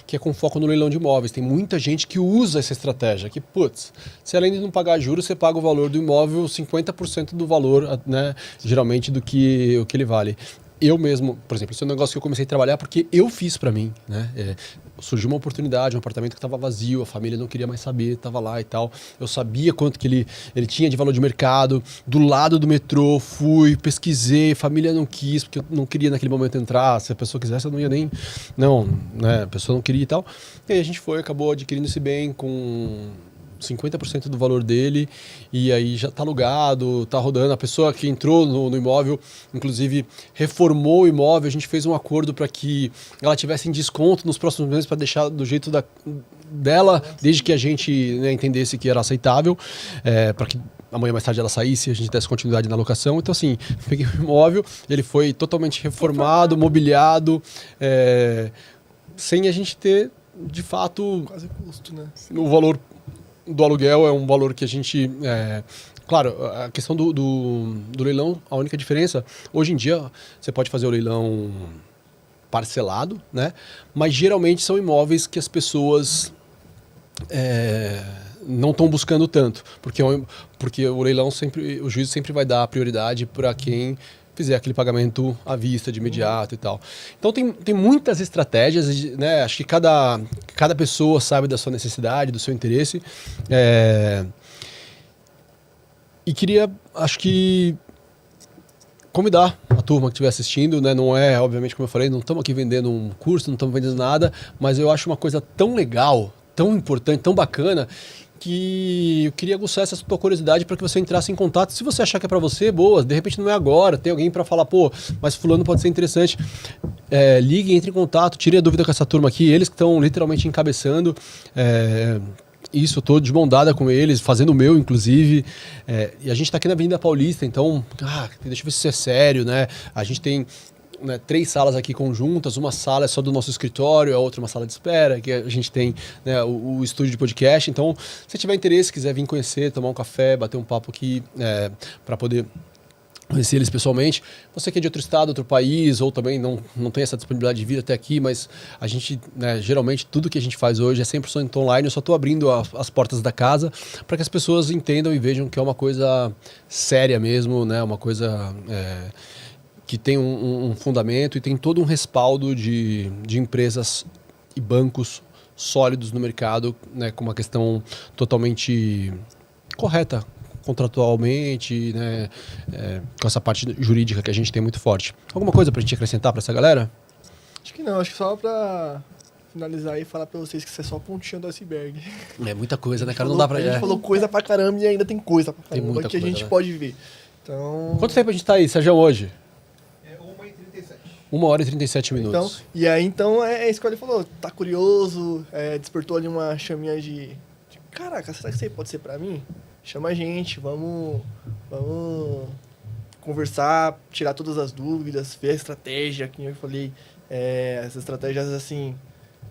que é com foco no leilão de imóveis. Tem muita gente que usa essa estratégia, que, putz, se além de não pagar juros, você paga o valor do imóvel, 50% do valor, né, geralmente o que ele vale. Eu mesmo, por exemplo, esse é um negócio que eu comecei a trabalhar porque eu fiz para mim, né? Surgiu uma oportunidade, um apartamento que estava vazio, a família não queria mais saber, estava lá e tal. Eu sabia quanto que ele tinha de valor de mercado, do lado do metrô, fui, pesquisei, a família não quis, porque eu não queria naquele momento entrar, se a pessoa quisesse eu não ia nem... Não, né? A pessoa não queria e tal. E aí a gente acabou adquirindo esse bem com 50% do valor dele, e aí já está alugado, está rodando. A pessoa que entrou no imóvel, inclusive, reformou o imóvel. A gente fez um acordo para que ela tivesse em desconto nos próximos meses para deixar do jeito dela, desde que a gente, né, entendesse que era aceitável, para que amanhã mais tarde ela saísse e a gente desse continuidade na locação. Então, assim, peguei o imóvel, ele foi totalmente reformado, mobiliado, sem a gente ter, de fato, Quase custo, né? o valor do aluguel é um valor que a gente... claro, a questão do leilão, a única diferença, hoje em dia você pode fazer o leilão parcelado, né? Mas geralmente são imóveis que as pessoas não estão buscando tanto, porque o leilão sempre, o juiz sempre vai dar prioridade para quem fizer aquele pagamento à vista, de imediato e tal. Então tem muitas estratégias, né? Acho que cada pessoa sabe da sua necessidade, do seu interesse. E queria, acho que, convidar a turma que estiver assistindo, né? Não é, obviamente, como eu falei, não estamos aqui vendendo um curso, não estamos vendendo nada, mas eu acho uma coisa tão legal, tão importante, tão bacana, que eu queria aguçar essa tua curiosidade para que você entrasse em contato. Se você achar que é para você, boa, de repente não é agora, tem alguém para falar, pô, mas fulano pode ser interessante. Ligue, entre em contato, tire a dúvida com essa turma aqui, eles que estão literalmente encabeçando isso, eu estou de mão dada com eles, fazendo o meu, inclusive. E a gente está aqui na Avenida Paulista, então, deixa eu ver se isso é sério, né? A gente tem 3 salas aqui conjuntas, uma sala é só do nosso escritório, a outra é uma sala de espera, que a gente tem, né, o estúdio de podcast. Então, se tiver interesse, quiser vir conhecer, tomar um café, bater um papo aqui, para poder conhecer eles pessoalmente. Você que é de outro estado, outro país, ou também não tem essa disponibilidade de vir até aqui, mas a gente, né, geralmente, tudo que a gente faz hoje é 100% online. Eu só estou abrindo as portas da casa para que as pessoas entendam e vejam que é uma coisa séria mesmo, né, uma coisa... que tem um fundamento e tem todo um respaldo de empresas e bancos sólidos no mercado, né, com uma questão totalmente correta contratualmente, né, com essa parte jurídica que a gente tem muito forte. Alguma coisa para a gente acrescentar para essa galera? Acho que não, acho que só para finalizar e falar para vocês que isso é só a pontinha do iceberg. É muita coisa, né, cara? Não dá para... A gente falou coisa pra caramba e ainda tem coisa pra caramba muita que coisa, a gente né? pode ver. Então... Quanto tempo a gente tá aí, Sérgio, hoje? 1h37. 1h37 minutos. Então, e aí, então, é isso que ele falou. Tá curioso, despertou ali uma chaminha de... Caraca, será que isso aí pode ser pra mim? Chama a gente, vamos conversar, tirar todas as dúvidas, ver a estratégia, que eu falei, as estratégias, assim,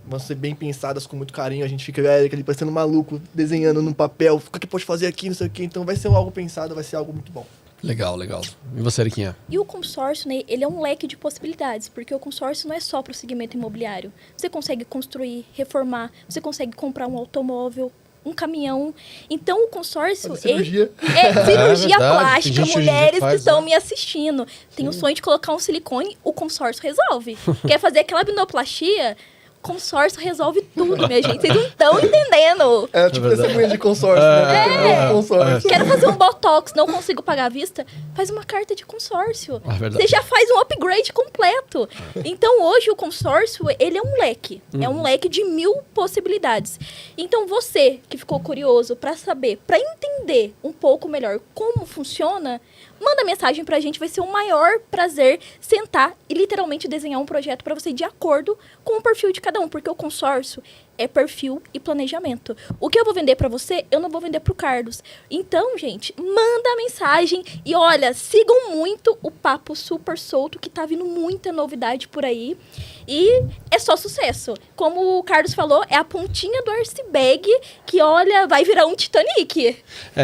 vão ser bem pensadas com muito carinho. A gente fica ali parecendo maluco, desenhando no papel. O que pode fazer aqui, não sei o quê. Então vai ser algo pensado, vai ser algo muito bom. Legal, legal. E você, Eriquinha? E o consórcio, né, ele é um leque de possibilidades, porque o consórcio não é só para o segmento imobiliário. Você consegue construir, reformar, você consegue comprar um automóvel, um caminhão. Então, o consórcio... Cirurgia. Cirurgia verdade. plástica, Tem gente mulheres que faz, que estão né? me assistindo. Tem o sonho de colocar um silicone, o consórcio resolve. Quer fazer aquela abdominoplastia? Consórcio resolve tudo, minha gente. Vocês não estão entendendo. É tipo testemunha de consórcio, né? Consórcio. Quero fazer um botox, não consigo pagar à vista? Faz uma carta de consórcio. É verdade. Você já faz um upgrade completo. Então, hoje, o consórcio, ele é um leque. É um leque de 1000 possibilidades. Então, você que ficou curioso para saber, para entender um pouco melhor como funciona, manda mensagem pra gente. Vai ser o maior prazer sentar e literalmente desenhar um projeto para você de acordo com o perfil de cada um. Porque o consórcio é perfil e planejamento. O que eu vou vender para você, eu não vou vender pro Carlos. Então, gente, manda mensagem e olha, sigam muito o Papo Super Solto, que tá vindo muita novidade por aí. E é só sucesso. Como o Carlos falou, é a pontinha do iceberg que, olha, vai virar um Titanic.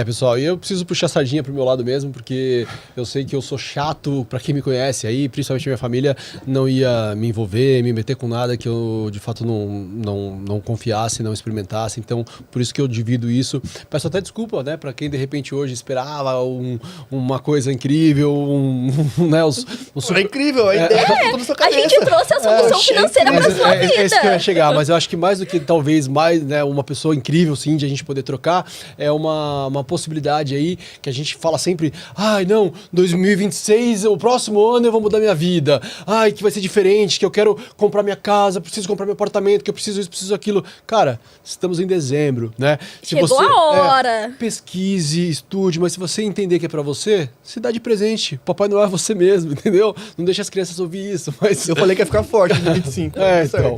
Pessoal, e eu preciso puxar a sardinha pro meu lado mesmo, porque eu sei que eu sou chato, pra quem me conhece aí, principalmente minha família, não ia me envolver, me meter com nada que eu, de fato, não confiasse, não experimentasse. Então, por isso que eu divido isso. Peço até desculpa, né, pra quem de repente hoje esperava uma coisa incrível, né, É incrível, a ideia tá toda na sua A cabeça. gente trouxe a solução financeira pra sua vida. É isso que eu ia chegar, mas eu acho que mais do que talvez mais, né, uma pessoa incrível, sim, de a gente poder trocar, é uma possibilidade aí que a gente fala sempre, ai não, 2026, o próximo ano eu vou mudar minha vida, ai que vai ser diferente, que eu quero comprar minha casa, preciso comprar meu apartamento, que eu preciso isso, preciso aquilo. Cara, estamos em dezembro, né? Chegou a hora. Pesquise, estude, mas se você entender que é pra você, se dá de presente. Papai Noel é você mesmo, entendeu? Não deixa as crianças ouvir isso, mas... Eu falei que ia ficar forte no 25. Então,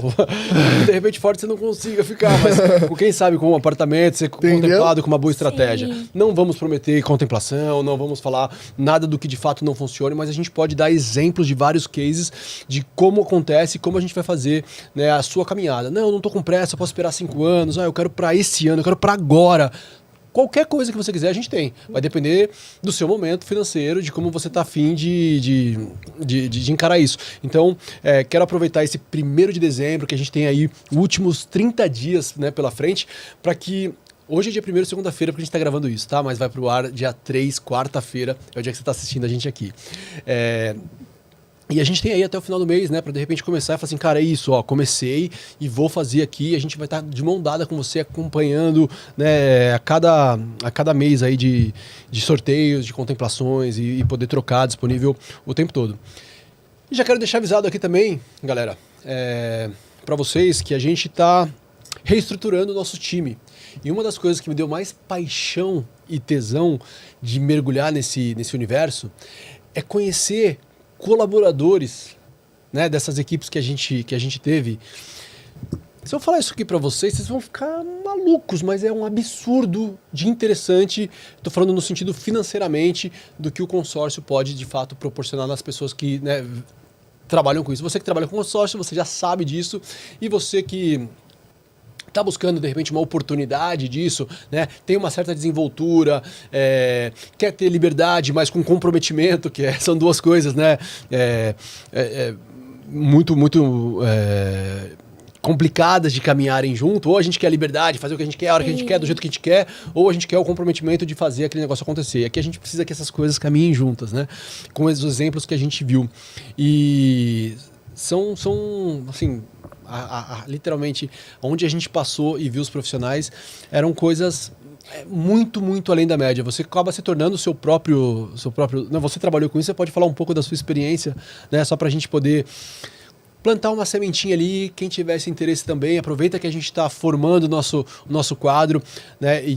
de repente forte você não consiga ficar, mas quem sabe com um apartamento, ser contemplado com uma boa estratégia. Sim. Não vamos prometer contemplação, não vamos falar nada do que de fato não funcione, mas a gente pode dar exemplos de vários cases de como acontece e como a gente vai fazer, né, a sua caminhada. Não, eu não tô com pressa, eu posso esperar 5 anos, eu quero pra esse ano, eu quero pra agora. Qualquer coisa que você quiser, a gente tem. Vai depender do seu momento financeiro, de como você está afim de encarar isso. Então, quero aproveitar esse 1º de dezembro, que a gente tem aí os últimos 30 dias, né, pela frente, para que... Hoje é dia 1º, segunda-feira, porque a gente está gravando isso, tá? Mas vai pro ar dia 3, quarta-feira, é o dia que você está assistindo a gente aqui. E a gente tem aí até o final do mês, né, para de repente começar e falar assim, cara, é isso, ó, comecei e vou fazer aqui, a gente vai estar de mão dada com você, acompanhando, né, a cada mês aí de sorteios, de contemplações e poder trocar disponível o tempo todo. E já quero deixar avisado aqui também, galera, para vocês que a gente está reestruturando o nosso time. E uma das coisas que me deu mais paixão e tesão de mergulhar nesse universo é conhecer colaboradores, né, dessas equipes que a gente teve. Se eu falar isso aqui para vocês vão ficar malucos, mas é um absurdo de interessante. Estou falando no sentido financeiramente do que o consórcio pode de fato proporcionar nas pessoas que, né, trabalham com isso. Você que trabalha com consórcio, você já sabe disso, e você que está buscando, de repente, uma oportunidade disso, né? Tem uma certa desenvoltura, quer ter liberdade, mas com comprometimento, que são duas coisas, né? Muito complicadas de caminharem junto. Ou a gente quer a liberdade, fazer o que a gente quer, a hora que a gente quer, do jeito que a gente quer, ou a gente quer o comprometimento de fazer aquele negócio acontecer. Aqui a gente precisa que essas coisas caminhem juntas, né? Com os exemplos que a gente viu. E são assim... literalmente, onde a gente passou e viu os profissionais, eram coisas muito, muito além da média. Você acaba se tornando o seu próprio... Não, você trabalhou com isso, você pode falar um pouco da sua experiência, né? Só para a gente poder plantar uma sementinha ali, quem tivesse interesse também, aproveita que a gente está formando o nosso quadro, né? E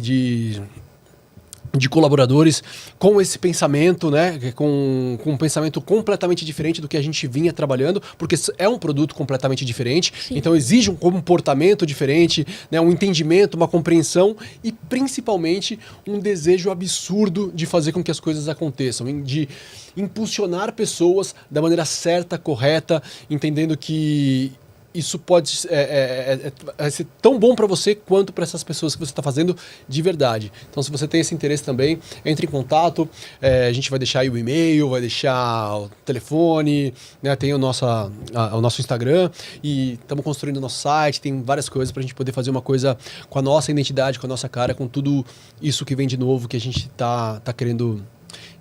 de colaboradores com esse pensamento, né, com um pensamento completamente diferente do que a gente vinha trabalhando, porque é um produto completamente diferente. Sim. Então exige um comportamento diferente, né, um entendimento, uma compreensão e principalmente um desejo absurdo de fazer com que as coisas aconteçam, de impulsionar pessoas da maneira certa, correta, entendendo que isso pode ser tão bom para você quanto para essas pessoas que você está fazendo de verdade. Então, se você tem esse interesse também, entre em contato. A gente vai deixar aí o e-mail, vai deixar o telefone, né? Tem o nosso Instagram e estamos construindo o nosso site. Tem várias coisas para a gente poder fazer uma coisa com a nossa identidade, com a nossa cara, com tudo isso que vem de novo que a gente tá querendo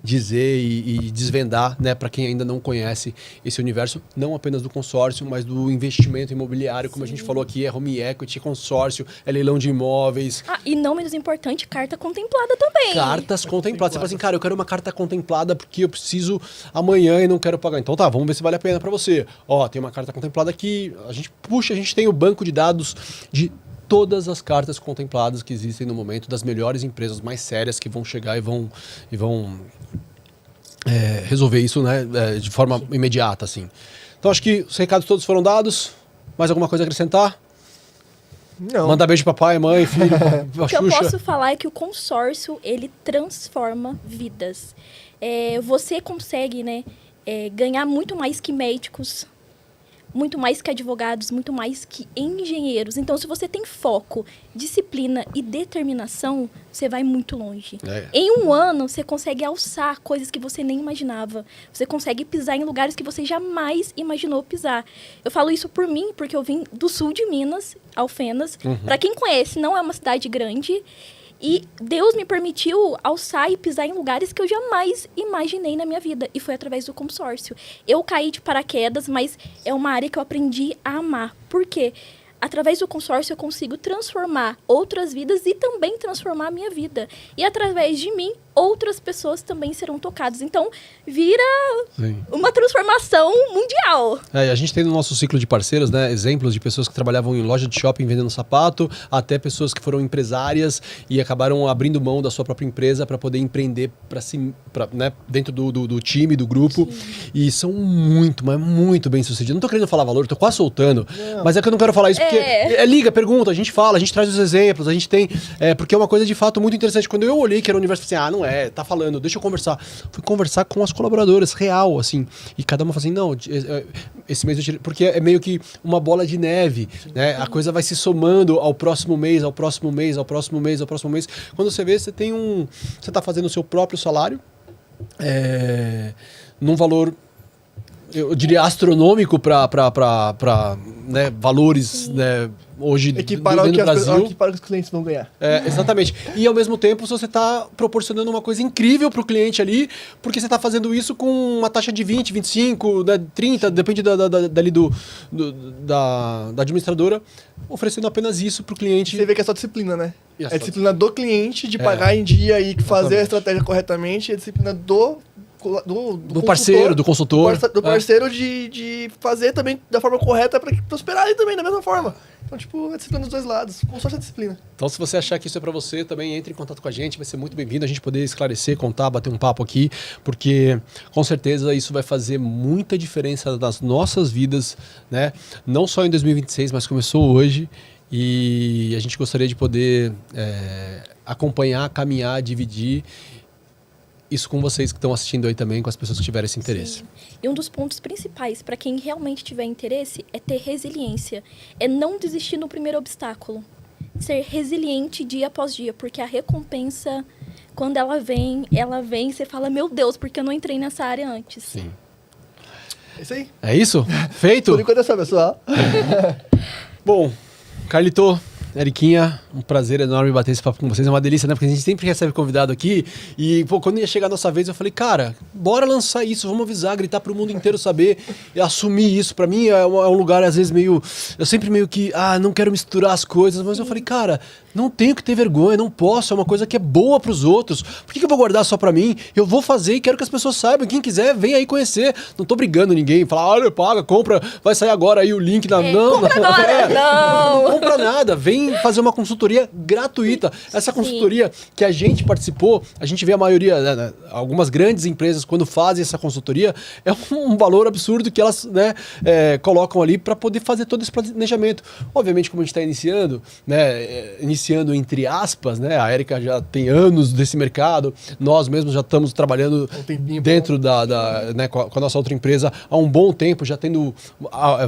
dizer e desvendar, né, para quem ainda não conhece esse universo, não apenas do consórcio, mas do investimento imobiliário, como a gente falou aqui, é home equity, consórcio, é leilão de imóveis. E não menos importante, carta contemplada também. Cartas contempladas. Você fala assim, cara, eu quero uma carta contemplada porque eu preciso amanhã e não quero pagar. Então tá, vamos ver se vale a pena para você. Ó, tem uma carta contemplada aqui, a gente tem o banco de dados de todas as cartas contempladas que existem no momento, das melhores empresas mais sérias que vão chegar e vão resolver isso, né, de forma imediata, assim. Então acho que os recados todos foram dados. Mais alguma coisa a acrescentar? Não. Mandar beijo pra pai, mãe, filho, O que eu posso falar é que o consórcio, ele transforma vidas. Você consegue, né, ganhar muito mais que médicos, muito mais que advogados, muito mais que engenheiros. Então, se você tem foco, disciplina e determinação, você vai muito longe. Em um ano, você consegue alçar coisas que você nem imaginava. Você consegue pisar em lugares que você jamais imaginou pisar. Eu falo isso por mim, porque eu vim do sul de Minas, Alfenas. Para quem conhece, não é uma cidade grande. E Deus me permitiu alçar e pisar em lugares que eu jamais imaginei na minha vida. E foi através do consórcio. Eu caí de paraquedas, mas é uma área que eu aprendi a amar. Por quê? Através do consórcio eu consigo transformar outras vidas e também transformar a minha vida. E através de mim, outras pessoas também serão tocadas. Então, vira uma transformação mundial. A gente tem no nosso ciclo de parceiros, né, exemplos de pessoas que trabalhavam em loja de shopping vendendo sapato, até pessoas que foram empresárias e acabaram abrindo mão da sua própria empresa para poder empreender né, dentro do time, do grupo. Sim. E são muito, mas muito bem sucedidos. Não tô querendo falar valor, tô quase soltando, mas é que eu não quero falar isso porque liga, pergunta, a gente fala, a gente traz os exemplos, a gente tem... porque é uma coisa de fato muito interessante. Quando eu olhei que era o universo, eu falei assim, não é, tá falando, deixa eu conversar. Fui conversar com as colaboradoras, real, assim. E cada uma assim, não, esse mês eu tirei... Porque é meio que uma bola de neve, né? A coisa vai se somando ao próximo mês, ao próximo mês, ao próximo mês, ao próximo mês. Quando você vê, você tem você tá fazendo o seu próprio salário, num valor... eu diria astronômico para né, valores, né, hoje equiparar dentro do Brasil. Equiparar o que os clientes vão ganhar. Exatamente. E ao mesmo tempo você está proporcionando uma coisa incrível para o cliente ali, porque você está fazendo isso com uma taxa de 20, 25, né, 30, depende dali da administradora, oferecendo apenas isso para o cliente. Você vê que é só disciplina, né? É a disciplina do cliente de pagar em dia e fazer a estratégia corretamente, e a disciplina do parceiro, do consultor. Do parceiro de fazer também da forma correta para prosperarem também da mesma forma. Então, tipo, é disciplina dos dois lados. Consórcio é disciplina. Então, se você achar que isso é para você, também entre em contato com a gente. Vai ser muito bem-vindo a gente poder esclarecer, contar, bater um papo aqui, porque com certeza isso vai fazer muita diferença nas nossas vidas, né? Não só em 2026, mas começou hoje. E a gente gostaria de poder acompanhar, caminhar, dividir isso com vocês que estão assistindo aí também, com as pessoas que tiverem esse interesse. Sim. E um dos pontos principais para quem realmente tiver interesse é ter resiliência. É não desistir no primeiro obstáculo. Ser resiliente dia após dia, porque a recompensa, quando ela vem, você fala, meu Deus, porque eu não entrei nessa área antes. Sim. É isso aí. É isso? Feito? Por enquanto é só, pessoal. Bom, Carlito, Eriquinha, um prazer enorme bater esse papo com vocês. É uma delícia, né? Porque a gente sempre recebe convidado aqui. E, quando ia chegar a nossa vez, eu falei, cara, bora lançar isso, vamos avisar, gritar pro mundo inteiro saber e assumir isso. Pra mim é um lugar, às vezes, meio... Eu sempre meio que, não quero misturar as coisas. Mas eu falei, cara, não tenho que ter vergonha, não posso. É uma coisa que é boa pros outros. Por que eu vou guardar só pra mim? Eu vou fazer e quero que as pessoas saibam. Quem quiser, vem aí conhecer. Não tô brigando ninguém. Falar, olha, paga, compra, vai sair agora aí o link na... Compra agora! Não! Compra nada, vem fazer uma consultoria gratuita. Essa consultoria que a gente participou, a gente vê a maioria, né, algumas grandes empresas, quando fazem essa consultoria, é um valor absurdo que elas, né, colocam ali para poder fazer todo esse planejamento. Obviamente, como a gente está iniciando, né, iniciando entre aspas, né, a Érica já tem anos desse mercado, nós mesmos já estamos trabalhando dentro né, com a nossa outra empresa há um bom tempo, já tendo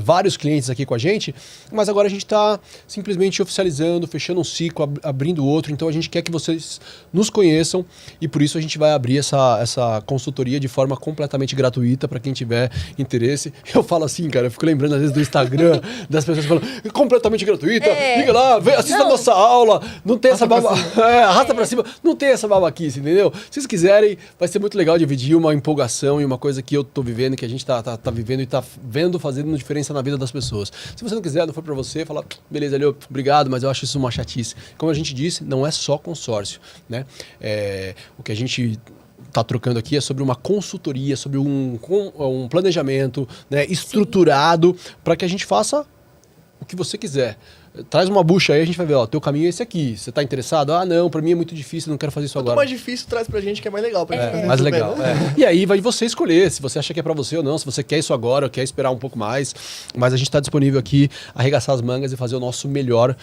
vários clientes aqui com a gente, mas agora a gente está simplesmente oficializando, fechando um ciclo, abrindo outro, então a gente quer que vocês nos conheçam e por isso a gente vai abrir essa consultoria de forma completamente gratuita para quem tiver interesse. Eu falo assim, cara, eu fico lembrando às vezes do Instagram, das pessoas falando, completamente gratuita, liga lá, assista a nossa aula, não tem essa baba, arrasta pra cima, não tem essa babaquice, entendeu? Se vocês quiserem, vai ser muito legal dividir uma empolgação e uma coisa que eu tô vivendo, que a gente tá vivendo e tá vendo, fazendo diferença na vida das pessoas. Se você não quiser, não for pra você, fala, beleza, Leo, obrigado, mas eu acho isso uma chatice. Como a gente disse, não é só consórcio, né? O que a gente está trocando aqui é sobre uma consultoria, sobre um planejamento, né, estruturado para que a gente faça o que você quiser. Traz uma bucha aí, a gente vai ver, ó, teu caminho é esse aqui. Você tá interessado? Ah, não, pra mim é muito difícil, não quero fazer isso agora. Quanto mais difícil, traz pra gente que é mais legal. Pra gente mais legal. E aí vai você escolher se você acha que é pra você ou não, se você quer isso agora ou quer esperar um pouco mais. Mas a gente tá disponível aqui, arregaçar as mangas e fazer o nosso melhor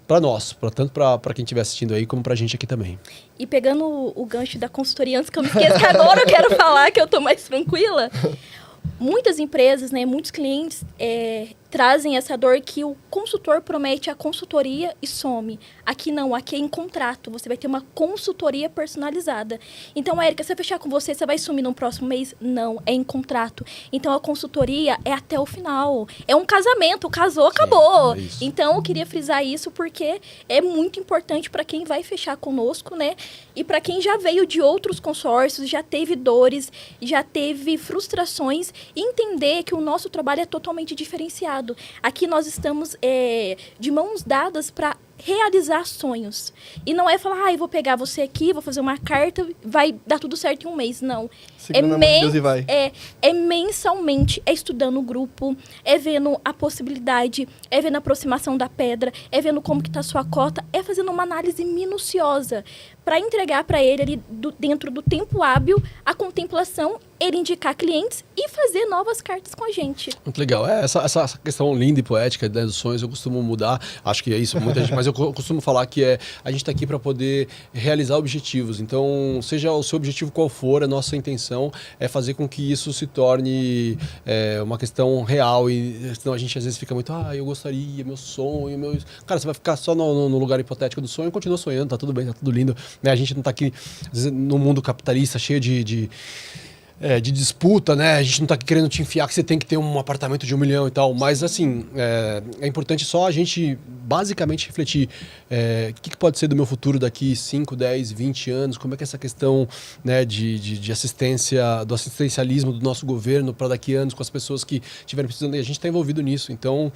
para nós, tanto para quem estiver assistindo aí, como pra gente aqui também. E pegando o gancho da consultoria, antes que eu me esqueça, que agora eu quero falar que eu tô mais tranquila. Muitas empresas, né, muitos clientes trazem essa dor que o consultor promete a consultoria e some. Aqui não, aqui é em contrato. Você vai ter uma consultoria personalizada. Então, Érica, se eu fechar com você, você vai sumir no próximo mês? Não, é em contrato. Então, a consultoria é até o final. É um casamento, casou, acabou. É isso. Então, eu queria frisar isso porque é muito importante para quem vai fechar conosco, né? E para quem já veio de outros consórcios, já teve dores, já teve frustrações, entender que o nosso trabalho é totalmente diferenciado. Aqui nós estamos de mãos dadas para realizar sonhos. E não é falar, eu vou pegar você aqui, vou fazer uma carta, vai dar tudo certo em um mês. Não. É mensalmente, é estudando o grupo, é vendo a possibilidade, é vendo a aproximação da pedra, é vendo como que está a sua cota, é fazendo uma análise minuciosa para entregar para ele ali dentro do tempo hábil a contemplação, ele indicar clientes e fazer novas cartas com a gente. Muito legal. Essa questão linda e poética, né, dos sonhos, eu costumo mudar, acho que é isso, muita gente, mas eu costumo falar que a gente está aqui para poder realizar objetivos. Então, seja o seu objetivo qual for, a nossa intenção é fazer com que isso se torne uma questão real. E senão a gente às vezes fica muito, eu gostaria, meu sonho, meu... Cara, você vai ficar só no lugar hipotético do sonho e continua sonhando, tá tudo bem, tá tudo lindo. Né? A gente não está aqui, às vezes, no mundo capitalista cheio de disputa, né? A gente não tá querendo te enfiar que você tem que ter um apartamento de 1 milhão e tal, mas assim, é importante só a gente basicamente refletir o que pode ser do meu futuro daqui 5, 10, 20 anos, como é que é essa questão, né, de assistência, do assistencialismo do nosso governo para daqui a anos com as pessoas que estiverem precisando, e a gente está envolvido nisso. Então,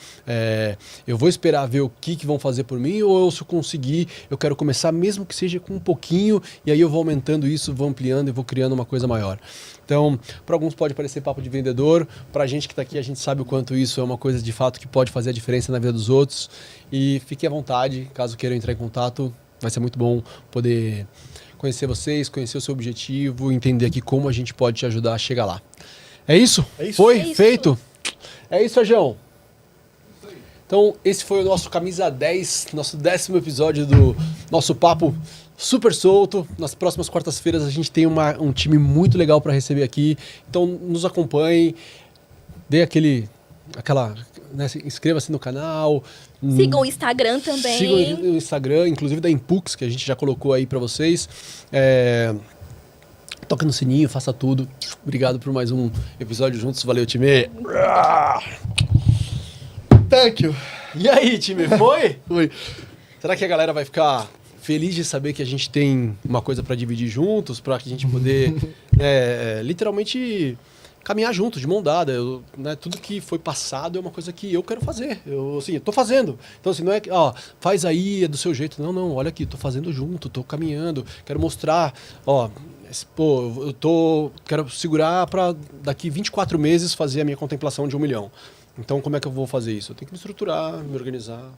eu vou esperar ver o que vão fazer por mim, ou se eu conseguir, eu quero começar mesmo que seja com um pouquinho, e aí eu vou aumentando isso, vou ampliando e vou criando uma coisa maior. Então, para alguns pode parecer papo de vendedor, para a gente que está aqui, a gente sabe o quanto isso é uma coisa de fato que pode fazer a diferença na vida dos outros. E fique à vontade, caso queiram entrar em contato, vai ser muito bom poder conhecer vocês, conhecer o seu objetivo, entender aqui como a gente pode te ajudar a chegar lá. É isso? Foi? É isso. Feito? É isso, Sérgio. Então, esse foi o nosso Camisa 10, nosso 10º episódio do nosso papo super solto. Nas próximas quartas-feiras a gente tem um time muito legal para receber aqui. Então nos acompanhem, dê né, inscreva-se no canal. Sigam o Instagram também. Sigam o Instagram, inclusive da Impux, que a gente já colocou aí para vocês. Toca no sininho, faça tudo. Obrigado por mais um episódio juntos. Valeu, time. Thank you. E aí, time, foi? Foi. Será que a galera vai ficar feliz de saber que a gente tem uma coisa para dividir juntos, para que a gente poder literalmente caminhar juntos, de mão dada? Né, tudo que foi passado é uma coisa que eu quero fazer. Eu tô fazendo. Então, assim, não é que, faz aí, é do seu jeito. Não, olha aqui, tô fazendo junto, tô caminhando, quero mostrar, quero segurar para daqui 24 meses fazer a minha contemplação de 1 milhão. Então, como é que eu vou fazer isso? Eu tenho que me estruturar, me organizar.